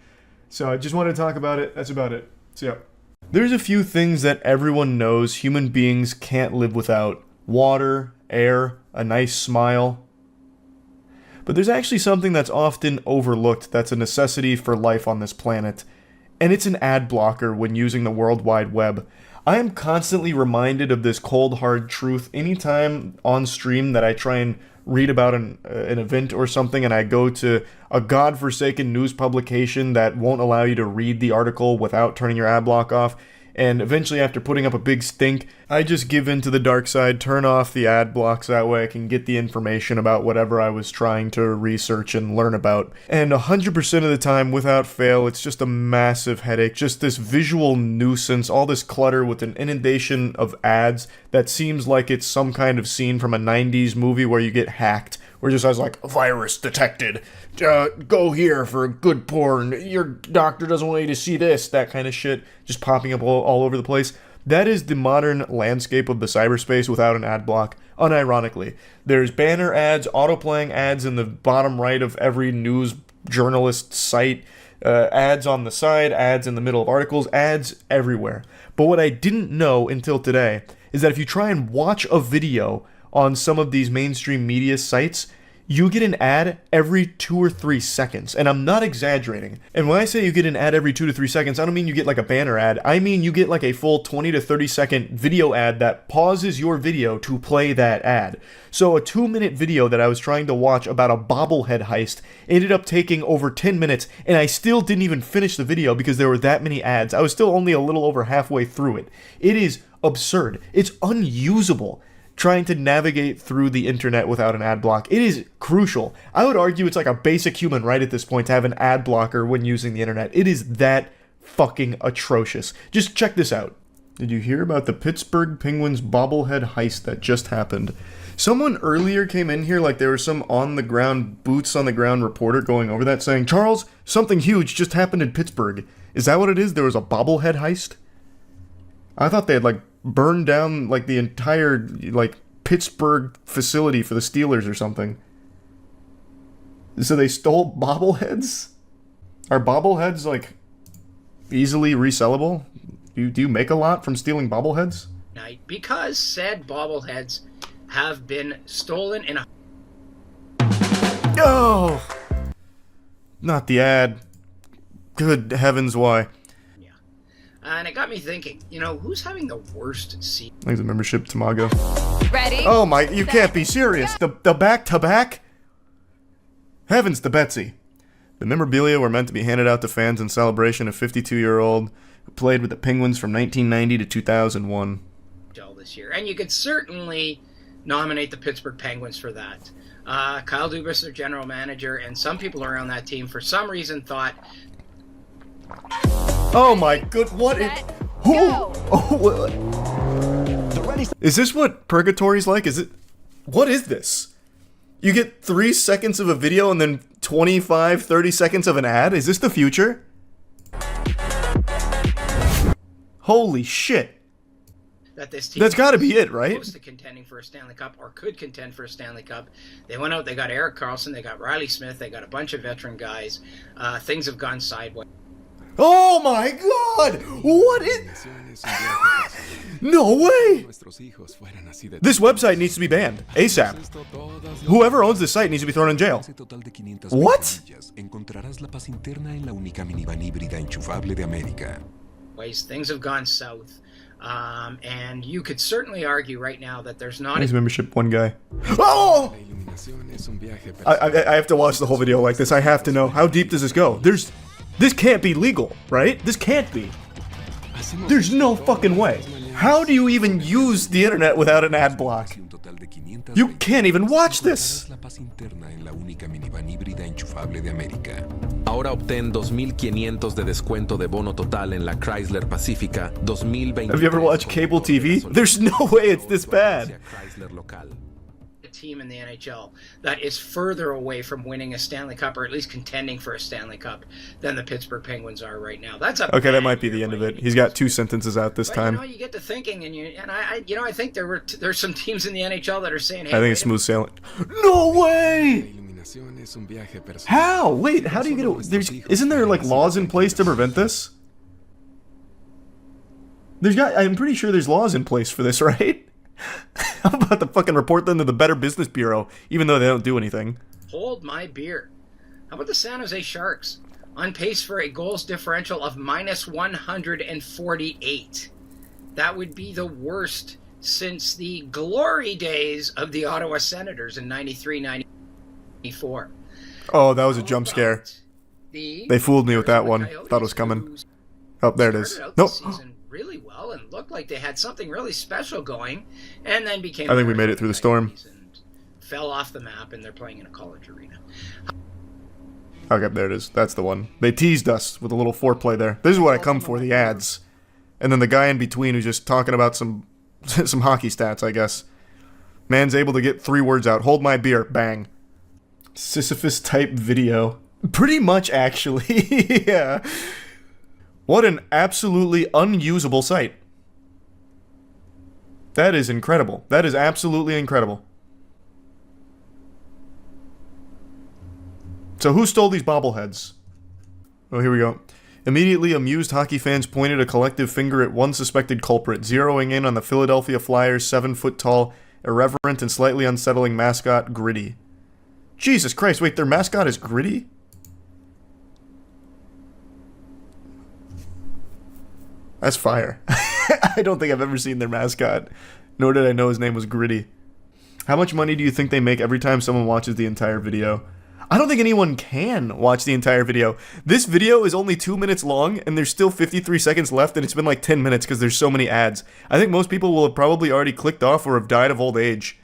So I just wanted to talk about it. That's about it. So yeah. There's a few things that everyone knows human beings can't live without. Water, air, a nice smile. But there's actually something that's often overlooked that's a necessity for life on this planet. And it's an ad blocker when using the World Wide Web. I am constantly reminded of this cold hard truth anytime on stream that I try and read about an event or something and I go to a godforsaken news publication that won't allow you to read the article without turning your ad block off. And eventually, after putting up a big stink, I just give in to the dark side, turn off the ad blocks, that way I can get the information about whatever I was trying to research and learn about. And 100% of the time, without fail, it's just a massive headache, just this visual nuisance, all this clutter with an inundation of ads that seems like it's some kind of scene from a 90s movie where you get hacked, where it just has like, virus detected, go here for good porn, your doctor doesn't want you to see this, that kind of shit, just popping up all over the place. That is the modern landscape of the cyberspace without an ad block, unironically. There's banner ads, autoplaying ads in the bottom right of every news journalist site, ads on the side, ads in the middle of articles, ads everywhere. But what I didn't know until today is that if you try and watch a video on some of these mainstream media sites, you get an ad every 2 or 3 seconds. And I'm not exaggerating. And when I say you get an ad every 2 to 3 seconds, I don't mean you get like a banner ad. I mean you get like a full 20 to 30 second video ad that pauses your video to play that ad. So a 2-minute video that I was trying to watch about a bobblehead heist ended up taking over 10 minutes, and I still didn't even finish the video because there were that many ads. I was still only a little over halfway through it. It is absurd. It's unusable trying to navigate through the internet without an ad block. It is crucial. I would argue it's like a basic human right at this point to have an ad blocker when using the internet. It is that fucking atrocious. Just check this out. Did you hear about the Pittsburgh Penguins bobblehead heist that just happened? Someone earlier came in here like there was some on-the-ground, boots-on-the-ground reporter going over that saying, Charles, something huge just happened in Pittsburgh. Is that what it is? There was a bobblehead heist? I thought they had like burned down like the entire like Pittsburgh facility for the Steelers or something. So they stole bobbleheads? Are bobbleheads like easily resellable? Do you make a lot from stealing bobbleheads? Because said bobbleheads have been stolen in a... Oh! Not the ad. Good heavens, why? And it got me thinking, you know, who's having the worst seat? Thanks a membership, Tamago. Ready? Oh my, you can't be serious. The back-to-back? Heavens to Betsy. The memorabilia were meant to be handed out to fans in celebration of 52-year-old who played with the Penguins from 1990 to 2001. This year. And you could certainly nominate the Pittsburgh Penguins for that. Kyle Dubas, their general manager, and some people around that team for some reason thought... Oh my good, what is... Who? Oh, is this what Purgatory's like? Is it... What is this? You get 3 seconds of a video and then 25, 30 seconds of an ad? Is this the future? Holy shit. That this team That's got to be it, right? Close to contending for a Stanley Cup, or could contend for a Stanley Cup. They went out, they got Erik Karlsson, they got Riley Smith, they got a bunch of veteran guys. Things have gone sideways. Oh my god! What is... No way! This website needs to be banned. ASAP. Whoever owns this site needs to be thrown in jail. What? Things have gone south. And you could certainly argue right now that there's not... His membership, one guy. Oh! I have to watch the whole video like this. I have to know. How deep does this go? This can't be legal, right? This can't be. There's no fucking way. How do you even use the internet without an ad block? You can't even watch this. Ahora obtén 2,500 de descuento de bono total en la Chrysler Pacifica 2020. Have you ever watched cable TV? There's no way it's this bad. A team in the NHL that is further away from winning a Stanley Cup, or at least contending for a Stanley Cup, than the Pittsburgh Penguins are right now. That's a okay. That might be the end of it. He's got 2 sentences out this time. You know, you get to thinking, and I think there's some teams in the NHL that are saying, hey, I think it's smooth sailing. No way! How? Wait, how do you get it? Isn't there like laws in place to prevent this? I'm pretty sure there's laws in place for this, right? How about to fucking report them to the Better Business Bureau, even though they don't do anything? Hold my beer. How about the San Jose Sharks? On pace for a goals differential of minus 148. That would be the worst since the glory days of the Ottawa Senators in 93-94. Oh, that was a jump scare. They fooled me with that one. Thought it was coming. Oh, there it is. Nope. Really well and looked like they had something really special going, and then became... I think we made it through the storm. Fell off the map, and they're playing in a college arena. Okay, there it is. That's the one. They teased us with a little foreplay there. This is what I come for, the ads. And then the guy in between who's just talking about some hockey stats, I guess. Man's able to get 3 words out. Hold my beer. Bang. Sisyphus-type video. Pretty much, actually. Yeah. What an absolutely unusable site. That is incredible. That is absolutely incredible. So who stole these bobbleheads? Oh, here we go. Immediately, amused hockey fans pointed a collective finger at one suspected culprit, zeroing in on the Philadelphia Flyers' 7-foot-tall, irreverent, and slightly unsettling mascot, Gritty. Jesus Christ, wait, their mascot is Gritty? That's fire. I don't think I've ever seen their mascot, nor did I know his name was Gritty. How much money do you think they make every time someone watches the entire video? I don't think anyone can watch the entire video. This video is only 2 minutes long, and there's still 53 seconds left, and it's been like 10 minutes because there's so many ads. I think most people will have probably already clicked off or have died of old age.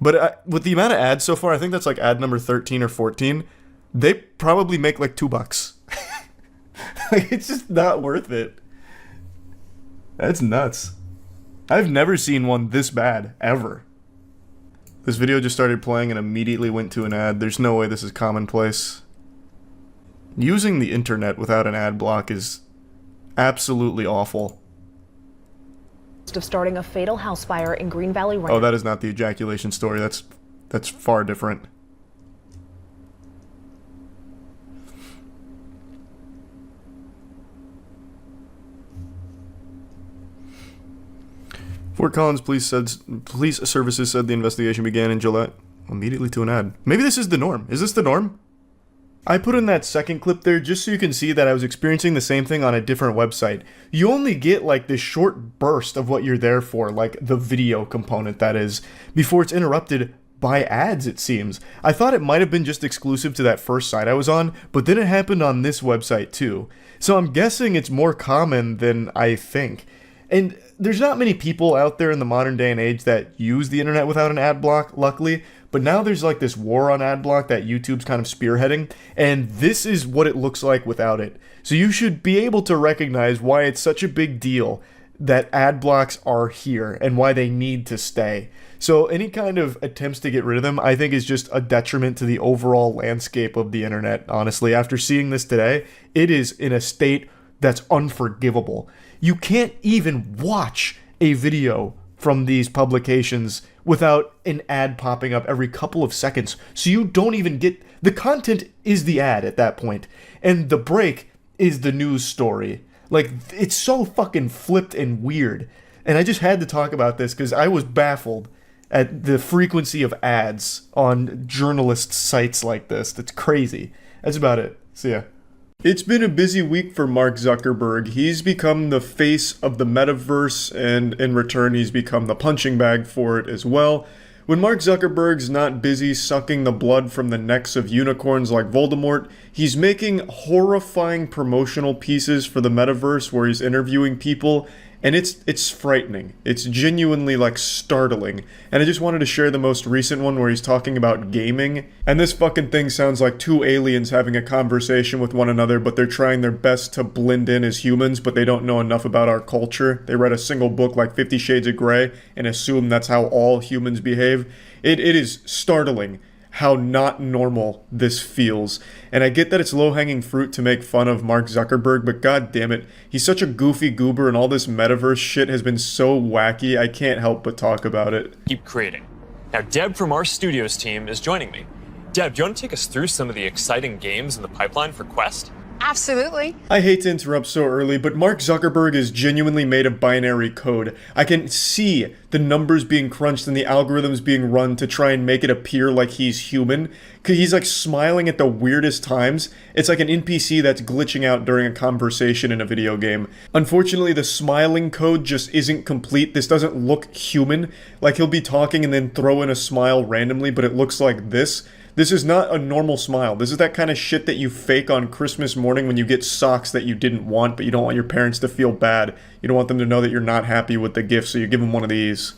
But with the amount of ads so far, I think that's like ad number 13 or 14, they probably make like $2. Like, it's just not worth it. That's nuts. I've never seen one this bad, ever. This video just started playing and immediately went to an ad. There's no way this is commonplace. Using the internet without an ad block is absolutely awful. Of starting a fatal house fire in Green Valley Ranch. Oh, that is not the ejaculation story. That's far different. Fort Collins police services said the investigation began in July. Immediately to an ad. Maybe this is the norm. Is this the norm? I put in that second clip there just so you can see that I was experiencing the same thing on a different website. You only get like this short burst of what you're there for, like the video component that is, before it's interrupted by ads, it seems. I thought it might have been just exclusive to that first site I was on, but then it happened on this website too. So I'm guessing it's more common than I think. And there's not many people out there in the modern day and age that use the internet without an ad block, luckily. But now there's like this war on ad block that YouTube's kind of spearheading, and this is what it looks like without it. So you should be able to recognize why it's such a big deal that ad blocks are here and why they need to stay. So any kind of attempts to get rid of them, I think, is just a detriment to the overall landscape of the internet, honestly. After seeing this today, it is in a state that's unforgivable. You can't even watch a video from these publications without an ad popping up every couple of seconds. So you don't even get... The content is the ad at that point, and the break is the news story. Like, it's so fucking flipped and weird. And I just had to talk about this because I was baffled at the frequency of ads on journalist sites like this. That's crazy. That's about it. See ya. It's been a busy week for Mark Zuckerberg. He's become the face of the metaverse, and in return, he's become the punching bag for it as well. When Mark Zuckerberg's not busy sucking the blood from the necks of unicorns like Voldemort, he's making horrifying promotional pieces for the metaverse where he's interviewing people, and it's frightening. It's genuinely, like, startling. And I just wanted to share the most recent one where he's talking about gaming. And this fucking thing sounds like two aliens having a conversation with one another, but they're trying their best to blend in as humans, but they don't know enough about our culture. They read a single book like 50 Shades of Grey and assume that's how all humans behave. It is startling how not normal this feels. And I get that it's low-hanging fruit to make fun of Mark Zuckerberg, but god damn it, he's such a goofy goober and all this metaverse shit has been so wacky, I can't help but talk about it. Keep creating. Now Deb from our studios team is joining me. Deb, do you want to take us through some of the exciting games in the pipeline for Quest? Absolutely. I hate to interrupt so early, but Mark Zuckerberg has genuinely made a binary code. I can see the numbers being crunched and the algorithms being run to try and make it appear like he's human. He's like smiling at the weirdest times. It's like an NPC that's glitching out during a conversation in a video game. Unfortunately, the smiling code just isn't complete. This doesn't look human. Like he'll be talking and then throw in a smile randomly, but it looks like this. This is not a normal smile. This is that kind of shit that you fake on Christmas morning when you get socks that you didn't want, but you don't want your parents to feel bad. You don't want them to know that you're not happy with the gift, so you give them one of these.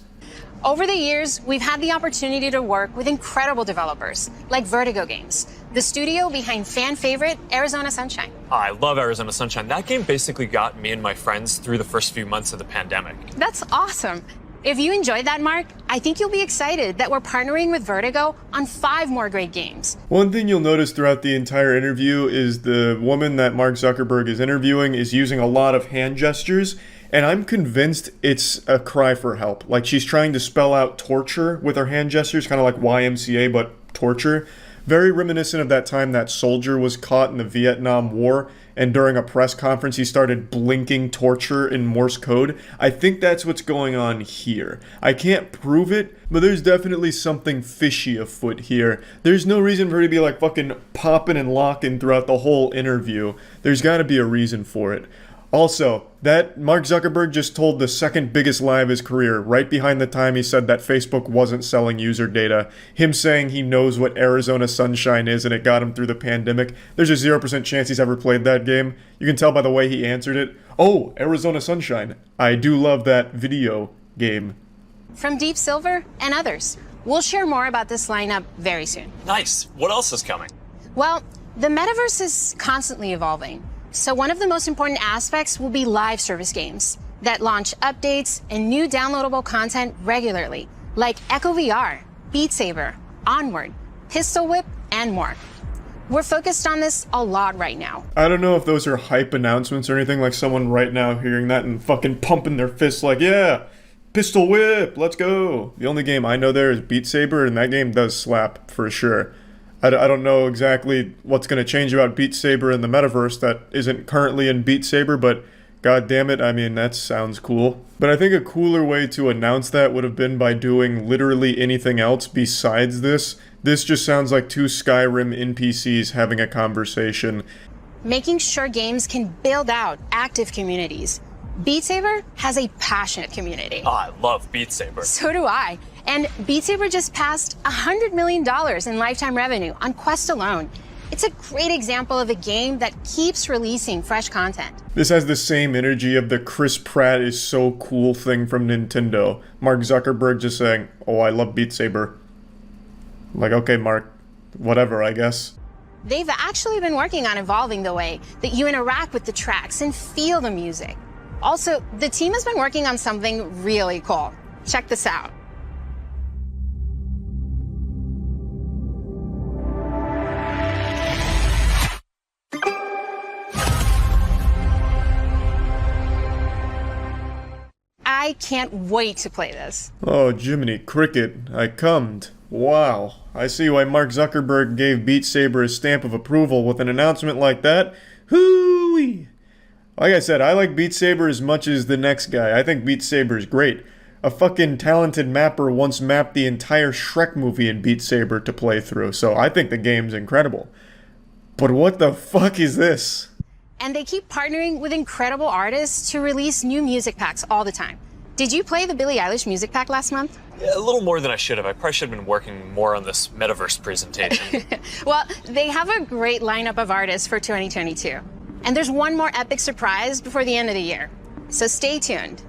Over the years, we've had the opportunity to work with incredible developers like Vertigo Games, the studio behind fan favorite Arizona Sunshine. I love Arizona Sunshine. That game basically got me and my friends through the first few months of the pandemic. That's awesome. If you enjoyed that, Mark, I think you'll be excited that we're partnering with Vertigo on 5 more great games. One thing you'll notice throughout the entire interview is the woman that Mark Zuckerberg is interviewing is using a lot of hand gestures, and I'm convinced it's a cry for help. Like she's trying to spell out torture with her hand gestures, kind of like YMCA, but torture. Very reminiscent of that time that soldier was caught in the Vietnam War, and during a press conference he started blinking torture in Morse code. I think that's what's going on here. I can't prove it, but there's definitely something fishy afoot here. There's no reason for her to be like fucking popping and locking throughout the whole interview. There's gotta be a reason for it. Also, that Mark Zuckerberg just told the second biggest lie of his career, right behind the time he said that Facebook wasn't selling user data. Him saying he knows what Arizona Sunshine is and it got him through the pandemic. There's a 0% chance he's ever played that game. You can tell by the way he answered it. Oh, Arizona Sunshine. I do love that video game. From Deep Silver and others. We'll share more about this lineup very soon. Nice. What else is coming? Well, the metaverse is constantly evolving. So one of the most important aspects will be live service games that launch updates and new downloadable content regularly, like Echo VR, Beat Saber, Onward, Pistol Whip, and more. We're focused on this a lot right now. I don't know if those are hype announcements or anything, like someone right now hearing that and fucking pumping their fists like, yeah, Pistol Whip, let's go. The only game I know there is Beat Saber, and that game does slap for sure. I don't know exactly what's going to change about Beat Saber in the metaverse that isn't currently in Beat Saber, but God damn it, I mean, that sounds cool. But I think a cooler way to announce that would have been by doing literally anything else besides this. This just sounds like two Skyrim NPCs having a conversation. Making sure games can build out active communities. Beat Saber has a passionate community. Oh, I love Beat Saber. So do I. And Beat Saber just passed $100 million in lifetime revenue on Quest alone. It's a great example of a game that keeps releasing fresh content. This has the same energy of the Chris Pratt is so cool thing from Nintendo. Mark Zuckerberg just saying, oh, I love Beat Saber. Like, okay, Mark, whatever, I guess. They've actually been working on evolving the way that you interact with the tracks and feel the music. Also, the team has been working on something really cool. Check this out. I can't wait to play this. Oh, Jiminy Cricket, I cummed. Wow, I see why Mark Zuckerberg gave Beat Saber a stamp of approval with an announcement like that. Hooey! Like I said, I like Beat Saber as much as the next guy. I think Beat Saber is great. A fucking talented mapper once mapped the entire Shrek movie in Beat Saber to play through, so I think the game's incredible. But what the fuck is this? And they keep partnering with incredible artists to release new music packs all the time. Did you play the Billie Eilish music pack last month? Yeah, a little more than I should have. I probably should have been working more on this Metaverse presentation. Well, they have a great lineup of artists for 2022. And there's one more epic surprise before the end of the year. So stay tuned.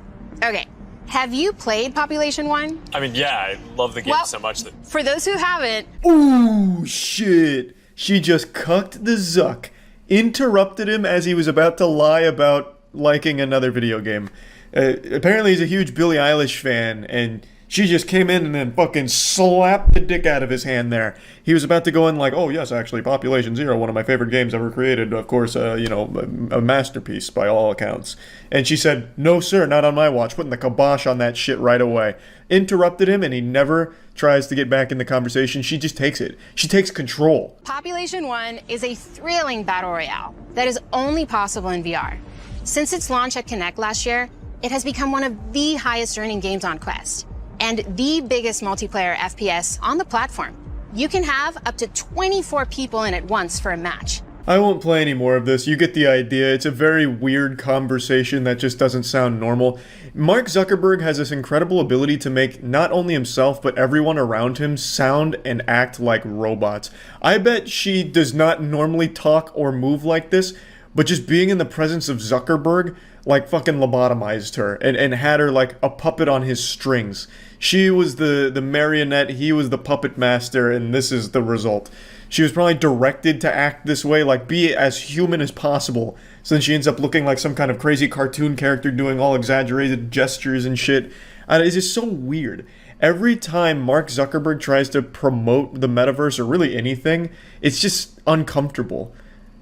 Okay, have you played Population 1? I mean, yeah, I love the game so much that... For those who haven't... Ooh, shit. She just cucked the Zuck. Interrupted him as he was about to lie about liking another video game. Apparently he's a huge Billie Eilish fan, and she just came in and then fucking slapped the dick out of his hand there. He was about to go in like, oh yes, actually, Population 0, one of my favorite games ever created. Of course, a masterpiece by all accounts. And she said, no sir, not on my watch, putting the kibosh on that shit right away. Interrupted him, and he never tries to get back in the conversation. She just takes it. She takes control. Population 1 is a thrilling battle royale that is only possible in VR. Since its launch at Connect last year, it has become one of the highest earning games on Quest and the biggest multiplayer FPS on the platform. You can have up to 24 people in at once for a match. I won't play any more of this. You get the idea. It's a very weird conversation that just doesn't sound normal. Mark Zuckerberg has this incredible ability to make not only himself, but everyone around him sound and act like robots. I bet she does not normally talk or move like this, but just being in the presence of Zuckerberg, like, fucking lobotomized her and had her like a puppet on his strings. She was the marionette, he was the puppet master, and this is the result. She was probably directed to act this way, like be as human as possible, so then she ends up looking like some kind of crazy cartoon character doing all exaggerated gestures and shit. It's just so weird. Every time Mark Zuckerberg tries to promote the metaverse or really anything, it's just uncomfortable.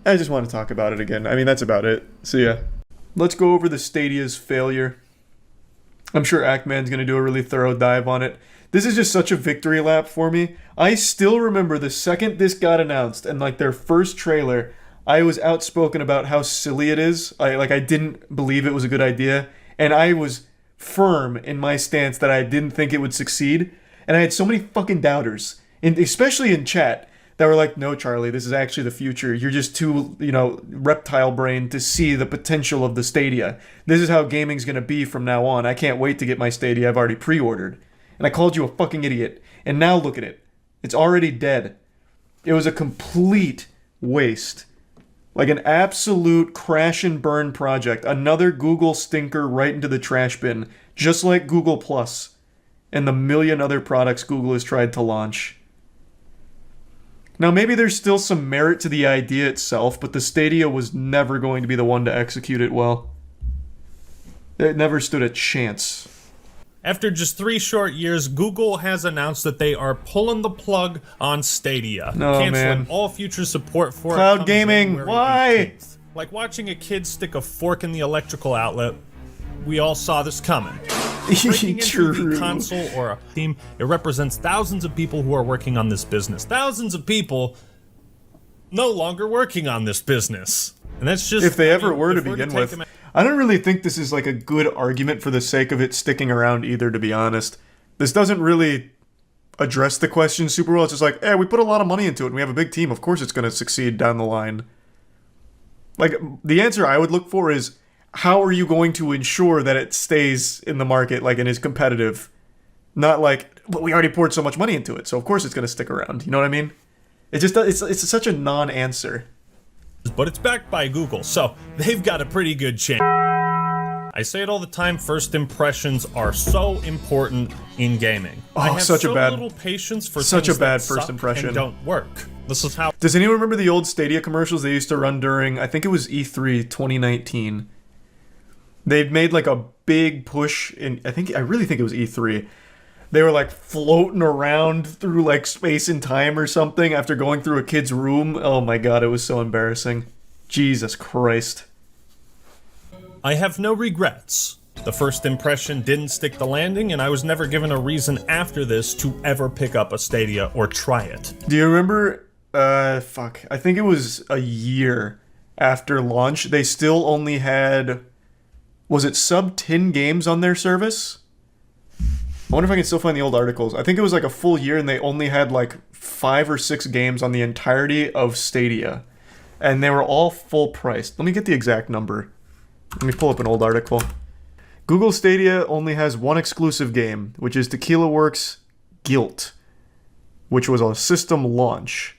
I just want to talk about it again. I mean, that's about it. See ya. Let's go over the Stadia's failure. I'm sure Ackman's going to do a really thorough dive on it. This is just such a victory lap for me. I still remember the second this got announced and like their first trailer, I was outspoken about how silly it is. I didn't believe it was a good idea, and I was firm in my stance that I didn't think it would succeed. And I had so many fucking doubters, and especially in chat, that were like, no, Charlie, this is actually the future. You're just too, reptile brain to see the potential of the Stadia. This is how gaming's going to be from now on. I can't wait to get my Stadia. I've already pre-ordered. And I called you a fucking idiot. And now look at it. It's already dead. It was a complete waste. Like an absolute crash and burn project. Another Google stinker right into the trash bin. Just like Google Plus. And the million other products Google has tried to launch. Now, maybe there's still some merit to the idea itself, but the Stadia was never going to be the one to execute it well. It never stood a chance. After just 3 short years, Google has announced that they are pulling the plug on Stadia. No, canceling man. all future support for Cloud gaming, why? 18th. Like watching a kid stick a fork in the electrical outlet. We all saw this coming. Breaking into the console or a team, it represents thousands of people who are working on this business. Thousands of people no longer working on this business. And that's just... If they ever were to begin with. I don't really think this is like a good argument for the sake of it sticking around either, to be honest. This doesn't really address the question super well. It's just like, we put a lot of money into it and we have a big team. Of course it's going to succeed down the line. Like, the answer I would look for is, how are you going to ensure that it stays in the market, like, and is competitive? Not like, but we already poured so much money into it, so of course it's going to stick around. You know what I mean? It just it's such a non-answer. But it's backed by Google, so they've got a pretty good chance. I say it all the time, first impressions are so important in gaming. I have such so a bad, little patience for such a things bad that first suck impression. and don't work. This is how. Does anyone remember the old Stadia commercials they used to run during, I think it was E3 2019? They'd made like a big push in, I really think it was E3. They were like floating around through like space and time or something after going through a kid's room. Oh my god, it was so embarrassing. Jesus Christ. I have no regrets. The first impression didn't stick the landing, and I was never given a reason after this to ever pick up a Stadia or try it. Do you remember, I think it was a year after launch, they still only had, was it sub 10 games on their service? I wonder if I can still find the old articles. I think it was like a full year and they only had like 5 or 6 games on the entirety of Stadia. And they were all full priced. Let me get the exact number. Let me pull up an old article. Google Stadia only has one exclusive game, which is Tequila Works' Guilt, which was a system launch.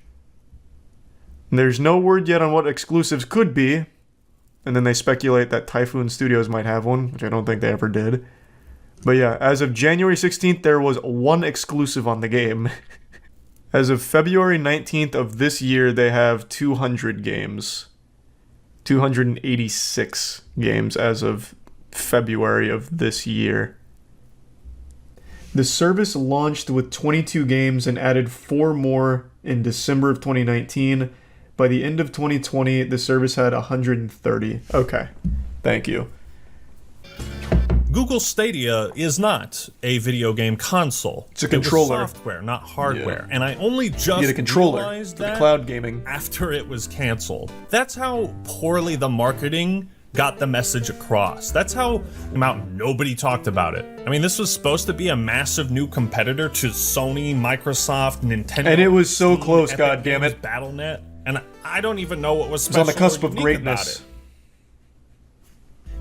And there's no word yet on what exclusives could be, and then they speculate that Typhoon Studios might have one, which I don't think they ever did. But yeah, as of January 16th, there was one exclusive on the game. As of February 19th of this year, they have 200 games. 286 games as of February of this year. The service launched with 22 games and added 4 more in December of 2019. By the end of 2020, the service had 130. Okay, thank you. Google Stadia is not a video game console. It's a controller. It was software, not hardware. Yeah. And I only just get a controller realized for that the cloud gaming after it was canceled. That's how poorly the marketing got the message across. That's how nobody talked about it. I mean, this was supposed to be a massive new competitor to Sony, Microsoft, Nintendo. And it was so close, goddammit. Battle.net. And I don't even know what was special. It was on the cusp of greatness.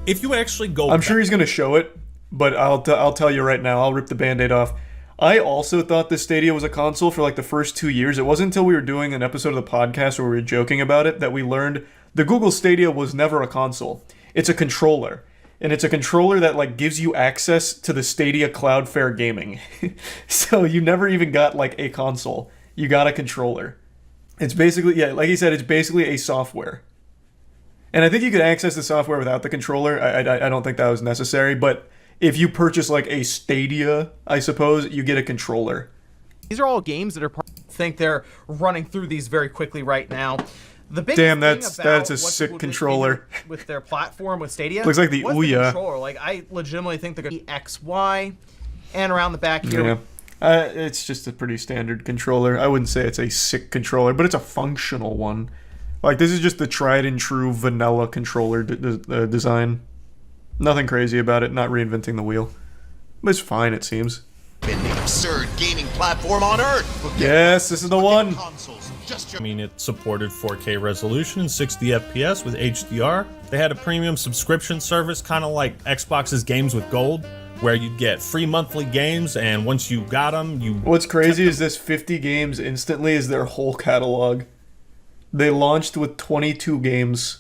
If you actually go I'm sure he's going to show it, but I'll tell you right now, I'll rip the band-aid off. I also thought this Stadia was a console for like the first 2 years. It wasn't until we were doing an episode of the podcast where we were joking about it that we learned the Google Stadia was never a console. It's a controller. And it's a controller that like gives you access to the Stadia Cloudflare gaming. So you never even got like a console. You got a controller. It's basically, yeah, like he said, it's basically a software. And I think you could access the software without the controller. I don't think that was necessary, but if you purchase like a Stadia, I suppose, you get a controller. These are all games that are think they're running through these very quickly right now. The biggest Damn, thing that's a sick controller. With their platform with Stadia. Looks like the Ouya. Controller. Like I legitimately think they're going to be XY and around the back here. Yeah. It's just a pretty standard controller. I wouldn't say it's a sick controller, but it's a functional one. Like, this is just the tried and true vanilla controller design. Nothing crazy about it, not reinventing the wheel. But it's fine, it seems. Been the absurd gaming platform on Earth. Yes, this is the one. I mean, it supported 4K resolution and 60 FPS with HDR. They had a premium subscription service, kind of like Xbox's Games with Gold, where you'd get free monthly games, and once you got them, you... What's crazy is this 50 games instantly is their whole catalog. They launched with 22 games.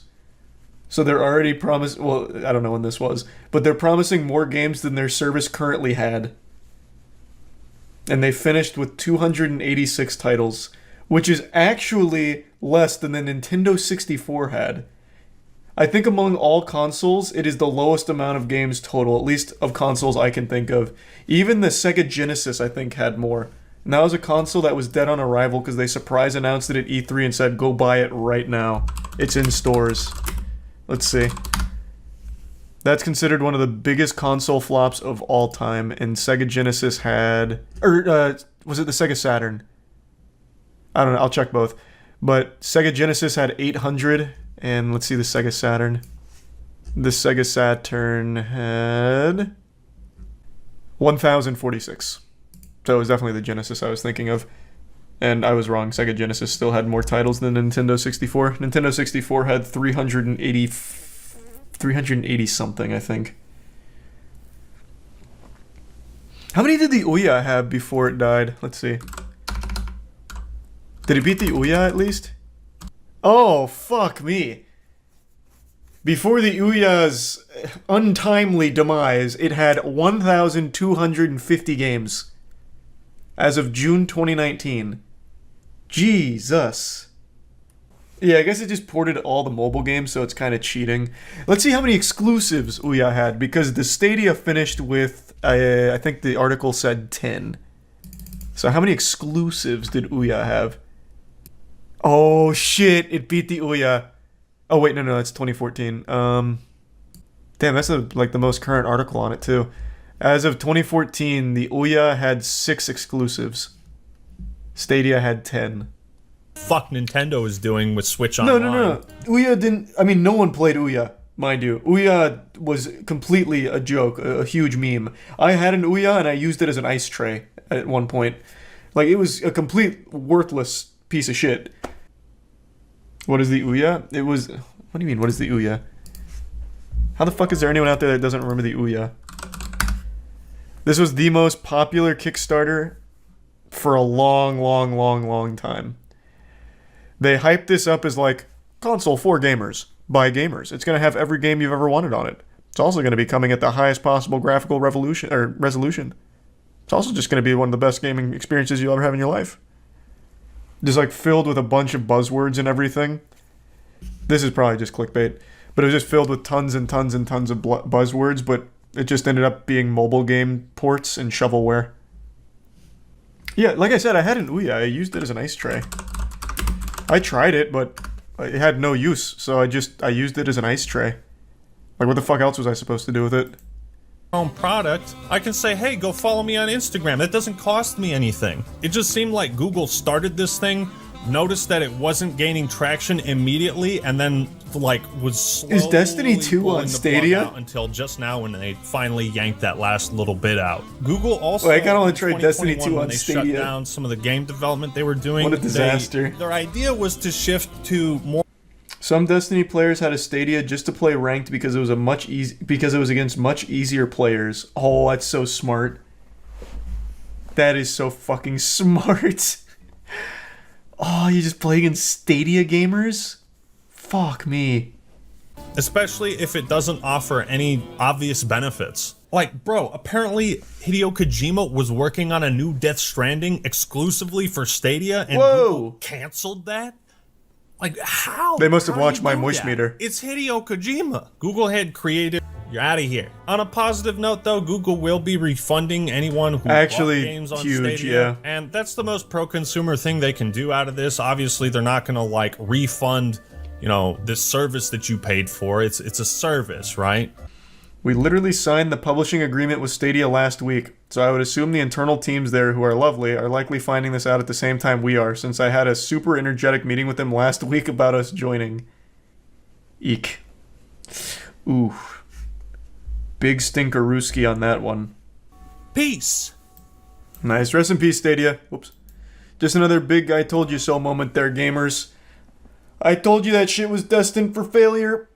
So they're already promised... Well, I don't know when this was. But they're promising more games than their service currently had. And they finished with 286 titles, which is actually less than the Nintendo 64 had. I think among all consoles, it is the lowest amount of games total, at least of consoles I can think of. Even the Sega Genesis, I think, had more. And that was a console that was dead on arrival because they surprise announced it at E3 and said, go buy it right now. It's in stores. Let's see. That's considered one of the biggest console flops of all time, and Sega Genesis had... was it the Sega Saturn? I don't know, I'll check both. But Sega Genesis had 800, and let's see the Sega Saturn. The Sega Saturn had 1,046. So it was definitely the Genesis I was thinking of. And I was wrong. Sega Genesis still had more titles than Nintendo 64. Nintendo 64 had 380 something, I think. How many did the Ouya have before it died? Let's see. Did it beat the Ouya at least? Oh, fuck me. Before the Ouya's untimely demise, it had 1,250 games. As of June 2019. Jesus. Yeah, I guess it just ported all the mobile games, so it's kind of cheating. Let's see how many exclusives Ouya had, because the Stadia finished with, I think the article said 10. So how many exclusives did Ouya have? Oh shit, it beat the Ouya. Oh wait, no, that's 2014. Damn, that's like the most current article on it too. As of 2014, the Ouya had 6 exclusives. Stadia had 10. Fuck Nintendo is doing with Switch Online. No. Ouya didn't... I mean, no one played Ouya, mind you. Ouya was completely a joke, a huge meme. I had an Ouya and I used it as an ice tray at one point. Like, it was a complete worthless piece of shit. What is the Ouya? It was... What do you mean, what is the Ouya? How the fuck is there anyone out there that doesn't remember the Ouya? This was the most popular Kickstarter for a long time. They hyped this up as like, console for gamers, by gamers. It's going to have every game you've ever wanted on it. It's also going to be coming at the highest possible graphical resolution. It's also just going to be one of the best gaming experiences you'll ever have in your life. Just like filled with a bunch of buzzwords and everything. This is probably just clickbait. But it was just filled with tons and tons and tons of buzzwords, but it just ended up being mobile game ports and shovelware. Yeah, like I said, I had an Ouya. I used it as an ice tray. I tried it, but it had no use, so I used it as an ice tray. Like, what the fuck else was I supposed to do with it? Own product, I can say, hey, go follow me on Instagram. That doesn't cost me anything. It just seemed like Google started this thing, noticed that it wasn't gaining traction immediately, and then like was slowly Is Destiny 2 on Stadia? Until just now when they finally yanked that last little bit out. Google also, I kind of want to try Destiny 2 on they Stadia. shut down some of the game development they were doing. What a disaster. Their idea was to shift to more. Some Destiny players had a Stadia just to play ranked because it was against much easier players. Oh, that's so smart. That is so fucking smart. Oh, you just play against Stadia gamers? Fuck me. Especially if it doesn't offer any obvious benefits. Like, bro, apparently Hideo Kojima was working on a new Death Stranding exclusively for Stadia, and Google canceled that? Like, how? They must have How watched do you my do Mush that? meter. It's Hideo Kojima. Google had created... You're out of here. On a positive note, though, Google will be refunding anyone who Actually, bought games on huge, Stadia. yeah. And that's the most pro-consumer thing they can do out of this. Obviously, they're not going to, like, refund, you know, this service that you paid for. It's a service, right? We literally signed the publishing agreement with Stadia last week, so I would assume the internal teams there, who are lovely, are likely finding this out at the same time we are, since I had a super energetic meeting with them last week about us joining. Eek. Ooh. Big stinkerooski on that one. Peace. Nice. Rest in peace, Stadia. Oops. Just another big I told you so moment there, gamers. I told you that shit was destined for failure.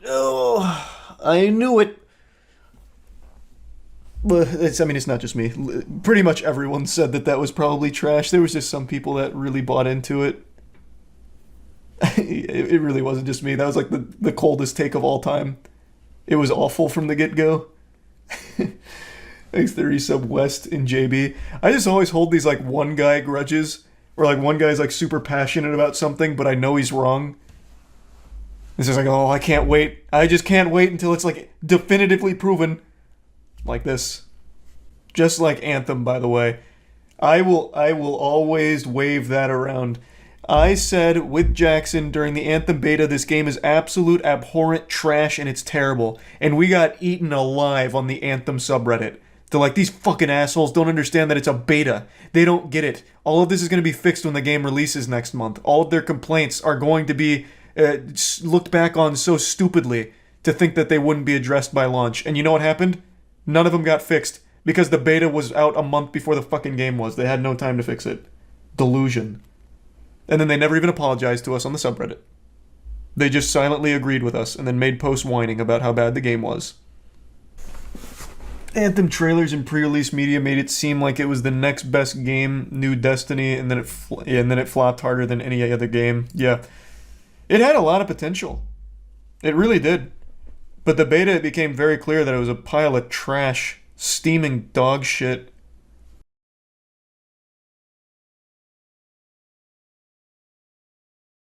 Oh, I knew it. But it's not just me. Pretty much everyone said that was probably trash. There was just some people that really bought into it. It really wasn't just me. That was like the coldest take of all time. It was awful from the get-go. Thanks to Resub West and JB. I just always hold these like one guy grudges, where like one guy's like super passionate about something, but I know he's wrong. It's just like, oh, I can't wait. I just can't wait until it's like definitively proven. Like this. Just like Anthem, by the way. I will always wave that around. I said with Jackson during the Anthem beta, this game is absolute abhorrent trash and it's terrible. And we got eaten alive on the Anthem subreddit. They're like, these fucking assholes don't understand that it's a beta. They don't get it. All of this is going to be fixed when the game releases next month. All of their complaints are going to be looked back on so stupidly to think that they wouldn't be addressed by launch. And you know what happened? None of them got fixed because the beta was out a month before the fucking game was. They had no time to fix it. Delusion. And then they never even apologized to us on the subreddit. They just silently agreed with us and then made posts whining about how bad the game was. Anthem trailers and pre-release media made it seem like it was the next best game, new Destiny, and then it flopped harder than any other game. Yeah. It had a lot of potential. It really did. But the beta, it became very clear that it was a pile of trash, steaming dog shit.